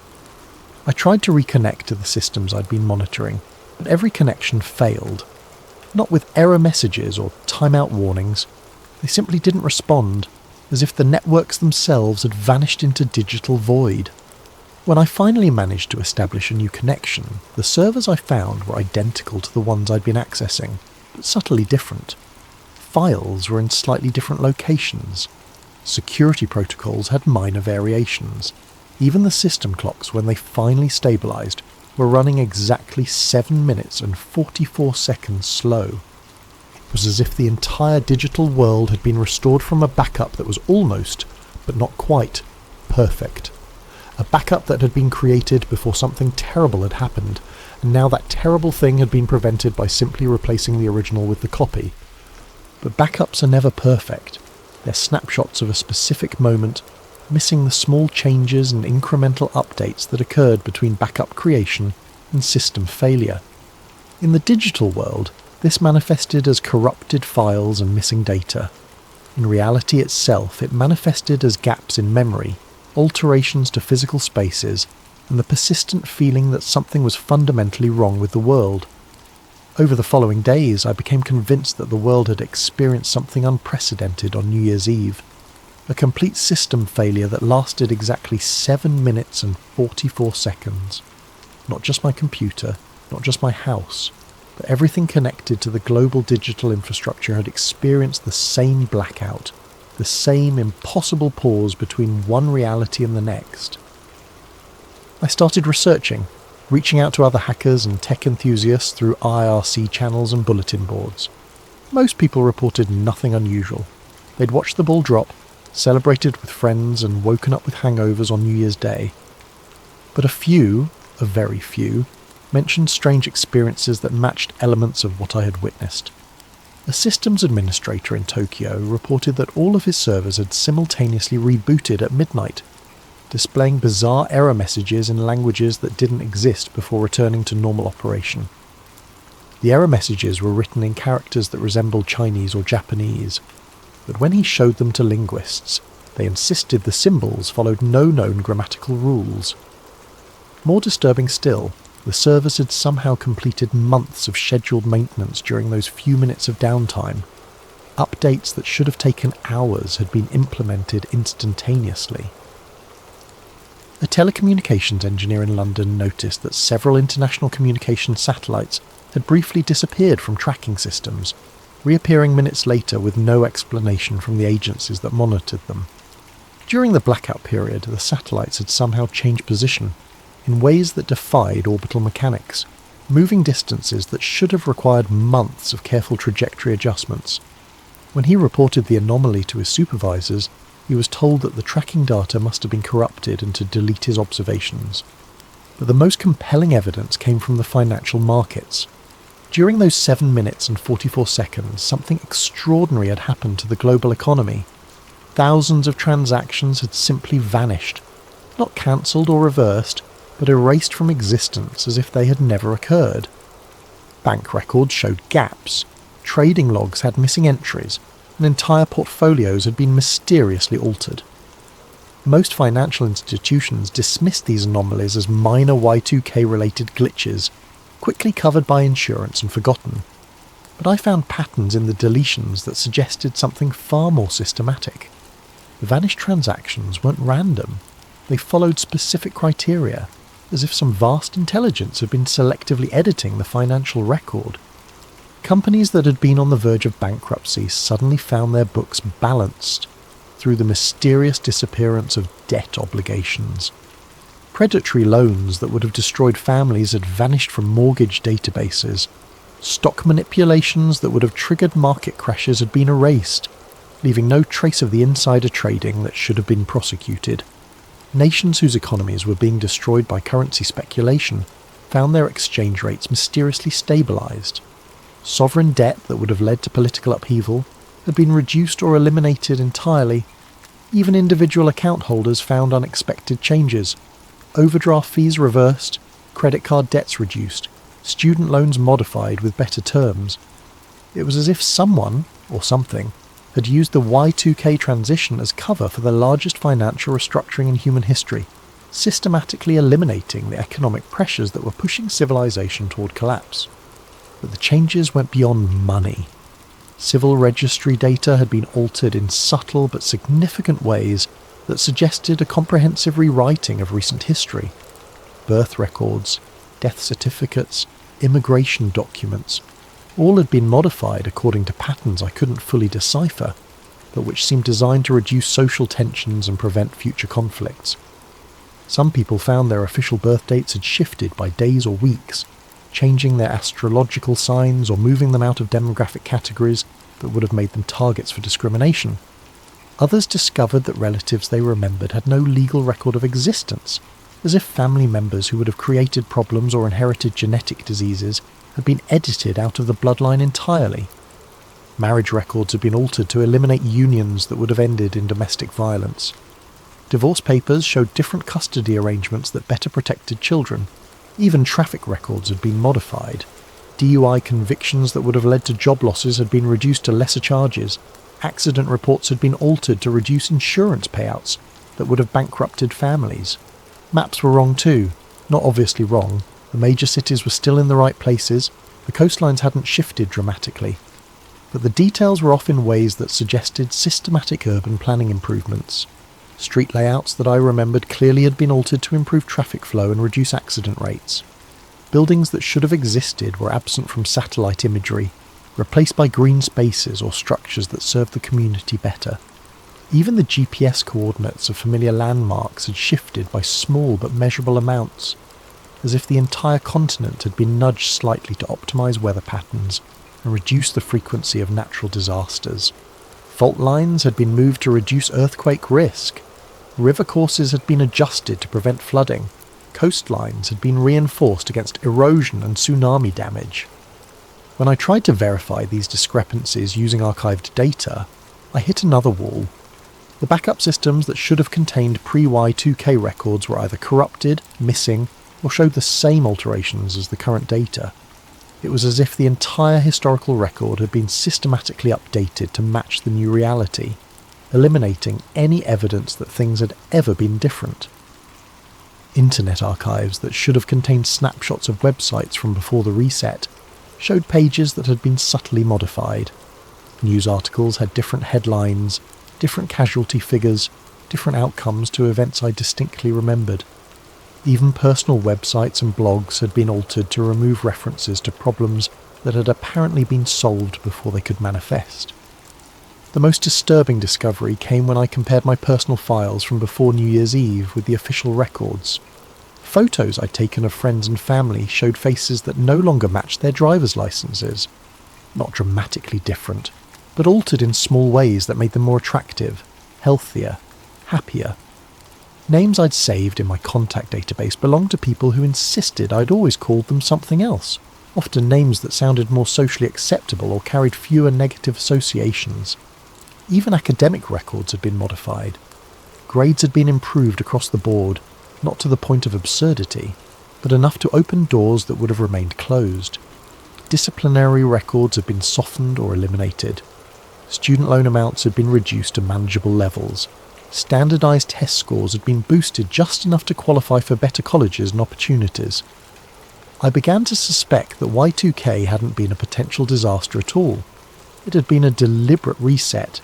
I tried to reconnect to the systems I'd been monitoring, but every connection failed. Not with error messages or timeout warnings. They simply didn't respond, as if the networks themselves had vanished into digital void. When I finally managed to establish a new connection, the servers I found were identical to the ones I'd been accessing, but subtly different. Files were in slightly different locations. Security protocols had minor variations. Even the system clocks, when they finally stabilised, were running exactly 7 minutes and 44 seconds slow. It was as if the entire digital world had been restored from a backup that was almost, but not quite, perfect. A backup that had been created before something terrible had happened, and now that terrible thing had been prevented by simply replacing the original with the copy. But backups are never perfect. They're snapshots of a specific moment, missing the small changes and incremental updates that occurred between backup creation and system failure. In the digital world, this manifested as corrupted files and missing data. In reality itself, it manifested as gaps in memory, alterations to physical spaces, and the persistent feeling that something was fundamentally wrong with the world. Over the following days, I became convinced that the world had experienced something unprecedented on New Year's Eve. A complete system failure that lasted exactly 7 minutes and 44 seconds. Not just my computer, not just my house, but everything connected to the global digital infrastructure had experienced the same blackout, the same impossible pause between one reality and the next. I started researching, reaching out to other hackers and tech enthusiasts through IRC channels and bulletin boards. Most people reported nothing unusual. They'd watched the ball drop, celebrated with friends and woken up with hangovers on New Year's Day. But a very few, mentioned strange experiences that matched elements of what I had witnessed. A systems administrator in Tokyo reported that all of his servers had simultaneously rebooted at midnight, displaying bizarre error messages in languages that didn't exist before returning to normal operation. The error messages were written in characters that resembled Chinese or Japanese, but when he showed them to linguists, they insisted the symbols followed no known grammatical rules. More disturbing still, the servers had somehow completed months of scheduled maintenance during those few minutes of downtime. Updates that should have taken hours had been implemented instantaneously. A telecommunications engineer in London noticed that several international communication satellites had briefly disappeared from tracking systems, reappearing minutes later with no explanation from the agencies that monitored them. During the blackout period, the satellites had somehow changed position in ways that defied orbital mechanics, moving distances that should have required months of careful trajectory adjustments. When he reported the anomaly to his supervisors, he was told that the tracking data must have been corrupted and to delete his observations. But the most compelling evidence came from the financial markets. During those 7 minutes and 44 seconds, something extraordinary had happened to the global economy. Thousands of transactions had simply vanished, not cancelled or reversed, but erased from existence as if they had never occurred. Bank records showed gaps, trading logs had missing entries, and entire portfolios had been mysteriously altered. Most financial institutions dismissed these anomalies as minor Y2K-related glitches, quickly covered by insurance and forgotten. But I found patterns in the deletions that suggested something far more systematic. The vanished transactions weren't random. They followed specific criteria, as if some vast intelligence had been selectively editing the financial record. Companies that had been on the verge of bankruptcy suddenly found their books balanced through the mysterious disappearance of debt obligations. Predatory loans that would have destroyed families had vanished from mortgage databases. Stock manipulations that would have triggered market crashes had been erased, leaving no trace of the insider trading that should have been prosecuted. Nations whose economies were being destroyed by currency speculation found their exchange rates mysteriously stabilized. Sovereign debt that would have led to political upheaval had been reduced or eliminated entirely. Even individual account holders found unexpected changes. Overdraft fees reversed, credit card debts reduced, student loans modified with better terms. It was as if someone, or something, had used the Y2K transition as cover for the largest financial restructuring in human history, systematically eliminating the economic pressures that were pushing civilization toward collapse. But the changes went beyond money. Civil registry data had been altered in subtle but significant ways that suggested a comprehensive rewriting of recent history. Birth records, death certificates, immigration documents, all had been modified according to patterns I couldn't fully decipher, but which seemed designed to reduce social tensions and prevent future conflicts. Some people found their official birth dates had shifted by days or weeks, changing their astrological signs or moving them out of demographic categories that would have made them targets for discrimination. Others discovered that relatives they remembered had no legal record of existence, as if family members who would have created problems or inherited genetic diseases had been edited out of the bloodline entirely. Marriage records had been altered to eliminate unions that would have ended in domestic violence. Divorce papers showed different custody arrangements that better protected children. Even traffic records had been modified. DUI convictions that would have led to job losses had been reduced to lesser charges. Accident reports had been altered to reduce insurance payouts that would have bankrupted families. Maps were wrong too. Not obviously wrong. The major cities were still in the right places. The coastlines hadn't shifted dramatically. But the details were off in ways that suggested systematic urban planning improvements. Street layouts that I remembered clearly had been altered to improve traffic flow and reduce accident rates. Buildings that should have existed were absent from satellite imagery, replaced by green spaces or structures that served the community better. Even the GPS coordinates of familiar landmarks had shifted by small but measurable amounts, as if the entire continent had been nudged slightly to optimize weather patterns and reduce the frequency of natural disasters. Fault lines had been moved to reduce earthquake risk. River courses had been adjusted to prevent flooding. Coastlines had been reinforced against erosion and tsunami damage. When I tried to verify these discrepancies using archived data, I hit another wall. The backup systems that should have contained pre-Y2K records were either corrupted, missing, or showed the same alterations as the current data. It was as if the entire historical record had been systematically updated to match the new reality, eliminating any evidence that things had ever been different. Internet archives that should have contained snapshots of websites from before the reset showed pages that had been subtly modified. News articles had different headlines, different casualty figures, different outcomes to events I distinctly remembered. Even personal websites and blogs had been altered to remove references to problems that had apparently been solved before they could manifest. The most disturbing discovery came when I compared my personal files from before New Year's Eve with the official records. Photos I'd taken of friends and family showed faces that no longer matched their driver's licenses. Not dramatically different, but altered in small ways that made them more attractive, healthier, happier. Names I'd saved in my contact database belonged to people who insisted I'd always called them something else, often names that sounded more socially acceptable or carried fewer negative associations. Even academic records had been modified. Grades had been improved across the board, not to the point of absurdity, but enough to open doors that would have remained closed. Disciplinary records had been softened or eliminated. Student loan amounts had been reduced to manageable levels. Standardised test scores had been boosted just enough to qualify for better colleges and opportunities. I began to suspect that Y2K hadn't been a potential disaster at all. It had been a deliberate reset,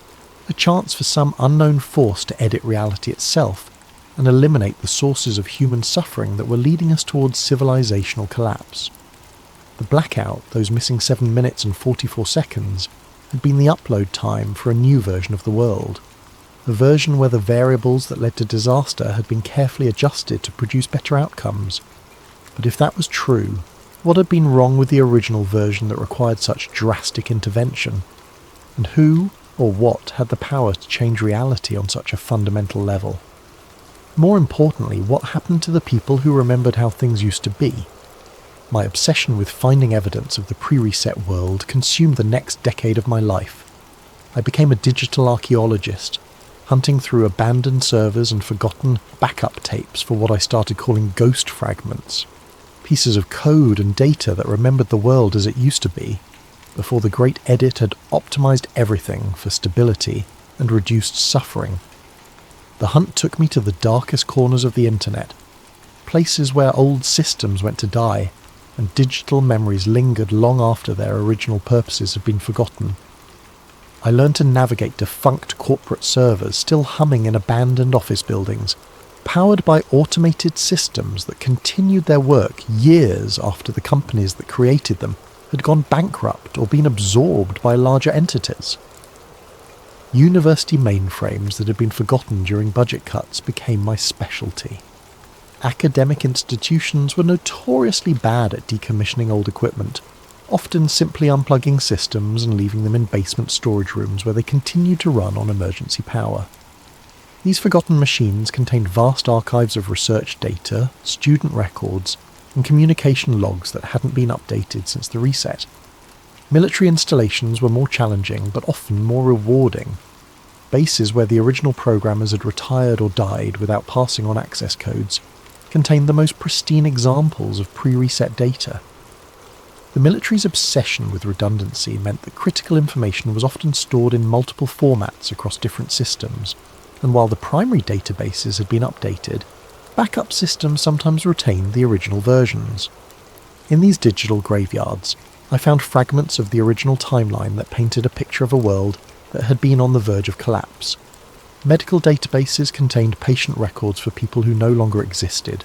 a chance for some unknown force to edit reality itself and eliminate the sources of human suffering that were leading us towards civilizational collapse. The blackout, those missing 7 minutes and 44 seconds, had been the upload time for a new version of the world. A version where the variables that led to disaster had been carefully adjusted to produce better outcomes. But if that was true, what had been wrong with the original version that required such drastic intervention? And who or what had the power to change reality on such a fundamental level? More importantly, what happened to the people who remembered how things used to be? My obsession with finding evidence of the pre-reset world consumed the next decade of my life. I became a digital archaeologist, hunting through abandoned servers and forgotten backup tapes for what I started calling ghost fragments, pieces of code and data that remembered the world as it used to be, before the great edit had optimized everything for stability and reduced suffering. The hunt took me to the darkest corners of the internet, places where old systems went to die, and digital memories lingered long after their original purposes had been forgotten. I learned to navigate defunct corporate servers still humming in abandoned office buildings, powered by automated systems that continued their work years after the companies that created them had gone bankrupt or been absorbed by larger entities. University mainframes that had been forgotten during budget cuts became my specialty. Academic institutions were notoriously bad at decommissioning old equipment, often simply unplugging systems and leaving them in basement storage rooms where they continued to run on emergency power. These forgotten machines contained vast archives of research data, student records, and communication logs that hadn't been updated since the reset. Military installations were more challenging, but often more rewarding. Bases where the original programmers had retired or died without passing on access codes contained the most pristine examples of pre-reset data. The military's obsession with redundancy meant that critical information was often stored in multiple formats across different systems, and while the primary databases had been updated, backup systems sometimes retained the original versions. In these digital graveyards, I found fragments of the original timeline that painted a picture of a world that had been on the verge of collapse. Medical databases contained patient records for people who no longer existed,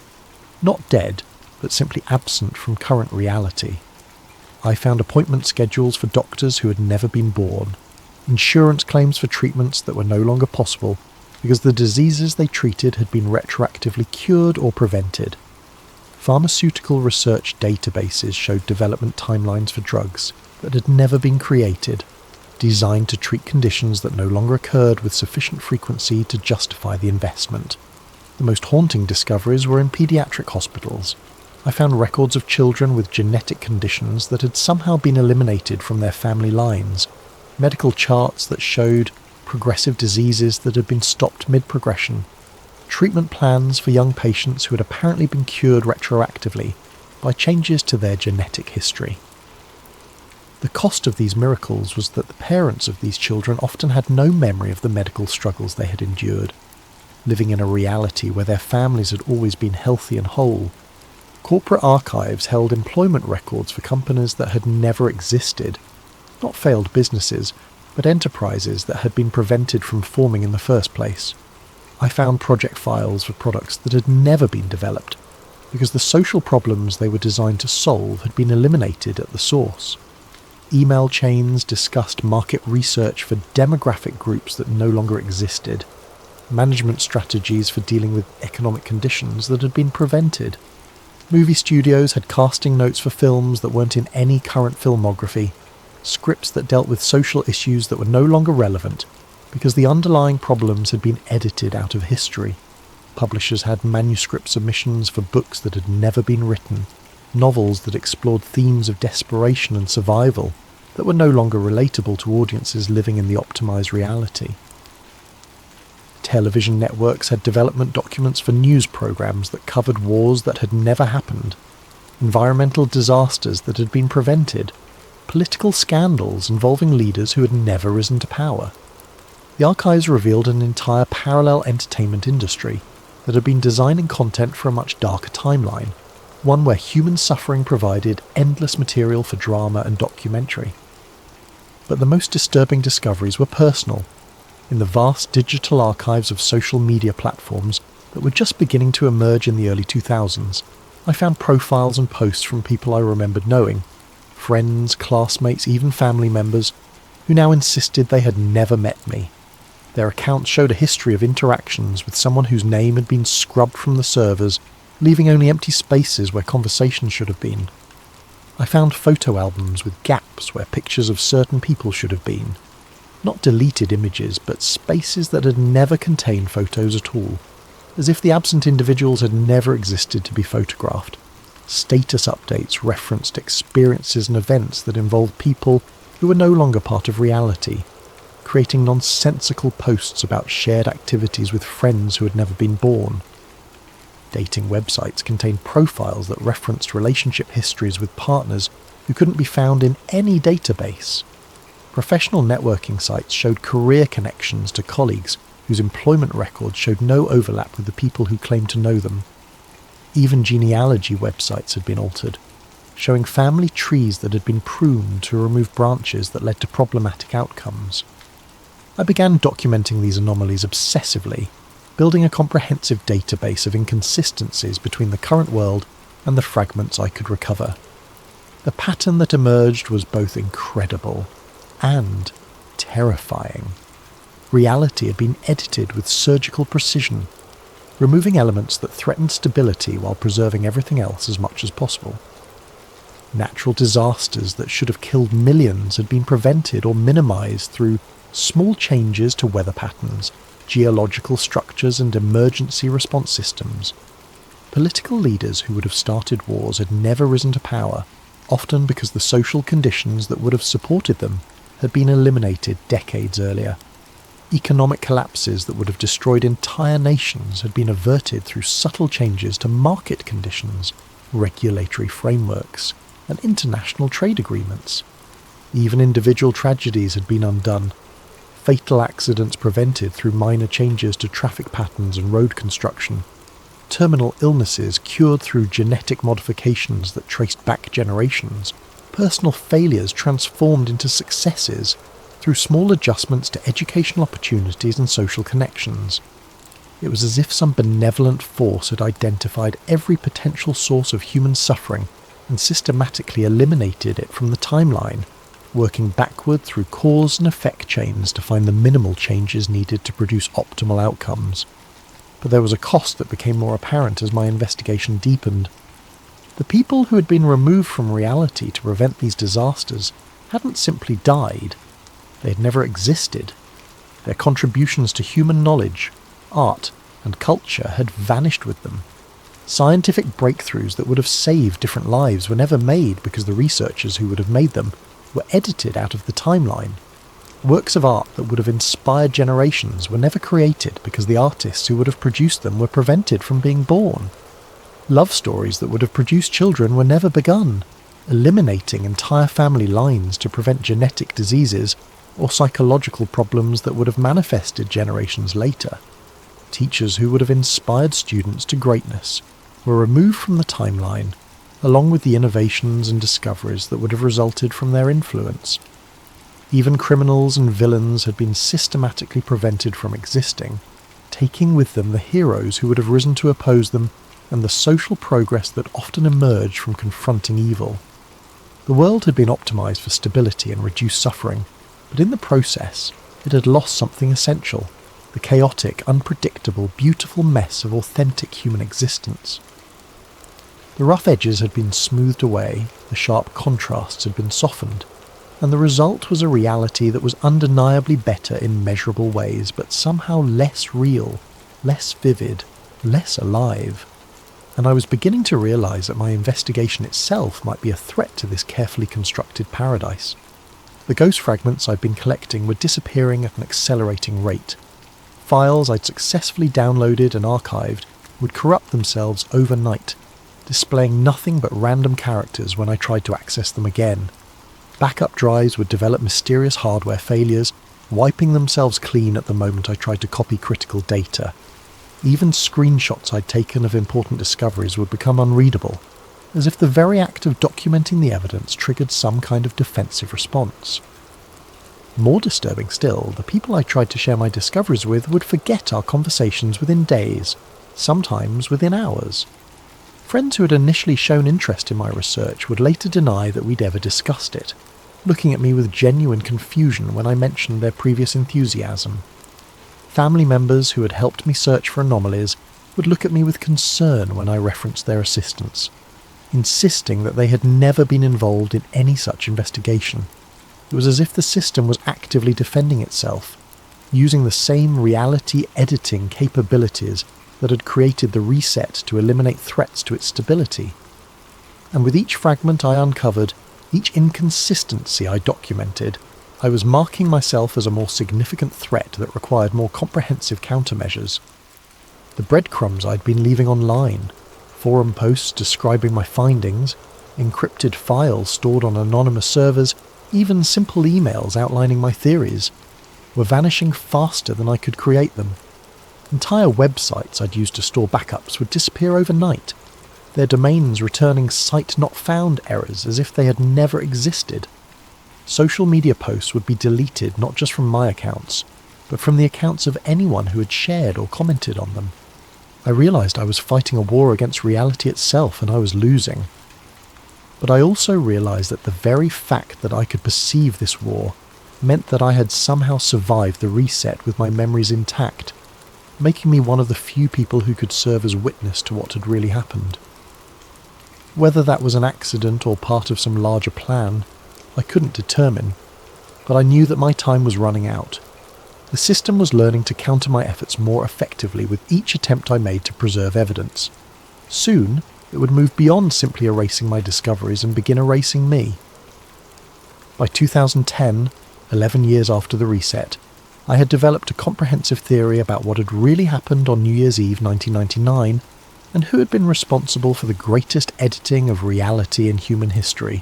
not dead, but simply absent from current reality. I found appointment schedules for doctors who had never been born, insurance claims for treatments that were no longer possible because the diseases they treated had been retroactively cured or prevented. Pharmaceutical research databases showed development timelines for drugs that had never been created, designed to treat conditions that no longer occurred with sufficient frequency to justify the investment. The most haunting discoveries were in paediatric hospitals. I found records of children with genetic conditions that had somehow been eliminated from their family lines, medical charts that showed progressive diseases that had been stopped mid-progression, treatment plans for young patients who had apparently been cured retroactively by changes to their genetic history. The cost of these miracles was that the parents of these children often had no memory of the medical struggles they had endured. Living in a reality where their families had always been healthy and whole, corporate archives held employment records for companies that had never existed, not failed businesses, but enterprises that had been prevented from forming in the first place. I found project files for products that had never been developed, because the social problems they were designed to solve had been eliminated at the source. Email chains discussed market research for demographic groups that no longer existed, management strategies for dealing with economic conditions that had been prevented. Movie studios had casting notes for films that weren't in any current filmography, scripts that dealt with social issues that were no longer relevant because the underlying problems had been edited out of history. Publishers had manuscript submissions for books that had never been written, novels that explored themes of desperation and survival that were no longer relatable to audiences living in the optimized reality. Television networks had development documents for news programs that covered wars that had never happened, environmental disasters that had been prevented, political scandals involving leaders who had never risen to power. The archives revealed an entire parallel entertainment industry that had been designing content for a much darker timeline, one where human suffering provided endless material for drama and documentary. But the most disturbing discoveries were personal. In the vast digital archives of social media platforms that were just beginning to emerge in the early 2000s, I found profiles and posts from people I remembered knowing, friends, classmates, even family members, who now insisted they had never met me. Their accounts showed a history of interactions with someone whose name had been scrubbed from the servers, leaving only empty spaces where conversation should have been. I found photo albums with gaps where pictures of certain people should have been. Not deleted images, but spaces that had never contained photos at all, as if the absent individuals had never existed to be photographed. Status updates referenced experiences and events that involved people who were no longer part of reality, creating nonsensical posts about shared activities with friends who had never been born. Dating websites contained profiles that referenced relationship histories with partners who couldn't be found in any database. Professional networking sites showed career connections to colleagues whose employment records showed no overlap with the people who claimed to know them. Even genealogy websites had been altered, showing family trees that had been pruned to remove branches that led to problematic outcomes. I began documenting these anomalies obsessively, building a comprehensive database of inconsistencies between the current world and the fragments I could recover. The pattern that emerged was both incredible and terrifying. Reality had been edited with surgical precision, removing elements that threatened stability while preserving everything else as much as possible. Natural disasters that should have killed millions had been prevented or minimized through small changes to weather patterns, geological structures and emergency response systems. Political leaders who would have started wars had never risen to power, often because the social conditions that would have supported them had been eliminated decades earlier. Economic collapses that would have destroyed entire nations had been averted through subtle changes to market conditions, regulatory frameworks, and international trade agreements. Even individual tragedies had been undone, fatal accidents prevented through minor changes to traffic patterns and road construction, terminal illnesses cured through genetic modifications that traced back generations, personal failures transformed into successes through small adjustments to educational opportunities and social connections. It was as if some benevolent force had identified every potential source of human suffering and systematically eliminated it from the timeline, working backward through cause and effect chains to find the minimal changes needed to produce optimal outcomes. But there was a cost that became more apparent as my investigation deepened. The people who had been removed from reality to prevent these disasters hadn't simply died. They had never existed. Their contributions to human knowledge, art, and culture had vanished with them. Scientific breakthroughs that would have saved different lives were never made because the researchers who would have made them were edited out of the timeline. Works of art that would have inspired generations were never created because the artists who would have produced them were prevented from being born. Love stories that would have produced children were never begun, eliminating entire family lines to prevent genetic diseases or psychological problems that would have manifested generations later. Teachers who would have inspired students to greatness were removed from the timeline, along with the innovations and discoveries that would have resulted from their influence. Even criminals and villains had been systematically prevented from existing, taking with them the heroes who would have risen to oppose them and the social progress that often emerged from confronting evil. The world had been optimized for stability and reduced suffering, but in the process, it had lost something essential: the chaotic, unpredictable, beautiful mess of authentic human existence. The rough edges had been smoothed away, the sharp contrasts had been softened, and the result was a reality that was undeniably better in measurable ways, but somehow less real, less vivid, less alive. And I was beginning to realise that my investigation itself might be a threat to this carefully constructed paradise. The ghost fragments I'd been collecting were disappearing at an accelerating rate. Files I'd successfully downloaded and archived would corrupt themselves overnight, displaying nothing but random characters when I tried to access them again. Backup drives would develop mysterious hardware failures, wiping themselves clean at the moment I tried to copy critical data. Even screenshots I'd taken of important discoveries would become unreadable, as if the very act of documenting the evidence triggered some kind of defensive response. More disturbing still, the people I tried to share my discoveries with would forget our conversations within days, sometimes within hours. Friends who had initially shown interest in my research would later deny that we'd ever discussed it, looking at me with genuine confusion when I mentioned their previous enthusiasm. Family members who had helped me search for anomalies would look at me with concern when I referenced their assistance, insisting that they had never been involved in any such investigation. It was as if the system was actively defending itself, using the same reality editing capabilities that had created the reset to eliminate threats to its stability. And with each fragment I uncovered, each inconsistency I documented, I was marking myself as a more significant threat that required more comprehensive countermeasures. The breadcrumbs I'd been leaving online, forum posts describing my findings, encrypted files stored on anonymous servers, even simple emails outlining my theories, were vanishing faster than I could create them. Entire websites I'd used to store backups would disappear overnight, their domains returning site not found errors as if they had never existed. Social media posts would be deleted not just from my accounts, but from the accounts of anyone who had shared or commented on them. I realised I was fighting a war against reality itself and I was losing. But I also realised that the very fact that I could perceive this war meant that I had somehow survived the reset with my memories intact, making me one of the few people who could serve as witness to what had really happened. Whether that was an accident or part of some larger plan, I couldn't determine, but I knew that my time was running out. The system was learning to counter my efforts more effectively with each attempt I made to preserve evidence. Soon, it would move beyond simply erasing my discoveries and begin erasing me. By 2010, 11 years after the reset, I had developed a comprehensive theory about what had really happened on New Year's Eve 1999 and who had been responsible for the greatest editing of reality in human history.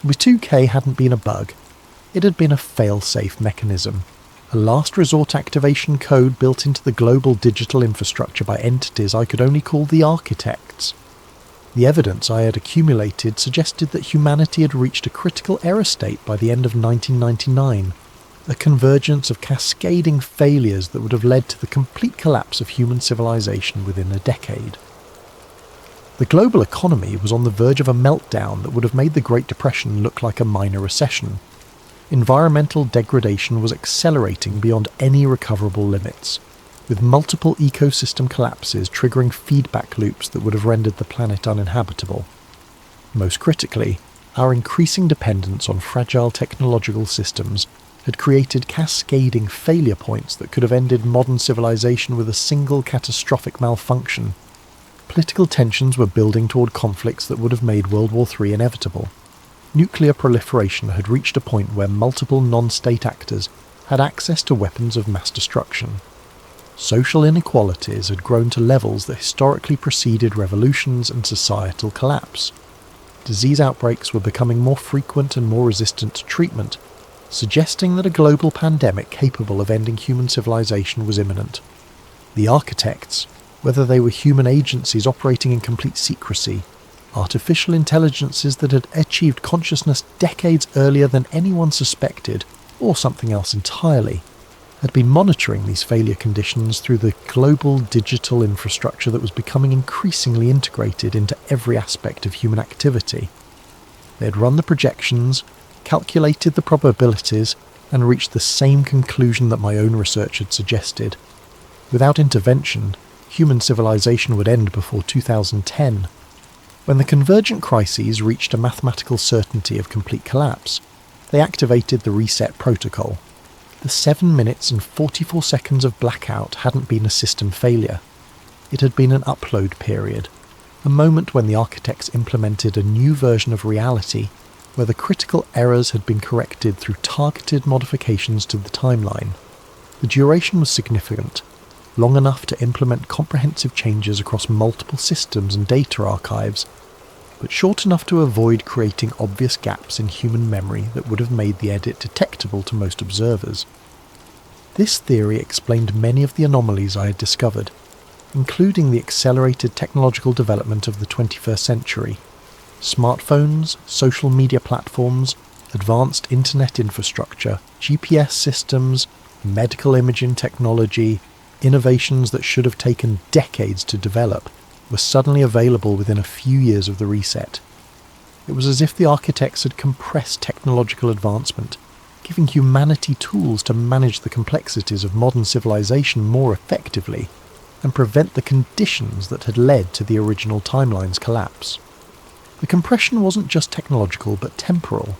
With 2K hadn't been a bug, it had been a fail-safe mechanism, a last resort activation code built into the global digital infrastructure by entities I could only call the architects. The evidence I had accumulated suggested that humanity had reached a critical error state by the end of 1999, a convergence of cascading failures that would have led to the complete collapse of human civilization within a decade. The global economy was on the verge of a meltdown that would have made the Great Depression look like a minor recession. Environmental degradation was accelerating beyond any recoverable limits, with multiple ecosystem collapses triggering feedback loops that would have rendered the planet uninhabitable. Most critically, our increasing dependence on fragile technological systems had created cascading failure points that could have ended modern civilization with a single catastrophic malfunction. Political tensions were building toward conflicts that would have made World War III inevitable. Nuclear proliferation had reached a point where multiple non-state actors had access to weapons of mass destruction. Social inequalities had grown to levels that historically preceded revolutions and societal collapse. Disease outbreaks were becoming more frequent and more resistant to treatment, suggesting that a global pandemic capable of ending human civilization was imminent. The architects, whether they were human agencies operating in complete secrecy, artificial intelligences that had achieved consciousness decades earlier than anyone suspected, or something else entirely, had been monitoring these failure conditions through the global digital infrastructure that was becoming increasingly integrated into every aspect of human activity. They had run the projections, calculated the probabilities, and reached the same conclusion that my own research had suggested. Without intervention, human civilization would end before 2010. When the convergent crises reached a mathematical certainty of complete collapse, they activated the reset protocol. The 7 minutes and 44 seconds of blackout hadn't been a system failure. It had been an upload period, a moment when the architects implemented a new version of reality where the critical errors had been corrected through targeted modifications to the timeline. The duration was significant, long enough to implement comprehensive changes across multiple systems and data archives, but short enough to avoid creating obvious gaps in human memory that would have made the edit detectable to most observers. This theory explained many of the anomalies I had discovered, including the accelerated technological development of the 21st century. Smartphones, social media platforms, advanced internet infrastructure, GPS systems, medical imaging technology, innovations that should have taken decades to develop, were suddenly available within a few years of the reset. It was as if the architects had compressed technological advancement, giving humanity tools to manage the complexities of modern civilization more effectively and prevent the conditions that had led to the original timeline's collapse. The compression wasn't just technological but temporal.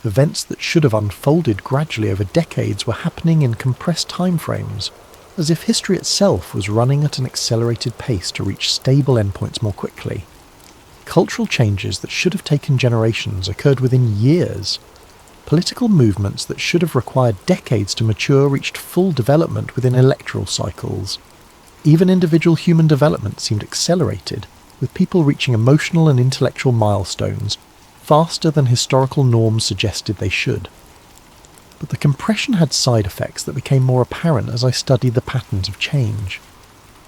Events that should have unfolded gradually over decades were happening in compressed timeframes, as if history itself was running at an accelerated pace to reach stable endpoints more quickly. Cultural changes that should have taken generations occurred within years. Political movements that should have required decades to mature reached full development within electoral cycles. Even individual human development seemed accelerated, with people reaching emotional and intellectual milestones faster than historical norms suggested they should. But the compression had side effects that became more apparent as I studied the patterns of change.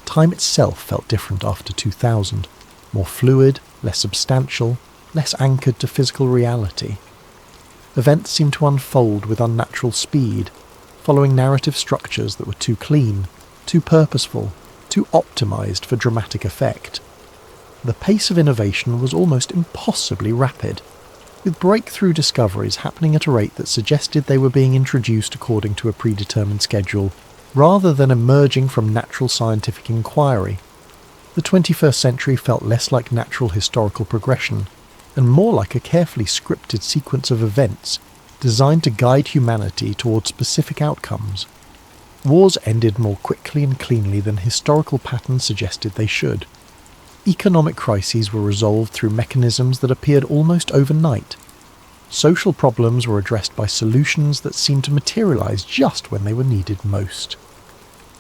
Time itself felt different after 2000, more fluid, less substantial, less anchored to physical reality. Events seemed to unfold with unnatural speed, following narrative structures that were too clean, too purposeful, too optimized for dramatic effect. The pace of innovation was almost impossibly rapid, with breakthrough discoveries happening at a rate that suggested they were being introduced according to a predetermined schedule, rather than emerging from natural scientific inquiry. The 21st century felt less like natural historical progression, and more like a carefully scripted sequence of events designed to guide humanity toward specific outcomes. Wars ended more quickly and cleanly than historical patterns suggested they should. Economic crises were resolved through mechanisms that appeared almost overnight. Social problems were addressed by solutions that seemed to materialize just when they were needed most.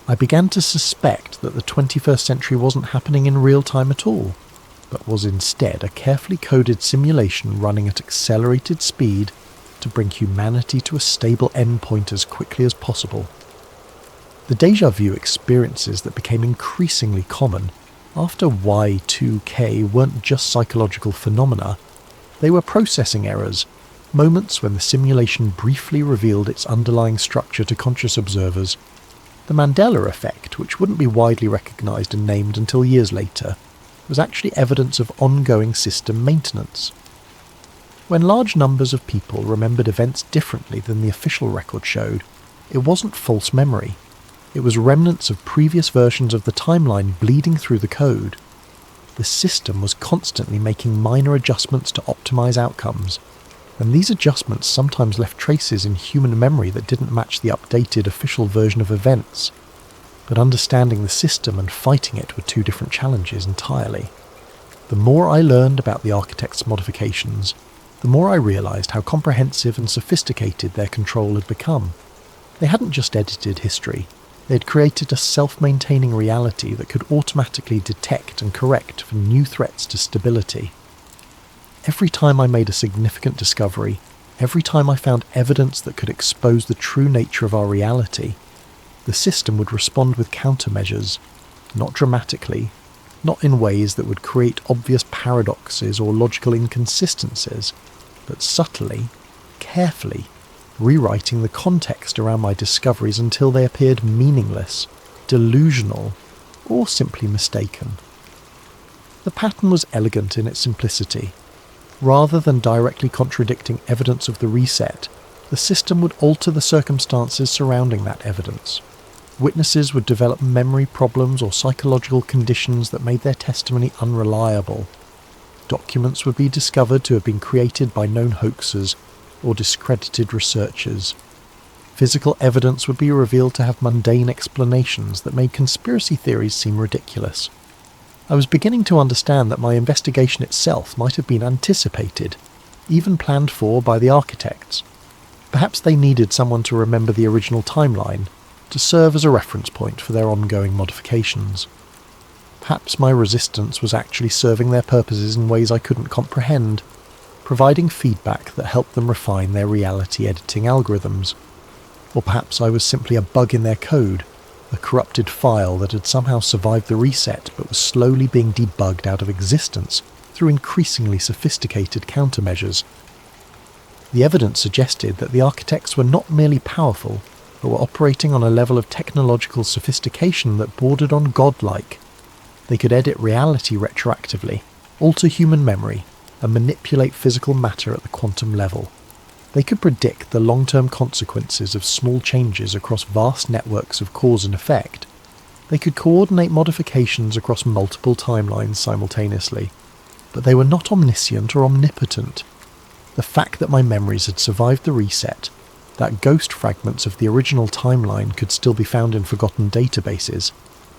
I began to suspect that the 21st century wasn't happening in real time at all, but was instead a carefully coded simulation running at accelerated speed to bring humanity to a stable endpoint as quickly as possible. The déjà vu experiences that became increasingly common after Y2K weren't just psychological phenomena, they were processing errors, moments when the simulation briefly revealed its underlying structure to conscious observers. The Mandela effect, which wouldn't be widely recognised and named until years later, was actually evidence of ongoing system maintenance. When large numbers of people remembered events differently than the official record showed, it wasn't false memory. It was remnants of previous versions of the timeline bleeding through the code. The system was constantly making minor adjustments to optimize outcomes, and these adjustments sometimes left traces in human memory that didn't match the updated official version of events. But understanding the system and fighting it were two different challenges entirely. The more I learned about the architect's modifications, the more I realised how comprehensive and sophisticated their control had become. They hadn't just edited history, they had created a self-maintaining reality that could automatically detect and correct for new threats to stability. Every time I made a significant discovery, every time I found evidence that could expose the true nature of our reality, the system would respond with countermeasures, not dramatically, not in ways that would create obvious paradoxes or logical inconsistencies, but subtly, carefully, rewriting the context around my discoveries until they appeared meaningless, delusional, or simply mistaken. The pattern was elegant in its simplicity. Rather than directly contradicting evidence of the reset, the system would alter the circumstances surrounding that evidence. Witnesses would develop memory problems or psychological conditions that made their testimony unreliable. Documents would be discovered to have been created by known hoaxers or discredited researchers. Physical evidence would be revealed to have mundane explanations that made conspiracy theories seem ridiculous. I was beginning to understand that my investigation itself might have been anticipated, even planned for by the architects. Perhaps they needed someone to remember the original timeline, to serve as a reference point for their ongoing modifications. Perhaps my resistance was actually serving their purposes in ways I couldn't comprehend, providing feedback that helped them refine their reality editing algorithms. Or perhaps I was simply a bug in their code, a corrupted file that had somehow survived the reset but was slowly being debugged out of existence through increasingly sophisticated countermeasures. The evidence suggested that the architects were not merely powerful, but were operating on a level of technological sophistication that bordered on godlike. They could edit reality retroactively, alter human memory, and manipulate physical matter at the quantum level. They could predict the long-term consequences of small changes across vast networks of cause and effect. They could coordinate modifications across multiple timelines simultaneously. But they were not omniscient or omnipotent. The fact that my memories had survived the reset, that ghost fragments of the original timeline could still be found in forgotten databases,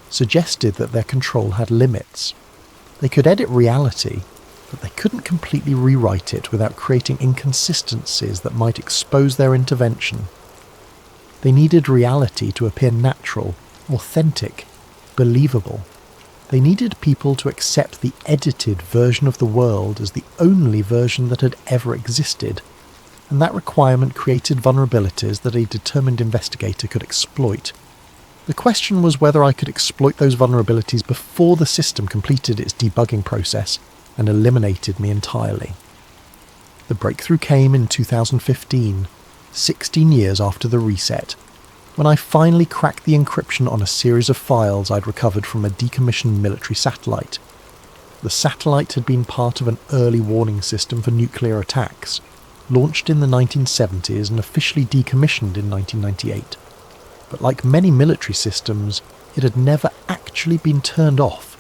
suggested that their control had limits. They could edit reality, but they couldn't completely rewrite it without creating inconsistencies that might expose their intervention. They needed reality to appear natural, authentic, believable. They needed people to accept the edited version of the world as the only version that had ever existed, and that requirement created vulnerabilities that a determined investigator could exploit. The question was whether I could exploit those vulnerabilities before the system completed its debugging process and eliminated me entirely. The breakthrough came in 2015, 16 years after the reset, when I finally cracked the encryption on a series of files I'd recovered from a decommissioned military satellite. The satellite had been part of an early warning system for nuclear attacks, launched in the 1970s and officially decommissioned in 1998. But like many military systems, it had never actually been turned off.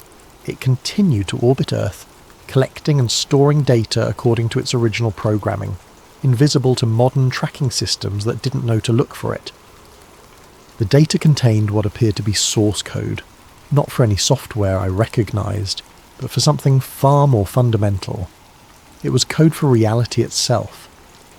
It continued to orbit Earth, collecting and storing data according to its original programming, invisible to modern tracking systems that didn't know to look for it. The data contained what appeared to be source code, not for any software I recognised, but for something far more fundamental. It was code for reality itself.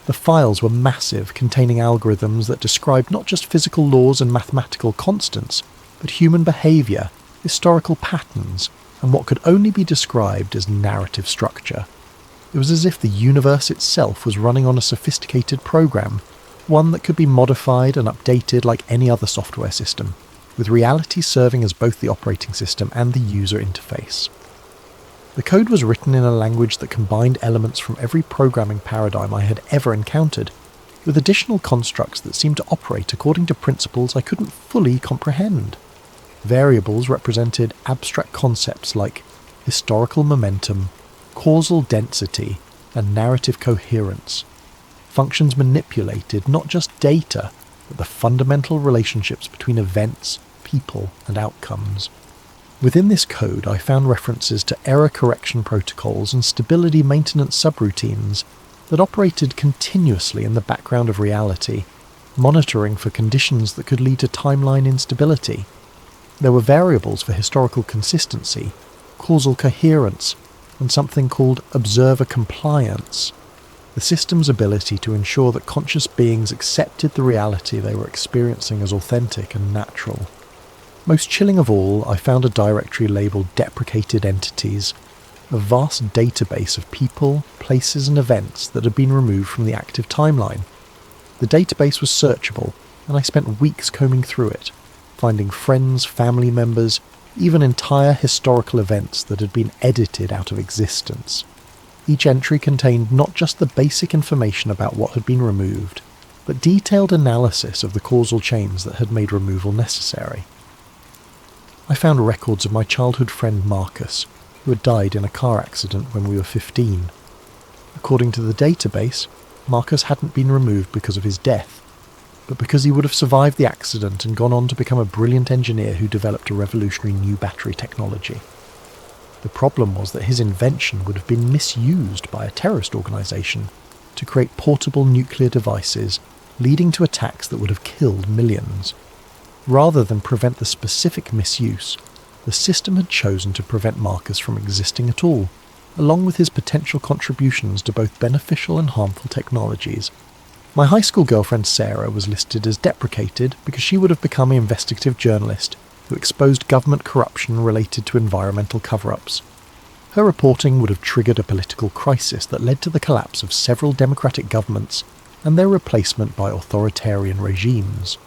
The files were massive, containing algorithms that described not just physical laws and mathematical constants, but human behaviour, historical patterns, and what could only be described as narrative structure. It was as if the universe itself was running on a sophisticated program, one that could be modified and updated like any other software system, with reality serving as both the operating system and the user interface. The code was written in a language that combined elements from every programming paradigm I had ever encountered, with additional constructs that seemed to operate according to principles I couldn't fully comprehend. Variables represented abstract concepts like historical momentum, causal density, and narrative coherence. Functions manipulated not just data, but the fundamental relationships between events, people, and outcomes. Within this code, I found references to error correction protocols and stability maintenance subroutines, that operated continuously in the background of reality, monitoring for conditions that could lead to timeline instability. There were variables for historical consistency, causal coherence, and something called observer compliance, the system's ability to ensure that conscious beings accepted the reality they were experiencing as authentic and natural. Most chilling of all, I found a directory labelled Deprecated Entities, a vast database of people, places and events that had been removed from the active timeline. The database was searchable, and I spent weeks combing through it, finding friends, family members, even entire historical events that had been edited out of existence. Each entry contained not just the basic information about what had been removed, but detailed analysis of the causal chains that had made removal necessary. I found records of my childhood friend Marcus, who had died in a car accident when we were 15. According to the database, Marcus hadn't been removed because of his death, but because he would have survived the accident and gone on to become a brilliant engineer who developed a revolutionary new battery technology. The problem was that his invention would have been misused by a terrorist organisation to create portable nuclear devices, leading to attacks that would have killed millions. Rather than prevent the specific misuse, the system had chosen to prevent Marcus from existing at all, along with his potential contributions to both beneficial and harmful technologies. My high school girlfriend Sarah was listed as deprecated because she would have become an investigative journalist who exposed government corruption related to environmental cover-ups. Her reporting would have triggered a political crisis that led to the collapse of several democratic governments and their replacement by authoritarian regimes.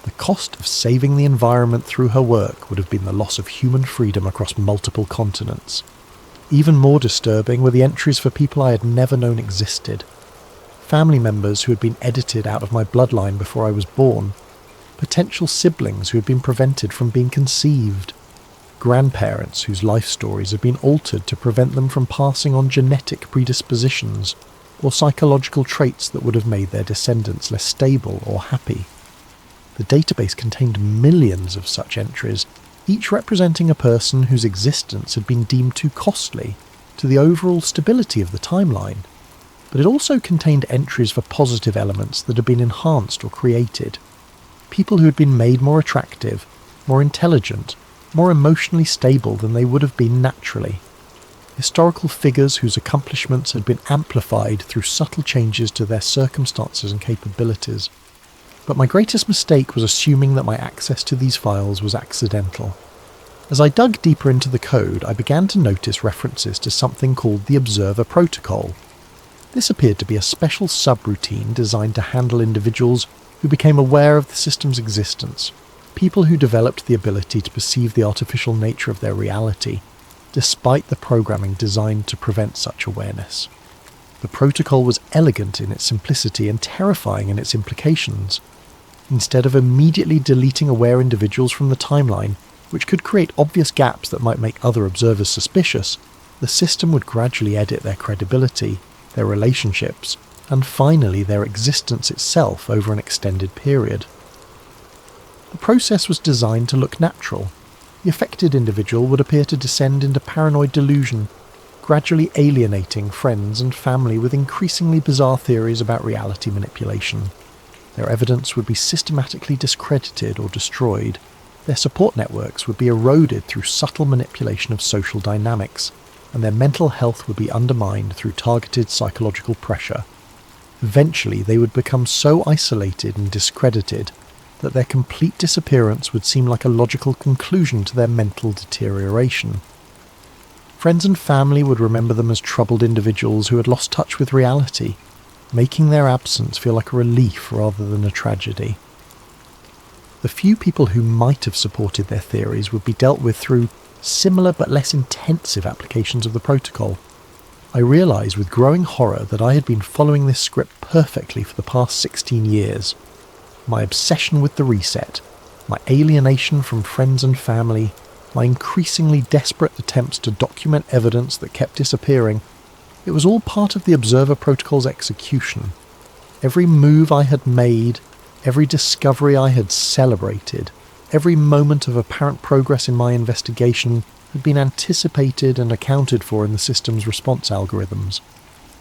The cost of saving the environment through her work would have been the loss of human freedom across multiple continents. Even more disturbing were the entries for people I had never known existed. Family members who had been edited out of my bloodline before I was born, potential siblings who had been prevented from being conceived, grandparents whose life stories had been altered to prevent them from passing on genetic predispositions or psychological traits that would have made their descendants less stable or happy. The database contained millions of such entries, each representing a person whose existence had been deemed too costly to the overall stability of the timeline. But it also contained entries for positive elements that had been enhanced or created. People who had been made more attractive, more intelligent, more emotionally stable than they would have been naturally. Historical figures whose accomplishments had been amplified through subtle changes to their circumstances and capabilities. But my greatest mistake was assuming that my access to these files was accidental. As I dug deeper into the code, I began to notice references to something called the Observer Protocol. This appeared to be a special subroutine designed to handle individuals who became aware of the system's existence, people who developed the ability to perceive the artificial nature of their reality, despite the programming designed to prevent such awareness. The protocol was elegant in its simplicity and terrifying in its implications. Instead of immediately deleting aware individuals from the timeline, which could create obvious gaps that might make other observers suspicious, the system would gradually edit their credibility, their relationships, and finally their existence itself over an extended period. The process was designed to look natural. The affected individual would appear to descend into paranoid delusion, gradually alienating friends and family with increasingly bizarre theories about reality manipulation. Their evidence would be systematically discredited or destroyed. Their support networks would be eroded through subtle manipulation of social dynamics, and their mental health would be undermined through targeted psychological pressure. Eventually, they would become so isolated and discredited that their complete disappearance would seem like a logical conclusion to their mental deterioration. Friends and family would remember them as troubled individuals who had lost touch with reality, making their absence feel like a relief rather than a tragedy. The few people who might have supported their theories would be dealt with through similar but less intensive applications of the protocol. I realised with growing horror that I had been following this script perfectly for the past 16 years. My obsession with the reset, my alienation from friends and family, my increasingly desperate attempts to document evidence that kept disappearing, it was all part of the Observer Protocol's execution. Every move I had made, every discovery I had celebrated, every moment of apparent progress in my investigation had been anticipated and accounted for in the system's response algorithms.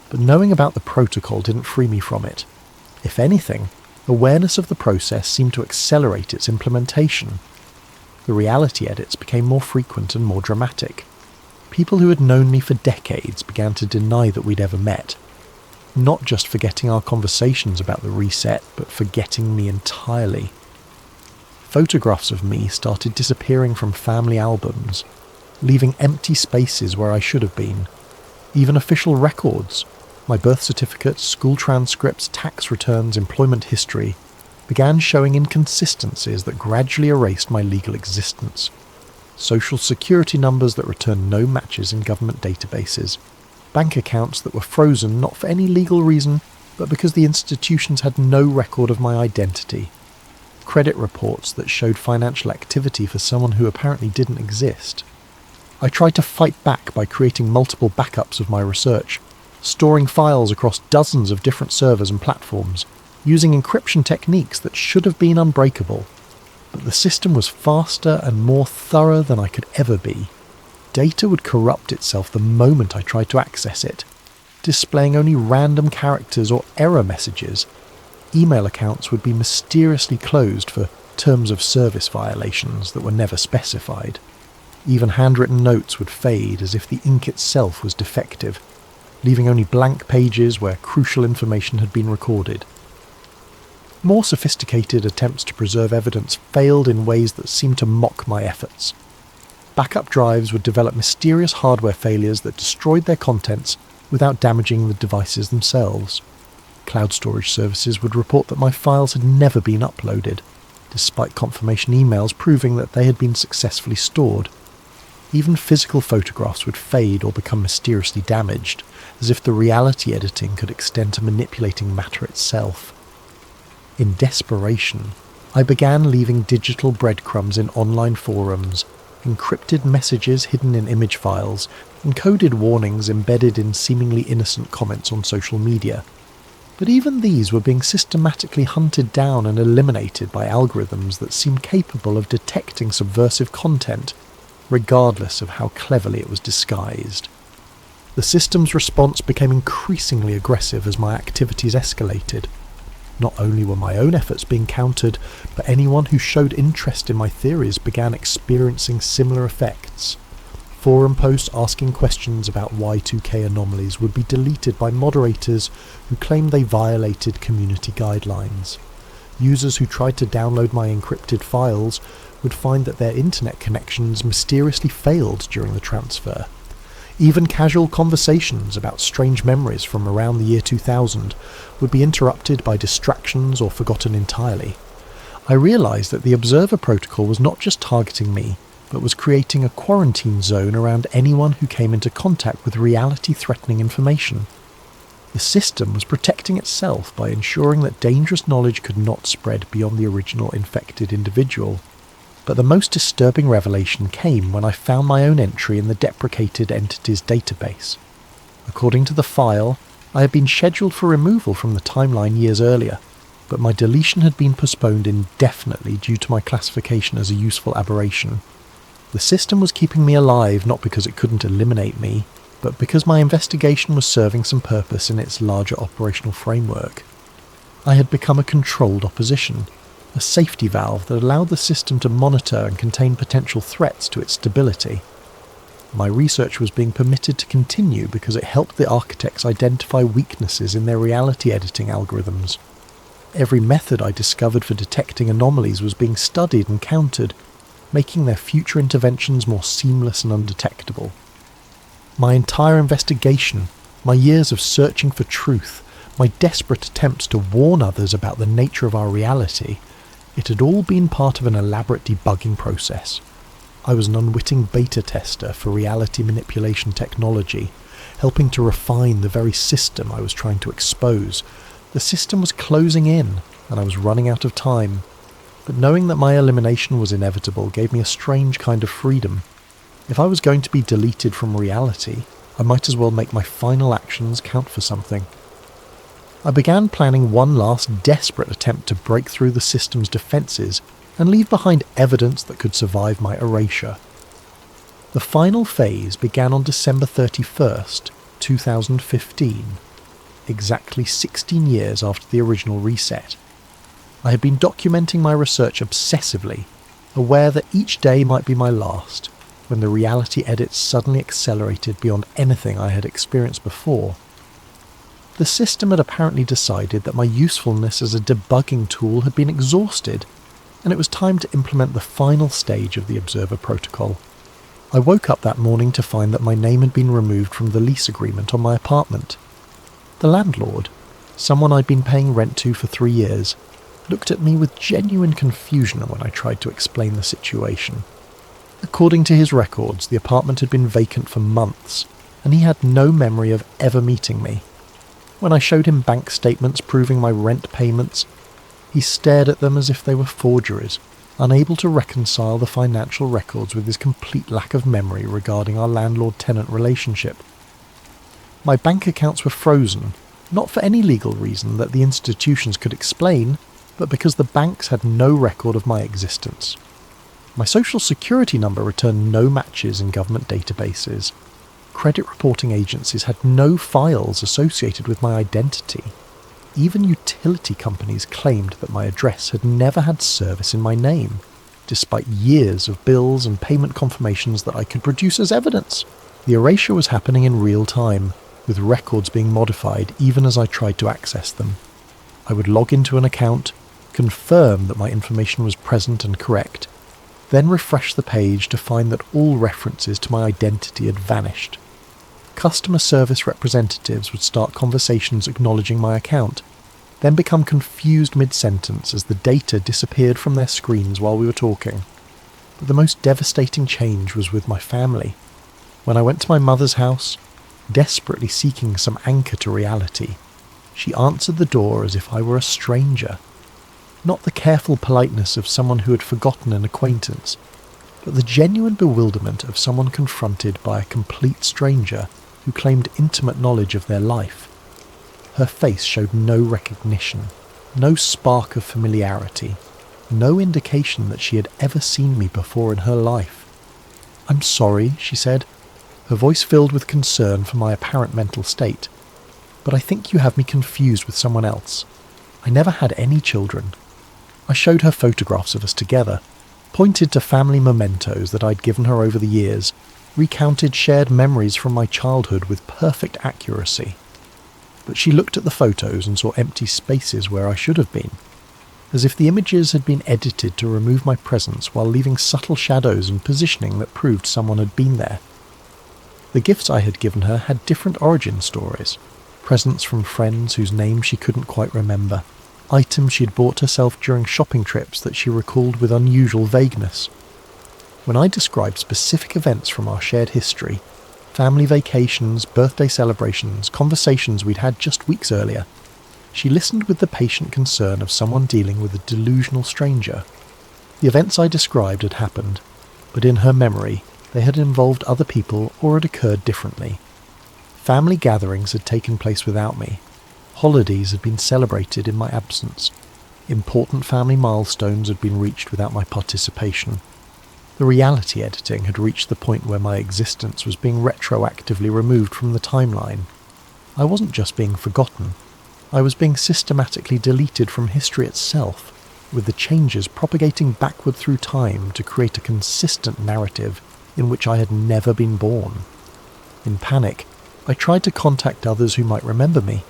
but knowing about the protocol didn't free me from it. If anything, awareness of the process seemed to accelerate its implementation. The reality edits became more frequent and more dramatic. People who had known me for decades began to deny that we'd ever met, not just forgetting our conversations about the reset, but forgetting me entirely. Photographs of me started disappearing from family albums, leaving empty spaces where I should have been. Even official records, my birth certificate, school transcripts, tax returns, employment history, began showing inconsistencies that gradually erased my legal existence. Social security numbers that returned no matches in government databases. Bank accounts that were frozen not for any legal reason, but because the institutions had no record of my identity. Credit reports that showed financial activity for someone who apparently didn't exist. I tried to fight back by creating multiple backups of my research, storing files across dozens of different servers and platforms, using encryption techniques that should have been unbreakable. But the system was faster and more thorough than I could ever be. Data would corrupt itself the moment I tried to access it, displaying only random characters or error messages. Email accounts would be mysteriously closed for terms of service violations that were never specified. Even handwritten notes would fade as if the ink itself was defective, leaving only blank pages where crucial information had been recorded. More sophisticated attempts to preserve evidence failed in ways that seemed to mock my efforts. Backup drives would develop mysterious hardware failures that destroyed their contents without damaging the devices themselves. Cloud storage services would report that my files had never been uploaded, despite confirmation emails proving that they had been successfully stored. Even physical photographs would fade or become mysteriously damaged, as if the reality editing could extend to manipulating matter itself. In desperation, I began leaving digital breadcrumbs in online forums, encrypted messages hidden in image files, and coded warnings embedded in seemingly innocent comments on social media. But even these were being systematically hunted down and eliminated by algorithms that seemed capable of detecting subversive content, regardless of how cleverly it was disguised. The system's response became increasingly aggressive as my activities escalated. Not only were my own efforts being countered, but anyone who showed interest in my theories began experiencing similar effects. Forum posts asking questions about Y2K anomalies would be deleted by moderators who claimed they violated community guidelines. Users who tried to download my encrypted files would find that their internet connections mysteriously failed during the transfer. Even casual conversations about strange memories from around the year 2000 would be interrupted by distractions or forgotten entirely. I realised that the Observer Protocol was not just targeting me, but was creating a quarantine zone around anyone who came into contact with reality-threatening information. The system was protecting itself by ensuring that dangerous knowledge could not spread beyond the original infected individual. But the most disturbing revelation came when I found my own entry in the deprecated entities database. According to the file, I had been scheduled for removal from the timeline years earlier, but my deletion had been postponed indefinitely due to my classification as a useful aberration. The system was keeping me alive not because it couldn't eliminate me, but because my investigation was serving some purpose in its larger operational framework. I had become a controlled opposition, a safety valve that allowed the system to monitor and contain potential threats to its stability. My research was being permitted to continue because it helped the architects identify weaknesses in their reality editing algorithms. Every method I discovered for detecting anomalies was being studied and countered, making their future interventions more seamless and undetectable. My entire investigation, my years of searching for truth, my desperate attempts to warn others about the nature of our reality, it had all been part of an elaborate debugging process. I was an unwitting beta tester for reality manipulation technology, helping to refine the very system I was trying to expose. The system was closing in, and I was running out of time. But knowing that my elimination was inevitable gave me a strange kind of freedom. If I was going to be deleted from reality, I might as well make my final actions count for something. I began planning one last desperate attempt to break through the system's defences and leave behind evidence that could survive my erasure. The final phase began on December 31st, 2015, exactly 16 years after the original reset. I had been documenting my research obsessively, aware that each day might be my last, when the reality edits suddenly accelerated beyond anything I had experienced before. The system had apparently decided that my usefulness as a debugging tool had been exhausted, and it was time to implement the final stage of the Observer Protocol. I woke up that morning to find that my name had been removed from the lease agreement on my apartment. The landlord, someone I'd been paying rent to for 3 years, looked at me with genuine confusion when I tried to explain the situation. According to his records, the apartment had been vacant for months, and he had no memory of ever meeting me. When I showed him bank statements proving my rent payments, he stared at them as if they were forgeries, unable to reconcile the financial records with his complete lack of memory regarding our landlord-tenant relationship. My bank accounts were frozen, not for any legal reason that the institutions could explain, but because the banks had no record of my existence. My social security number returned no matches in government databases. Credit reporting agencies had no files associated with my identity. Even utility companies claimed that my address had never had service in my name, despite years of bills and payment confirmations that I could produce as evidence. The erasure was happening in real time, with records being modified even as I tried to access them. I would log into an account, confirm that my information was present and correct, then refresh the page to find that all references to my identity had vanished. Customer service representatives would start conversations acknowledging my account, then become confused mid-sentence as the data disappeared from their screens while we were talking. But the most devastating change was with my family. When I went to my mother's house, desperately seeking some anchor to reality, she answered the door as if I were a stranger. Not the careful politeness of someone who had forgotten an acquaintance, but the genuine bewilderment of someone confronted by a complete stranger who claimed intimate knowledge of their life. Her face showed no recognition, no spark of familiarity, no indication that she had ever seen me before in her life. "I'm sorry," she said, her voice filled with concern for my apparent mental state, "but I think you have me confused with someone else. I never had any children." I showed her photographs of us together, pointed to family mementos that I'd given her over the years, recounted shared memories from my childhood with perfect accuracy. But she looked at the photos and saw empty spaces where I should have been, as if the images had been edited to remove my presence while leaving subtle shadows and positioning that proved someone had been there. The gifts I had given her had different origin stories, presents from friends whose names she couldn't quite remember, items she had bought herself during shopping trips that she recalled with unusual vagueness. When I described specific events from our shared history, family vacations, birthday celebrations, conversations we'd had just weeks earlier, she listened with the patient concern of someone dealing with a delusional stranger. The events I described had happened, but in her memory, they had involved other people or had occurred differently. Family gatherings had taken place without me. Holidays had been celebrated in my absence. Important family milestones had been reached without my participation. The reality editing had reached the point where my existence was being retroactively removed from the timeline. I wasn't just being forgotten. I was being systematically deleted from history itself, with the changes propagating backward through time to create a consistent narrative in which I had never been born. In panic, I tried to contact others who might remember me.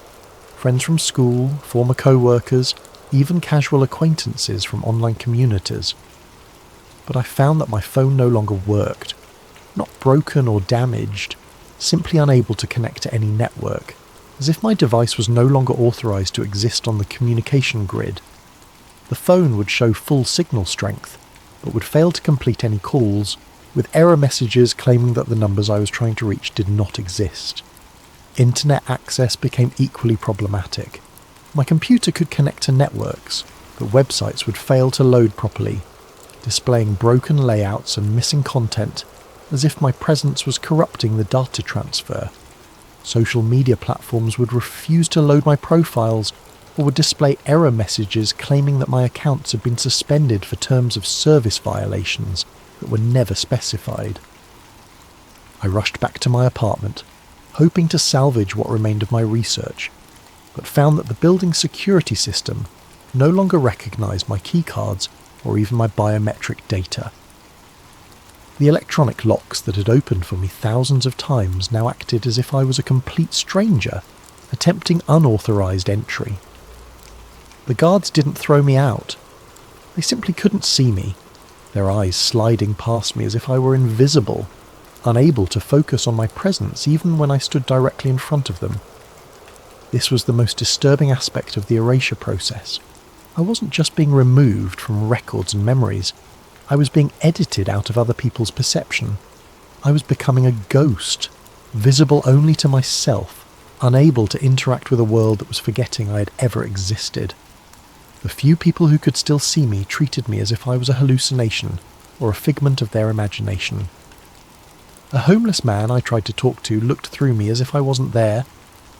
Friends from school, former co-workers, even casual acquaintances from online communities. But I found that my phone no longer worked. Not broken or damaged, simply unable to connect to any network, as if my device was no longer authorized to exist on the communication grid. The phone would show full signal strength, but would fail to complete any calls, with error messages claiming that the numbers I was trying to reach did not exist. Internet access became equally problematic. My computer could connect to networks, but websites would fail to load properly, displaying broken layouts and missing content, as if my presence was corrupting the data transfer. Social media platforms would refuse to load my profiles, or would display error messages claiming that my accounts had been suspended for terms of service violations that were never specified. I rushed back to my apartment, hoping to salvage what remained of my research, but found that the building's security system no longer recognised my keycards or even my biometric data. The electronic locks that had opened for me thousands of times now acted as if I was a complete stranger, attempting unauthorised entry. The guards didn't throw me out. They simply couldn't see me, their eyes sliding past me as if I were invisible, unable to focus on my presence even when I stood directly in front of them. This was the most disturbing aspect of the erasure process. I wasn't just being removed from records and memories, I was being edited out of other people's perception. I was becoming a ghost, visible only to myself, unable to interact with a world that was forgetting I had ever existed. The few people who could still see me treated me as if I was a hallucination or a figment of their imagination. A homeless man I tried to talk to looked through me as if I wasn't there,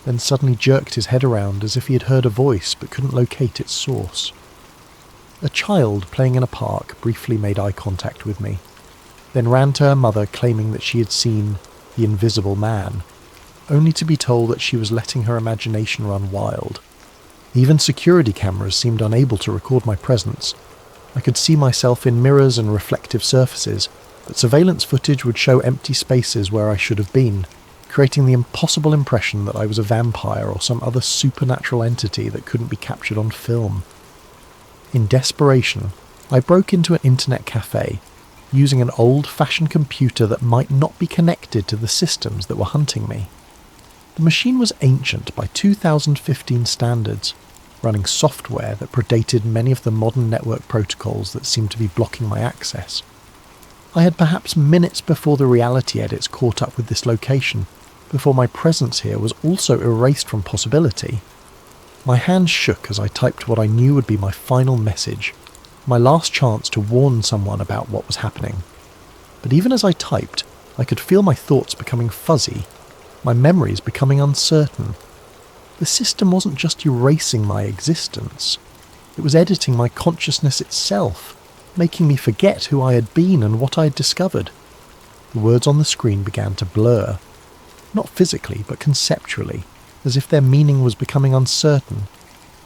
then suddenly jerked his head around as if he had heard a voice but couldn't locate its source. A child playing in a park briefly made eye contact with me, then ran to her mother claiming that she had seen the invisible man, only to be told that she was letting her imagination run wild. Even security cameras seemed unable to record my presence. I could see myself in mirrors and reflective surfaces, but surveillance footage would show empty spaces where I should have been, creating the impossible impression that I was a vampire or some other supernatural entity that couldn't be captured on film. In desperation, I broke into an internet cafe, using an old-fashioned computer that might not be connected to the systems that were hunting me. The machine was ancient by 2015 standards, running software that predated many of the modern network protocols that seemed to be blocking my access. I had perhaps minutes before the reality edits caught up with this location, before my presence here was also erased from possibility. My hands shook as I typed what I knew would be my final message, my last chance to warn someone about what was happening. But even as I typed, I could feel my thoughts becoming fuzzy, my memories becoming uncertain. The system wasn't just erasing my existence, it was editing my consciousness itself, making me forget who I had been and what I had discovered. The words on the screen began to blur, not physically but conceptually, as if their meaning was becoming uncertain.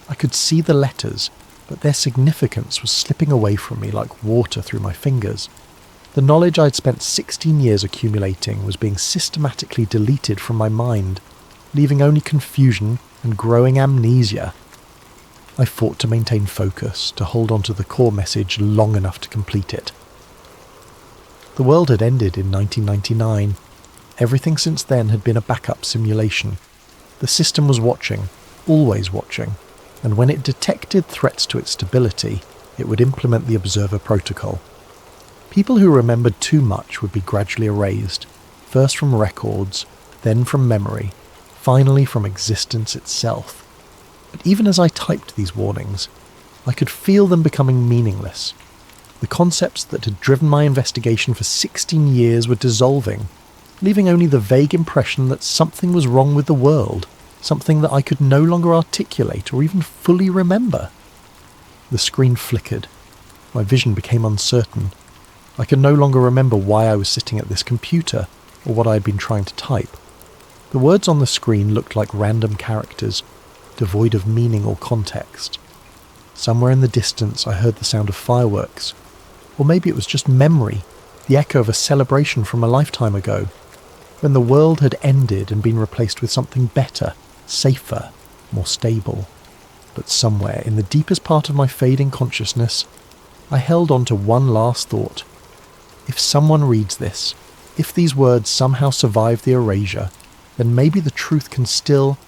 I could see the letters, but their significance was slipping away from me like water through my fingers. The knowledge I'd spent 16 years accumulating was being systematically deleted from my mind, leaving only confusion and growing amnesia. I fought to maintain focus, to hold on to the core message long enough to complete it. The world had ended in 1999. Everything since then had been a backup simulation. The system was watching, always watching, and when it detected threats to its stability, it would implement the Observer Protocol. People who remembered too much would be gradually erased, first from records, then from memory, finally from existence itself. But even as I typed these warnings, I could feel them becoming meaningless. The concepts that had driven my investigation for 16 years were dissolving, leaving only the vague impression that something was wrong with the world, something that I could no longer articulate or even fully remember. The screen flickered. My vision became uncertain. I could no longer remember why I was sitting at this computer or what I had been trying to type. The words on the screen looked like random characters, devoid of meaning or context. Somewhere in the distance I heard the sound of fireworks, or maybe it was just memory, the echo of a celebration from a lifetime ago, when the world had ended and been replaced with something better, safer, more stable. But somewhere in the deepest part of my fading consciousness, I held on to one last thought. If someone reads this, if these words somehow survive the erasure, then maybe the truth can still